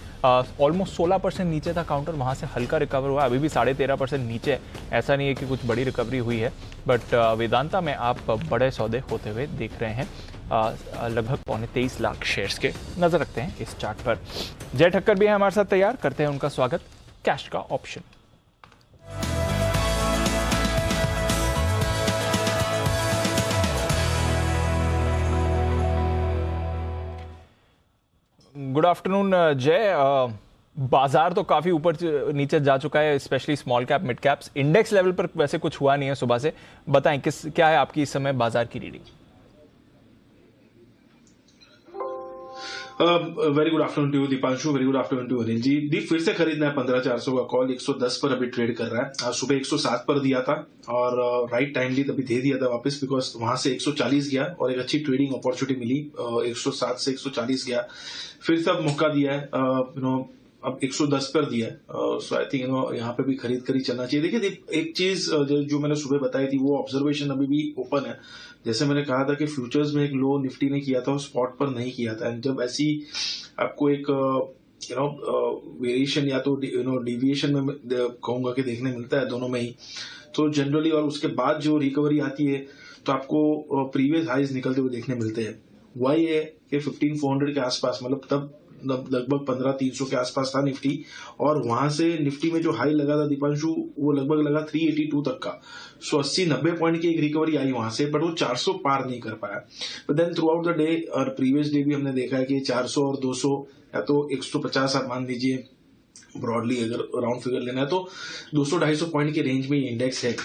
ऑलमोस्ट 16% नीचे था काउंटर, वहां से हल्का रिकवर हुआ, अभी भी 13.5% नीचे। ऐसा नहीं है कि कुछ बड़ी रिकवरी हुई है, बट वेदांता में आप बड़े सौदे होते हुए देख रहे हैं। लगभग 23 लाख शेयर्स के नजर रखते हैं इस चार्ट पर। जय ठक्कर भी है हमारे साथ तैयार, करते हैं उनका स्वागत कैश का ऑप्शन। गुड आफ्टरनून जय। बाजार तो काफी ऊपर नीचे जा चुका है, specially small cap mid caps. Index level पर वैसे कुछ हुआ नहीं है सुबह से, बताएं क्या है आपकी इस समय बाजार की reading? Very good afternoon to you Deepanshu, very good afternoon to Anil ji. दी फिर से खरीदना है 15,400 का कॉल, 110 पर अभी ट्रेड कर रहा है। सुबह 107 पर दिया था और राइट टाइमली तभी दे दिया था वापस, बिकॉज वहां से 140 गया और एक अच्छी ट्रेडिंग अपॉर्चुनिटी मिली। 107 से 140 गया, फिर से अब मौका दिया है, अब 110 पर दिया है। सो आई थिंक यहाँ पे भी खरीद कर ही चलना चाहिए। देखिए एक चीज जो मैंने सुबह बताई थी वो ऑब्जर्वेशन अभी भी ओपन है। जैसे मैंने कहा था कि फ्यूचर्स में एक लो निफ्टी ने किया था और स्पॉट पर नहीं किया था। जब ऐसी आपको एक वेरिएशन या तो डिविएशन में कहूंगा कि देखने मिलता है दोनों में ही। तो जनरली और उसके बाद जो रिकवरी आती है तो आपको प्रीवियस हाइज निकलते हुए देखने मिलते हैं। वही है कि 15,400 के आसपास, मतलब तब लगभग 15,300 के आसपास था निफ्टी, और वहां से निफ्टी में जो हाई लगा था दीपांशु वो लगभग लगा 382 तक का। सो 80-90 पॉइंट की एक रिकवरी आई वहां से, बट वो 400 पार नहीं कर पाया। But then throughout the day और प्रीवियस डे भी हमने देखा है कि 400 और 200 या तो 150 आप मान लीजिए ब्रॉडली, अगर राउंड फिगर लेना है तो 200-250 पॉइंट के रेंज में ये इंडेक्स है।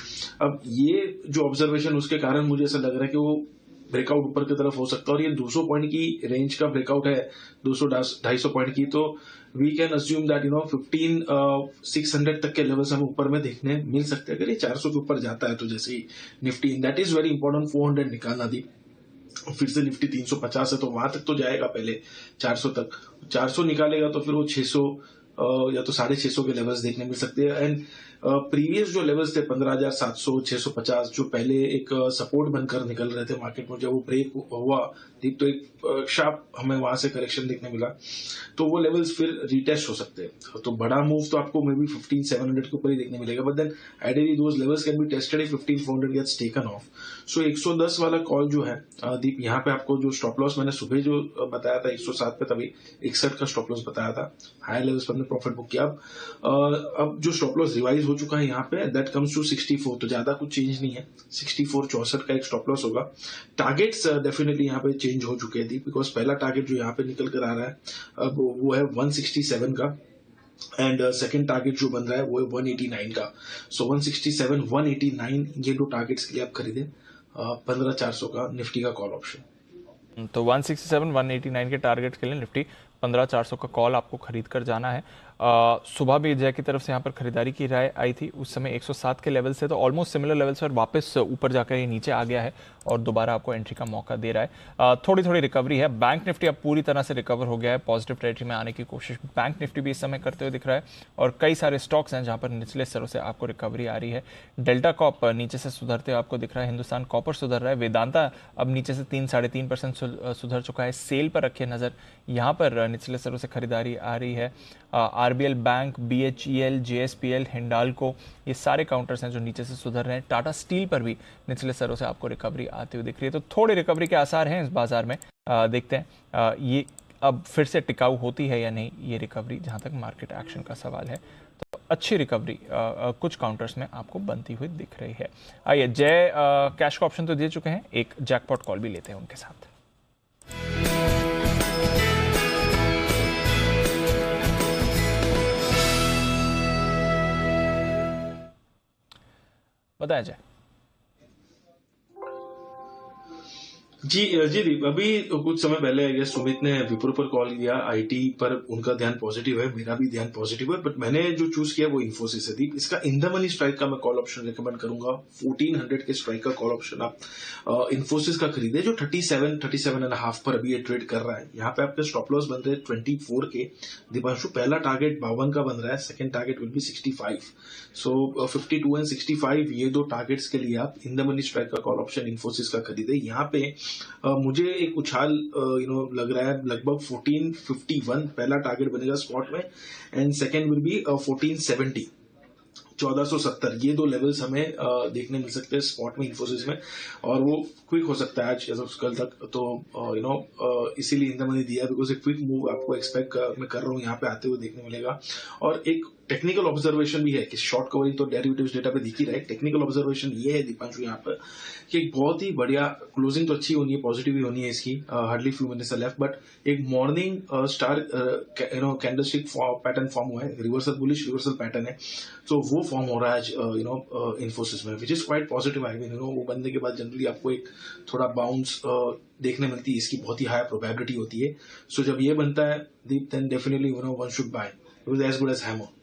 अब ये जो ऑब्जर्वेशन, उसके कारण मुझे ऐसा लग रहा है कि वो ब्रेकआउट ऊपर की तरफ हो सकता है, और ये 200 पॉइंट की रेंज का ब्रेकआउट है, 200-250 पॉइंट की, तो वी कैन अज्यूम दैट 15,600 तक के लेवल्स हमें ऊपर में देखने मिल सकते हैं। अगर ये 400 के ऊपर जाता है तो जैसे ही Nifty, that is very important, 400 निकालना दी, फिर से निफ्टी 350 है तो वहां तक तो जाएगा पहले 400 तक, 400 निकालेगा तो फिर वो 600 या तो 650 के लेवल्स देखने मिल सकते हैं। एंड प्रीवियस जो लेवल्स थे 15,700, 650 जो पहले एक सपोर्ट बनकर निकल रहे थे मार्केट में, जब वो ब्रेक हुआ तो एक शार्प हमें वहां से करेक्शन देखने मिला, तो वो लेवल्स फिर रिटेस्ट हो सकते हैं। तो बड़ा मूव तो आपको मे बी 15,700 के ऊपर ही देखने मिलेगा, but then ideally those levels can be tested if 15,400 gets taken off. So 110 वाला कॉल जो है दीप, यहाँ पे आपको जो स्टॉप लॉस मैंने सुबह जो बताया था 107 पे, तभी 61 का स्टॉप लॉस बताया था, हायर लेवल्स पर हमने प्रॉफिट बुक किया। अब जो स्टॉप लॉस रिवाइज हो चुका है यहाँ पे, दैट कम्स टू 64, तो ज्यादा कुछ चेंज नहीं है, 64-64 का एक स्टॉप लॉस होगा। टारगेट्स डेफिनेटली यहाँ पे चेंज हो चुके हैं, बिकॉज पहला टारगेट जो यहाँ पे निकल कर आ रहा है अब वो है 167 का, एंड सेकंड टारगेट जो बन रहा है वो है 189 का। सो 167, 189 ये दो टारगेट्स के लिए आप खरीदें 15,400 का निफ्टी का कॉल ऑप्शन। तो 167, 189 के टारगेट के लिए निफ्टी 15,400 का कॉल आपको खरीद कर जाना है। सुबह भी जय की तरफ से यहाँ पर खरीदारी की राय आई थी, उस समय 107 के लेवल से, तो ऑलमोस्ट सिमिलर लेवल्स पर वापस ऊपर जाकर ये नीचे आ गया है और दोबारा आपको एंट्री का मौका दे रहा है। थोड़ी थोड़ी रिकवरी है। बैंक निफ्टी अब पूरी तरह से रिकवर हो गया है, पॉजिटिव टेरिटरी में आने की कोशिश बैंक निफ्टी भी इस समय करते हुए दिख रहा है, और कई सारे स्टॉक्स हैं जहाँ पर निचले स्तरों से आपको रिकवरी आ रही है। डेल्टा कॉप नीचे से सुधरते हुए आपको दिख रहा है, हिंदुस्तान कॉपर सुधर रहा है, वेदांता अब नीचे से 3-3.5% सुधर चुका है। सेल पर रखिए नजर, यहाँ पर निचले स्तरों से खरीदारी आ रही है। RBL bank, BHEL, JSPL, Hindalco, ये सारे काउंटर्स हैं जो नीचे से सुधर रहे हैं। टाटा स्टील पर भी निचले स्तरों से आपको रिकवरी आती हुई दिख रही है, तो थोड़ी रिकवरी के आसार हैं इस बाजार में। देखते हैं ये अब फिर से टिकाऊ होती है या नहीं ये रिकवरी, जहां तक मार्केट एक्शन का सवाल है। तो अच्छी रिकवरी कुछ काउंटर्स में आपको बनती हुई दिख रही है। आइए, जय कैश का ऑप्शन तो दे चुके हैं, एक जैकपॉट कॉल भी लेते हैं उनके साथ। बताया जाए। जी दीप, अभी कुछ समय पहले आई गेस सुमित ने विप्रो पर कॉल किया, आईटी पर उनका ध्यान पॉजिटिव है, मेरा भी ध्यान पॉजिटिव है, बट मैंने जो चूज किया वो इन्फोसिस है। दीप, इसका इन द मनी स्ट्राइक का मैं कॉल ऑप्शन रिकमेंड करूंगा। 1400 के स्ट्राइक का कॉल ऑप्शन आप इन्फोसिस का खरीदे, जो 37.5 पर अभी ये ट्रेड कर रहा है। यहाँ पे आपके स्टॉप लॉस बन रहे हैं 24 के। दीपांशु, पहला टारगेट 52 का बन रहा है, second target will be 65। So 52 and 65 ये दो टारगेट्स के लिए आप इन द मनी स्ट्राइक का कॉल ऑप्शन इन्फोसिस का खरीदे। यहाँ पे मुझे एक उछाल लग रहा है, लगभग 1451 पहला टारगेट बनेगा स्पॉट में, एंड सेकंड विल बी 1470, 1470। ये दो लेवल्स हमें देखने मिल सकते हैं स्पॉट में इन्फोसिस में, और वो क्विक हो सकता है आज कल तक। तो इसीलिए इन द मनी दिया, बिकॉज एक क्विक मूव आपको एक्सपेक्ट मैं कर रहा हूँ यहाँ पे आते हुए देखने मिलेगा। और एक टेक्निकल ऑब्जर्वेशन भी है कि शॉर्ट कवरिंग तो डेरिवेटिव्स डेटा पे दिख ही रहा है। टेक्निकल ऑब्जर्वेशन ये है दीपांशु यहाँ पर कि एक बहुत ही बढ़िया क्लोजिंग तो अच्छी होनी है, पॉजिटिव ही होनी है इसकी, hardly few minutes left, but एक morning star candlestick pattern form हुआ है, रिवर्सल बुलिश रिवर्सल पैटर्न है, तो वो फॉर्म हो रहा है इन्फोसिस में, which is quite positive. I mean वो बनने के बाद जनरली आपको एक थोड़ा बाउंस देखने मिलती है, इसकी बहुत ही हाई प्रोबेबिलिटी होती है। सो जब ये बनता है Deep, then definitely one should buy, it was as good as hammer.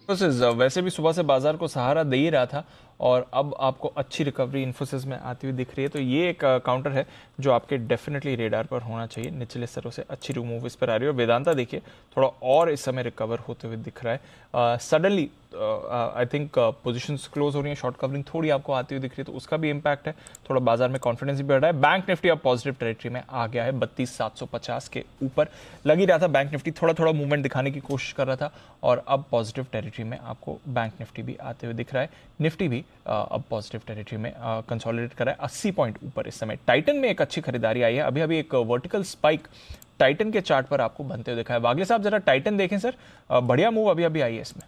वैसे भी सुबह से बाजार को सहारा दे ही रहा था, और अब आपको अच्छी रिकवरी इन्फोसिस में आती हुई दिख रही है। तो ये एक काउंटर है जो आपके डेफिनेटली रेडार पर होना चाहिए। निचले स्तरों से अच्छी रिमूव इस पर आ रही है और वेदांता देखिए थोड़ा और इस समय रिकवर होते हुए दिख रहा है। Suddenly I think positions close हो रही हैं, शॉर्ट कवरिंग थोड़ी आपको आती हुई दिख रही है, तो उसका भी इम्पैक्ट है। थोड़ा बाजार में कॉन्फिडेंस भी बढ़ रहा है। बैंक निफ्टी अब पॉजिटिव टेरिटरी में आ गया है, 32,750 के ऊपर लग ही रहा था। बैंक निफ्टी थोड़ा थोड़ा मूवमेंट दिखाने की कोशिश कर रहा था और अब पॉजिटिव टेरिटरी में आपको बैंक निफ्टी भी आते हुए दिख रहा है। निफ्टी भी अब पॉजिटिव टेरिटरी में कंसोलिडेट कर रहा है, 80 पॉइंट ऊपर इस समय। टाइटन में एक अच्छी खरीदारी आई है, अभी अभी एक वर्टिकल स्पाइक टाइटन के चार्ट पर आपको बनते हुए दिखा है। वागले साहब जरा टाइटन देखें सर, बढ़िया मूव अभी अभी आई है इसमें।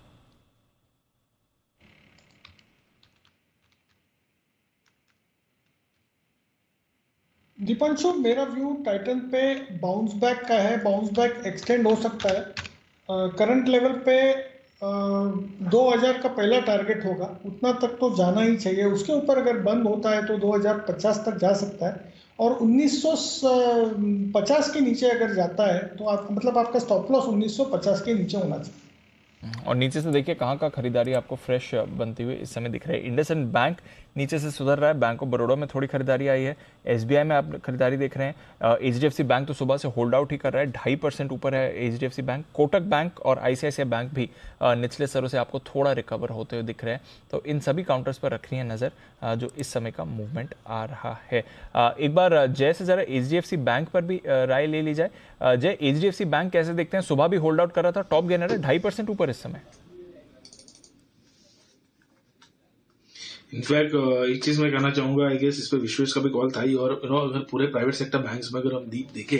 दीपांशु, मेरा व्यू टाइटन पे बाउंस बैक का है, बाउंस बैक एक्सटेंड हो सकता है। करंट लेवल पे 2000 का पहला टारगेट होगा, उतना तक तो जाना ही चाहिए। उसके ऊपर अगर बंद होता है तो 2050 तक जा सकता है और 1950 के नीचे अगर जाता है तो आप मतलब आपका स्टॉप लॉस 1950 के नीचे होना चाहिए। और नीचे से देखिए कहाँ का खरीदारी आपको फ्रेश बनती हुई इस समय दिख रही है। इंडसइंड बैंक नीचे से सुधर रहा है, बैंक ऑफ बड़ौदा में थोड़ी खरीदारी आई है, एसबीआई में आप खरीदारी देख रहे हैं। एचडीएफसी बैंक तो सुबह से होल्ड आउट ही कर रहा है, 2.5% ऊपर है एचडीएफसी बैंक। कोटक बैंक और आईसीआईसीआई बैंक भी निचले स्तरों से आपको थोड़ा रिकवर होते हुए दिख रहे हैं। तो इन सभी काउंटर्स पर रखनी है नज़र जो इस समय का मूवमेंट आ रहा है। एक बार जय से जरा एचडीएफसी बैंक पर भी राय ले ली जाए। जय, एचडीएफसी बैंक कैसे देखते हैं? सुबह भी होल्ड आउट कर रहा था, टॉप गेनर है, 2.5% ऊपर इस समय। इनफैक्ट एक चीज मैं कहना चाहूंगा, आई गेस इस पे विश्वेश का भी कॉल था ही। और अगर पूरे प्राइवेट सेक्टर बैंक्स में अगर हम डीप देखें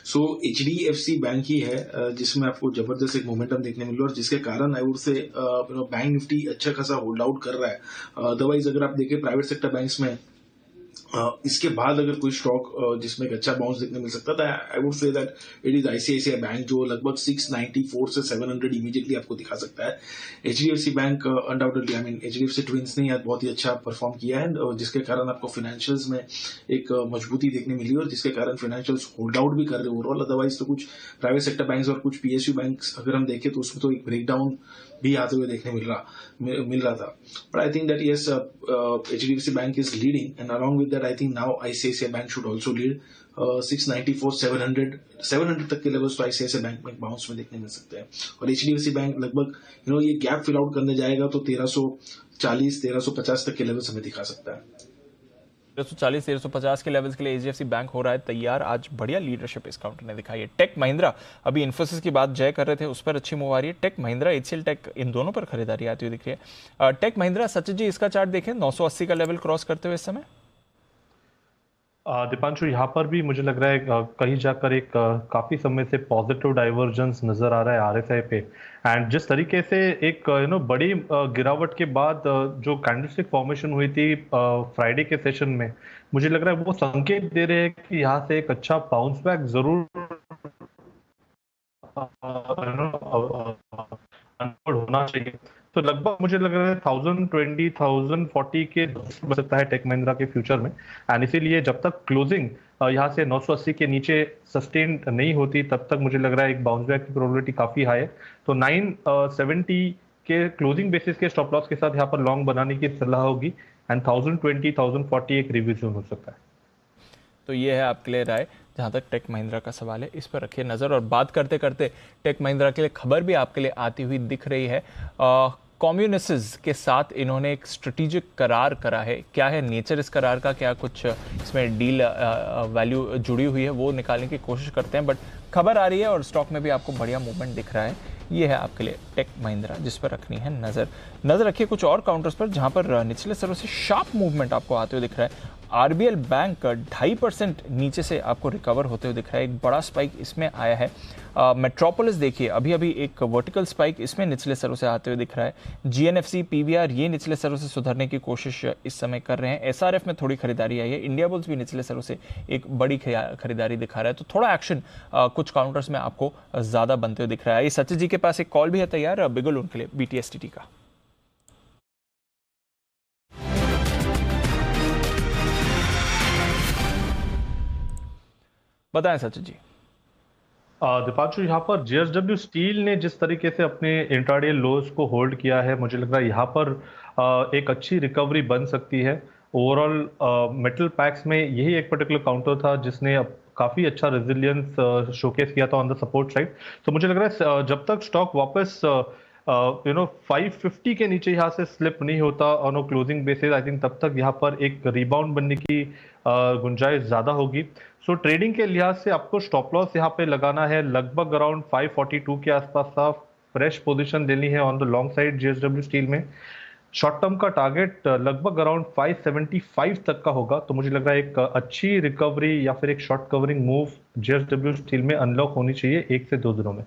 सो एचडीएफसी बैंक ही है जिसमें आपको जबरदस्त एक मोमेंटम देखने मिल रहा है और जिसके कारण I would say bank Nifty अच्छा खासा होल्ड आउट कर रहा है। अदरवाइज अगर आप देखें प्राइवेट सेक्टर बैंक्स में इसके बाद अगर कोई स्टॉक जिसमें एक अच्छा बाउंस देखने मिल सकता था, I would say that it is ICICI bank जो लगभग 694 से 700 इमीडिएटली आपको दिखा सकता है। HDFC bank undoubtedly I mean HDFC twins ने बहुत ही अच्छा परफॉर्म किया है जिसके कारण आपको फाइनेंशियल्स में एक मजबूती देखने मिली और जिसके कारण फाइनेंशियल्स होल्ड आउट भी कर रहे ओवरऑल। अदरवाइज तो कुछ प्राइवेट सेक्टर बैंक्स और कुछ पीएसयू बैंक्स अगर हम देखें तो उसमें तो एक ब्रेकडाउन भी आते हुए देखने मिल रहा था। But I think that yes HDFC bank is leading and along with that I think now ICICI bank should also lead. 694 700 तक के लेवल्स तो आईसीआईसीआई बैंक में बाउंस में देखने मिल सकते हैं और एचडीएफसी बैंक लगभग ये गैप फिल आउट करने जाएगा तो 1340 1350 तक के लेवल्स हमें दिखा सकता है। 1340 1350 के लेवल्स के लिए एचडीएफसी बैंक हो रहा है तैयार। आज बढ़िया लीडरशिप इस काउंटर ने दिखाई है। टेक महिंद्रा, अभी इन्फोसिस की बात जय कर रहे थे, उस पर अच्छी मूव आ रही है। टेक महिंद्रा, एचसीएल टेक, इन दोनों पर खरीदारी आती हुई दिख रही है। टेक महिंद्रा, सचिन जी इसका चार्ट देखें 980 का लेवल क्रॉस करते हुए इस समय। दीपांशु, यहाँ पर भी मुझे लग रहा है कहीं जाकर एक काफी समय से पॉजिटिव डाइवर्जेंस नजर आ रहा है आरएसआई पे। एंड जिस तरीके से एक बड़ी गिरावट के बाद जो कैंडलस्टिक फॉर्मेशन हुई थी फ्राइडे के सेशन में, मुझे लग रहा है वो संकेत दे रहे हैं कि यहाँ से एक अच्छा बाउंस बैक जरूर होना चाहिए। तो लगभग मुझे लग रहा है 1020 1040 के बच सकता है टेक महिंद्रा के फ्यूचर में। एंड इसीलिए जब तक क्लोजिंग यहाँ से 980 के नीचे सस्टेन नहीं होती तब तक मुझे लग रहा है एक बाउंस बैक की प्रोबेबिलिटी काफी हाई है। तो 970 के क्लोजिंग बेसिस के स्टॉप लॉस के साथ यहाँ पर लॉन्ग बनाने की सलाह होगी एंड 1020 1040 एक रिविजन हो सकता है। तो ये है आपके लिए राय जहाँ तक टेक महिंद्रा का सवाल है, इस पर रखिए नज़र। और बात करते करते टेक महिंद्रा के लिए खबर भी आपके लिए आती हुई दिख रही है। कम्युनिस्ट्स के साथ इन्होंने एक स्ट्रेटेजिक करार करा है। क्या है नेचर इस करार का, क्या कुछ इसमें डील वैल्यू जुड़ी हुई है, वो निकालने की कोशिश करते हैं। बट खबर आ रही है और स्टॉक में भी आपको बढ़िया मूवमेंट दिख रहा है। ये है आपके लिए टेक महिंद्रा जिस पर रखनी है नज़र रखिए कुछ और काउंटर्स पर जहाँ पर निचले स्तरों से शार्प मूवमेंट आपको आते हुए दिख रहा है। आरबीएल बैंक 2.5% नीचे से आपको रिकवर होते हुए दिख रहा है, एक बड़ा स्पाइक इसमें आया है। मेट्रोपोलिस देखिए अभी अभी एक वर्टिकल स्पाइक इसमें निचले स्तरों से आते हुए दिख रहा है। जीएनएफसी, पीवीआर ये निचले स्तरों से सुधरने की कोशिश इस समय कर रहे हैं। एसआरएफ में थोड़ी खरीदारी आई है। इंडिया बुल्स भी निचले स्तरों से एक बड़ी खरीदारी दिखा रहा है। तो थोड़ा एक्शन कुछ काउंटर्स में आपको ज़्यादा बनते हुए दिख रहा है। सचिन जी के पास एक कॉल भी है तैयार बिगुल उनके लिए बीटीएसटीटी का। बताएं सचिन जी। दीपांशु, यहाँ पर जेएसडब्ल्यू स्टील ने जिस तरीके से अपने इंट्राडे लोज को होल्ड किया है, मुझे लग रहा है यहाँ पर एक अच्छी रिकवरी बन सकती है। ओवरऑल मेटल पैक्स में यही एक पर्टिकुलर काउंटर था जिसने काफ़ी अच्छा रेजिलियंस शोकेस किया था ऑन द सपोर्ट साइड। तो मुझे लग रहा है जब तक स्टॉक वापस 550 के नीचे यहाँ से स्लिप नहीं होता on a closing basis, I think तब तक यहाँ पर एक रिबाउंड बनने की गुंजाइश ज़्यादा होगी। सो ट्रेडिंग के लिहाज से आपको स्टॉप लॉस यहाँ पे लगाना है लगभग अराउंड 542 के आसपास था। फ्रेश पोजीशन लेनी है on the long side JSW steel में। शॉर्ट टर्म का टारगेट लगभग अराउंड 575 तक का होगा। तो मुझे लग रहा है एक अच्छी रिकवरी या फिर एक short covering move JSW steel में अनलॉक होनी चाहिए 1 से 2 दिनों में।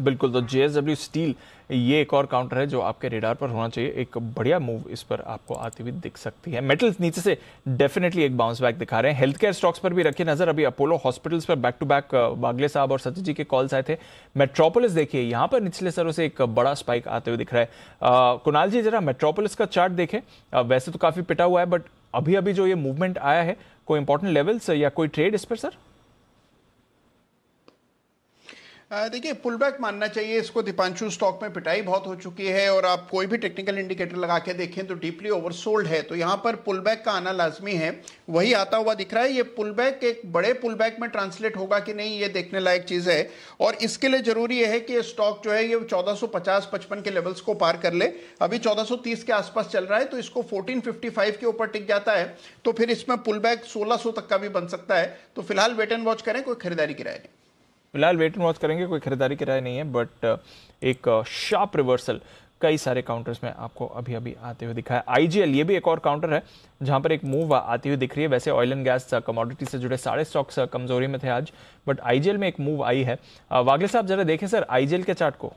बिल्कुल, तो जेएसडब्ल्यू स्टील ये एक और काउंटर है जो आपके रेडार पर होना चाहिए। एक बढ़िया मूव इस पर आपको आती हुई दिख सकती है। मेटल्स नीचे से डेफिनेटली एक बाउंस बैक दिखा रहे हैं। हेल्थ केयर स्टॉक्स पर भी रखिए नजर। अभी अपोलो हॉस्पिटल्स पर बैक टू बैक बागले साहब और सचिन जी के कॉल्स आए थे। मेट्रोपोलिस देखिए यहाँ पर निचले स्तरों से एक बड़ा स्पाइक आते हुए दिख रहा है। कुणाल जी जरा मेट्रोपोलिस का चार्ट देखें। वैसे तो काफी पिटा हुआ है बट अभी अभी जो ये मूवमेंट आया है, कोई इंपॉर्टेंट लेवल्स या कोई ट्रेड इस पर सर? देखिए पुल बैक मानना चाहिए इसको। दीपांशु, स्टॉक में पिटाई बहुत हो चुकी है और आप कोई भी टेक्निकल इंडिकेटर लगा के देखें तो डीपली ओवरसोल्ड है। तो यहाँ पर पुल बैक का आना लाजमी है, वही आता हुआ दिख रहा है। ये पुल बैक एक बड़े पुल बैक में ट्रांसलेट होगा कि नहीं, ये देखने लायक चीज़ है। और इसके लिए जरूरी है कि ये स्टॉक जो है ये 1450-55 के लेवल्स को पार कर ले। अभी 1430 के आसपास चल रहा है, तो इसको 1455 के ऊपर टिक जाता है तो फिर इसमें पुल बैक 1600 तक का भी बन सकता है। तो फिलहाल वेट एंड वॉच करें, कोई खरीदारी की राय नहीं। फिलहाल वेट एंड वॉच करेंगे, कोई खरीदारी की राय नहीं है। बट एक शार्प रिवर्सल कई सारे काउंटर्स में आपको अभी अभी आते हुए दिखा है। आईजीएल ये भी एक और काउंटर है जहां पर एक मूव आती हुई दिख रही है। वैसे ऑयल एंड गैस कमोडिटी से जुड़े सारे स्टॉक्स कमजोरी में थे आज, बट आईजीएल में एक मूव आई है। वागले साहब जरा देखें सर आईजीएल के चार्ट को।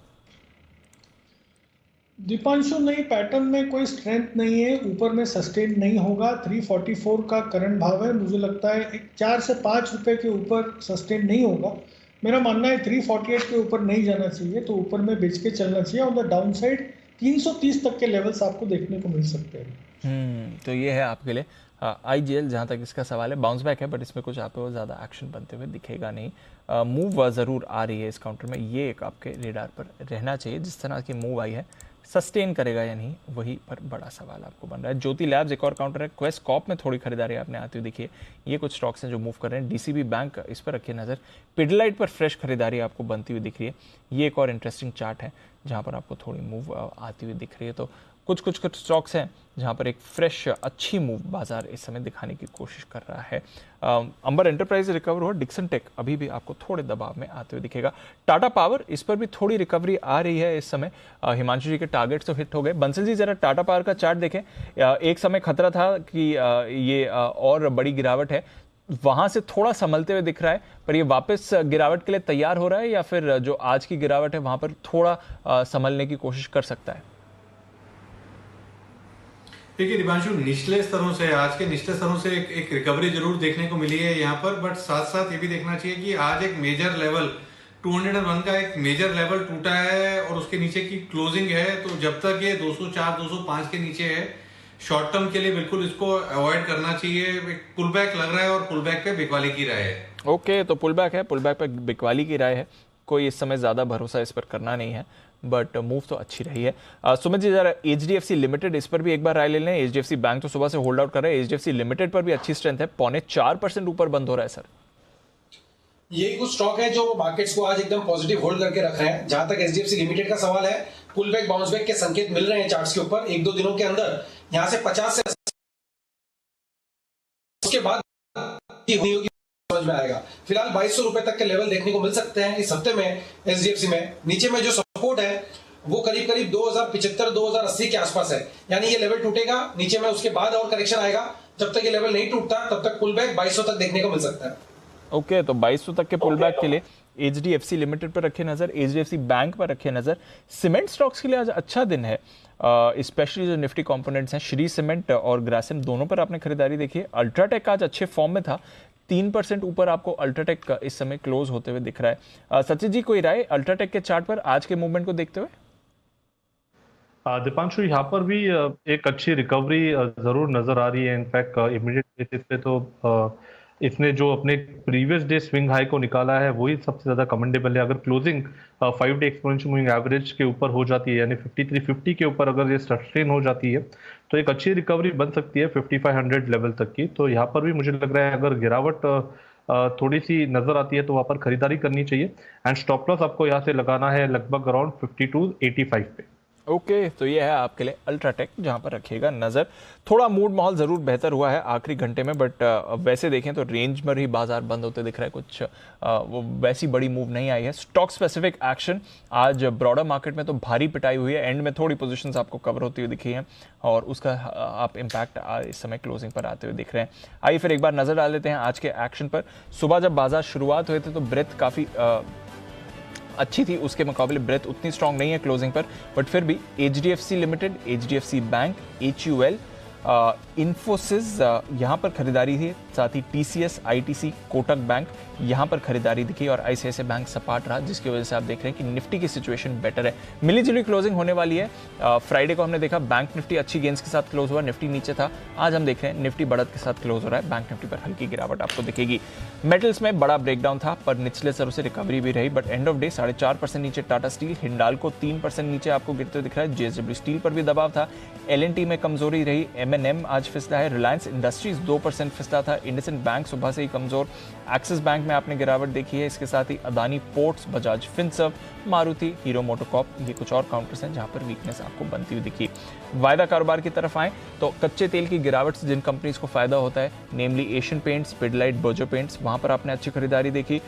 दीपांशु, नई पैटर्न में कोई स्ट्रेंथ नहीं है, ऊपर में सस्टेन नहीं होगा। 344 का करंट भाव है, मुझे लगता है 4 से 5 रुपए के ऊपर सस्टेन नहीं होगा। मेरा मानना है 348 के ऊपर नहीं जाना चाहिए, तो ऊपर में बेच के चलना चाहिए। ऑन द डाउन साइड 330 तक के लेवल्स आपको देखने को मिल सकते हैं। तो ये है आपके लिए आईजीएल। जहाँ तक इसका सवाल है, बाउंस बैक है बट इसमें कुछ आपको ज़्यादा एक्शन बनते हुए दिखेगा नहीं। मूव ज़रूर आ रही है इस काउंटर में, ये एक आपके रेडार पर रहना चाहिए। जिस तरह की मूव आई है सस्टेन करेगा या नहीं, वही पर बड़ा सवाल आपको बन रहा है। ज्योति लैब्स एक और काउंटर है। क्वेस्ट कॉप में थोड़ी खरीदारी आपने आती हुई देखिए। ये कुछ स्टॉक्स हैं जो मूव कर रहे हैं। डीसीबी बैंक इस पर रखिए नज़र। पिडलाइट पर फ्रेश खरीदारी आपको बनती हुई दिख रही है। ये एक और इंटरेस्टिंग चार्ट है जहाँ पर आपको थोड़ी मूव आती हुई दिख रही है। तो कुछ स्टॉक्स हैं जहाँ पर एक फ्रेश अच्छी मूव बाजार इस समय दिखाने की कोशिश कर रहा है। अंबर एंटरप्राइज रिकवर हुआ। डिक्सन टेक अभी भी आपको थोड़े दबाव में आते हुए दिखेगा। टाटा पावर इस पर भी थोड़ी रिकवरी आ रही है इस समय। हिमांशु जी के टारगेट्स तो हिट हो गए। बंसल जी जरा टाटा पावर का चार्ट देखें। एक समय खतरा था कि ये और बड़ी गिरावट है, वहां से थोड़ा संभलते हुए दिख रहा है, पर ये वापस गिरावट के लिए तैयार हो रहा है या फिर जो आज की गिरावट है वहां पर थोड़ा संभलने की कोशिश कर सकता है? देखिए दीपांशु, निचले स्तरों से, आज के निचले स्तरों से एक रिकवरी जरूर देखने को मिली है यहाँ पर। बट साथ साथ ये भी देखना चाहिए कि आज एक मेजर लेवल 201 का एक मेजर लेवल टूटा है और उसके नीचे की क्लोजिंग है। तो जब तक ये 204 205 के नीचे है, शॉर्ट टर्म के लिए बिल्कुल इसको अवॉइड करना चाहिए। एक पुल बैक लग रहा है और पुल बैक पे बिकवाली की राय है। ओके, तो पुल बैक है, पुल बैक पे बिकवाली की राय है। कोई इस समय ज्यादा भरोसा इस पर करना नहीं है, बट मूव तो अच्छी रही है। सुमित जी जरा एचडीएफसी लिमिटेड इस पर भी एक बार राय ले लें। एचडीएफसी बैंक तो सुबह से होल्ड आउट कर रहा है, एचडीएफसी लिमिटेड पर भी अच्छी स्ट्रेंथ है, 4.25% ऊपर बंद हो रहा है सर। यही कुछ स्टॉक है जो मार्केट्स को आज एकदम पॉजिटिव होल्ड करके रख रहे हैं। जहां तक एचडीएफसी लिमिटेड का सवाल है, पुल बैक बाउंस बैक के संकेत मिल रहे हैं चार्ट्स के ऊपर। 1-2 दिनों के अंदर यहां से 50 से उसके बाद होगी समझ में आएगा। फिलहाल 2200 रुपए तक के लेवल देखने को मिल सकते हैं इस हफ्ते में एचडीएफसी में। नीचे में जो सपोर्ट है वो करीब 2075-2080 के आसपास है, यानी ये लेवल टूटेगा नीचे में, उसके बाद और करेक्शन आएगा। जब तक ये लेवल नहीं टूटता तब तक पुल बैक 2200 तक देखने को मिल सकता है। ओके, तो 2200 तक के पुल बैक के लिए एचडीएफसी लिमिटेड पर रखे नजर, एचडीएफसी बैंक पर रखे नजर। सीमेंट स्टॉक्स के लिए आज अच्छा दिन है, स्पेशली जो निफ्टी कंपोनेंट्स हैं, श्री सीमेंट और ग्रासिम दोनों पर आपने खरीदारी देखी। अल्ट्राटेक आज अच्छे फॉर्म में था, 3% ऊपर आपको अल्ट्राटेक इस समय क्लोज होते हुए दिख रहा है। सचिन जी कोई राय अल्ट्राटेक के चार्ट पर आज के मूवमेंट को देखते हुए? दीपांशु, यहाँ पर भी एक अच्छी रिकवरी जरूर नजर आ रही है। इनफैक्ट इमीडिएट बेसिस पे तो इसने जो अपने प्रीवियस डे स्विंग हाई को निकाला है वही सबसे ज़्यादा कमेंडेबल है। अगर closing 5 day exponential moving average के ऊपर हो जाती है, यानी 5350 के ऊपर अगर ये सस्टेन हो जाती है, तो एक अच्छी रिकवरी बन सकती है 5500 लेवल तक की। तो यहाँ पर भी मुझे लग रहा है अगर गिरावट थोड़ी सी नजर आती है तो वहाँ पर खरीदारी करनी चाहिए। एंड स्टॉप लॉस आपको यहाँ से लगाना है लगभग अराउंड 5285 पे। ओके, तो ये है आपके लिए अल्ट्राटेक, जहां पर रखिएगा नजर। थोड़ा मूड माहौल जरूर बेहतर हुआ है आखिरी घंटे में, बट वैसे देखें तो रेंज में ही बाजार बंद होते दिख रहा है, कुछ वो वैसी बड़ी मूव नहीं आई है। स्टॉक स्पेसिफिक एक्शन आज ब्रॉडर मार्केट में तो भारी पिटाई हुई है, एंड में थोड़ी पोजीशंस आपको कवर होती हुई दिखी हैं और उसका आप इम्पैक्ट इस समय क्लोजिंग पर आते हुए दिख रहे हैं। आइए फिर एक बार नजर डाल लेते हैं आज के एक्शन पर। सुबह जब बाजार शुरुआत हुए थे तो ब्रेथ काफी अच्छी थी, उसके मुकाबले ब्रेथ उतनी स्ट्रांग नहीं है क्लोजिंग पर, बट फिर भी HDFC limited, HDFC bank, HUL, Infosys यहाँ पर खरीदारी थी, साथ ही TCS, ITC, कोटक बैंक यहाँ पर खरीदारी दिखी और ICICI बैंक सपाट रहा, जिसकी वजह से आप देख रहे हैं कि निफ्टी की सिचुएशन बेटर है। मिली जुली क्लोजिंग होने वाली है। फ्राइडे को हमने देखा बैंक निफ्टी अच्छी गेंस के साथ क्लोज हुआ, निफ्टी नीचे था। आज हम देख रहे हैं निफ्टी बढ़त के साथ क्लोज हो रहा है, बैंक निफ्टी पर हल्की गिरावट आपको दिखेगी। मेटल्स में बड़ा ब्रेकडाउन था पर निचले स्तरों से रिकवरी भी रही, बट एंड ऑफ डे 4.5% नीचे टाटा स्टील, हिंडाल्को 3% नीचे आपको गिरते हुए दिख रहा है। JSW स्टील पर भी दबाव था। L&T में कमजोरी रही। M&M आज फिसला है। रिलायंस इंडस्ट्रीज 2% फिसला था। इंडसइंड बैंक सुबह से ही कमजोर। एक्सिस बैंक में आपने गिरावट देखी है। इसके साथ ही अदानी पोर्ट्स, बजाज फिनसर्व, मारुति, हीरो मोटोकॉर्प, ये कुछ और काउंटर्स हैं जहां पर वीकनेस आपको बनती हुई दिखी। वायदा कारोबार की तरफ आए तो कच्चे तेल की गिरावट से जिन कंपनीज को फायदा होता है, नेमली एशियन पेंट्स, पिडलाइट, बोजो पेंट्स, वहां पर आपने अच्छी खरीदारी देखी।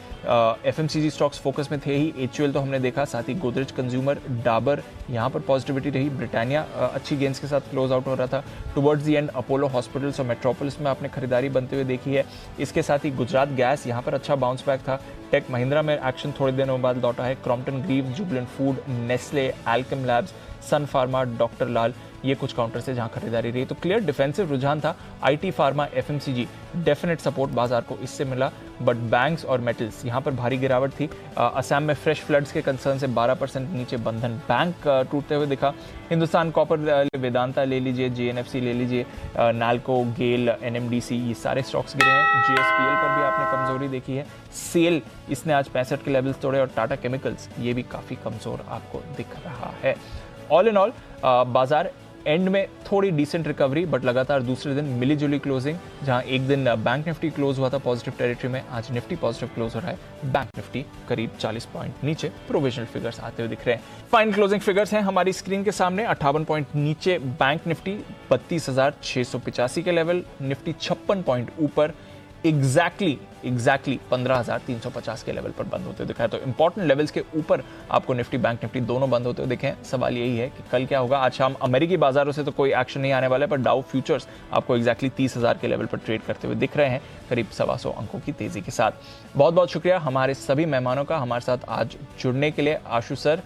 FMCG स्टॉक्स फोकस में थे ही। HUL तो हमने देखा, साथ ही गोदरेज कंज्यूमर, डाबर, यहाँ पर पॉजिटिविटी रही। ब्रिटानिया अच्छी गेंस के साथ क्लोज आउट हो रहा था। Towards the and Apollo hospitals और मेट्रोपोलिस में आपने खरीदारी बनते हुए देखी है। इसके साथ ही गुजरात गैस यहाँ पर अच्छा बाउंस बैक था। टेक महिंद्रा में एक्शन थोड़े दिनों बाद लौटा है। Crompton Greaves, Jubilant Food, Nestle, Alkem Labs, Sun Pharma, doctor Lal, ये कुछ काउंटर से जहां खरीदारी रही। तो क्लियर डिफेंसिव रुझान था। IT, pharma, FMCG definite support बाजार को इससे मिला, बट बैंक्स और मेटल्स यहाँ पर भारी गिरावट थी। असम में फ्रेश फ्लड्स के कंसर्न से 12% नीचे बंधन बैंक टूटते हुए दिखा। हिंदुस्तान कॉपर, वेदांता ले लीजिए, JNFC ले लीजिए, नाल्को, गेल, NMDC, ये सारे स्टॉक्स गिरे हैं। GSPL पर भी आपने कमजोरी देखी है। सेल, इसने आज 65 के लेवल्स तोड़े और टाटा केमिकल्स ये भी काफी कमजोर आपको दिख रहा है। ऑल इन ऑल बाजार एंड में थोड़ी डिसेंट रिकवरी, बट लगातार दूसरे दिन मिली जुली क्लोजिंग, जहां एक दिन बैंक निफ्टी क्लोज हुआ था पॉजिटिव टेरिटरी में, आज निफ्टी पॉजिटिव क्लोज हो रहा है। बैंक निफ्टी करीब 40 पॉइंट नीचे, प्रोविजनल फिगर्स आते हुए दिख रहे हैं। फाइन क्लोजिंग फिगर्स हैं हमारी स्क्रीन के सामने। 58 पॉइंट नीचे बैंक निफ्टी 32,685 के लेवल, निफ्टी 56 पॉइंट ऊपर एग्जैक्टली 15,350 के लेवल पर बंद होते हुए दिखा है। तो इंपॉर्टेंट लेवल्स के ऊपर आपको निफ्टी बैंक निफ्टी दोनों बंद होते हुए दिखे हैं। सवाल यही है कि कल क्या होगा। आज शाम अमेरिकी बाजारों से तो कोई एक्शन नहीं आने वाला है, पर डाउ फ्यूचर्स आपको एग्जैक्टली 30,000 के लेवल पर ट्रेड करते हुए दिख रहे हैं, करीब 125 अंकों की तेजी के साथ। बहुत बहुत शुक्रिया हमारे सभी मेहमानों का हमारे साथ आज जुड़ने के लिए। आशु सर,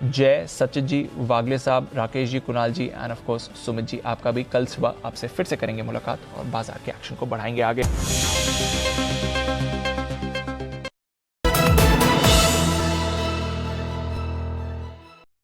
जय, सचित जी, वागले साहब, राकेश जी, कुणाल जी end of course Sumit ji, आपका भी। कल सुबह आपसे फिर से करेंगे मुलाकात और बाजार के एक्शन को बढ़ाएंगे आगे।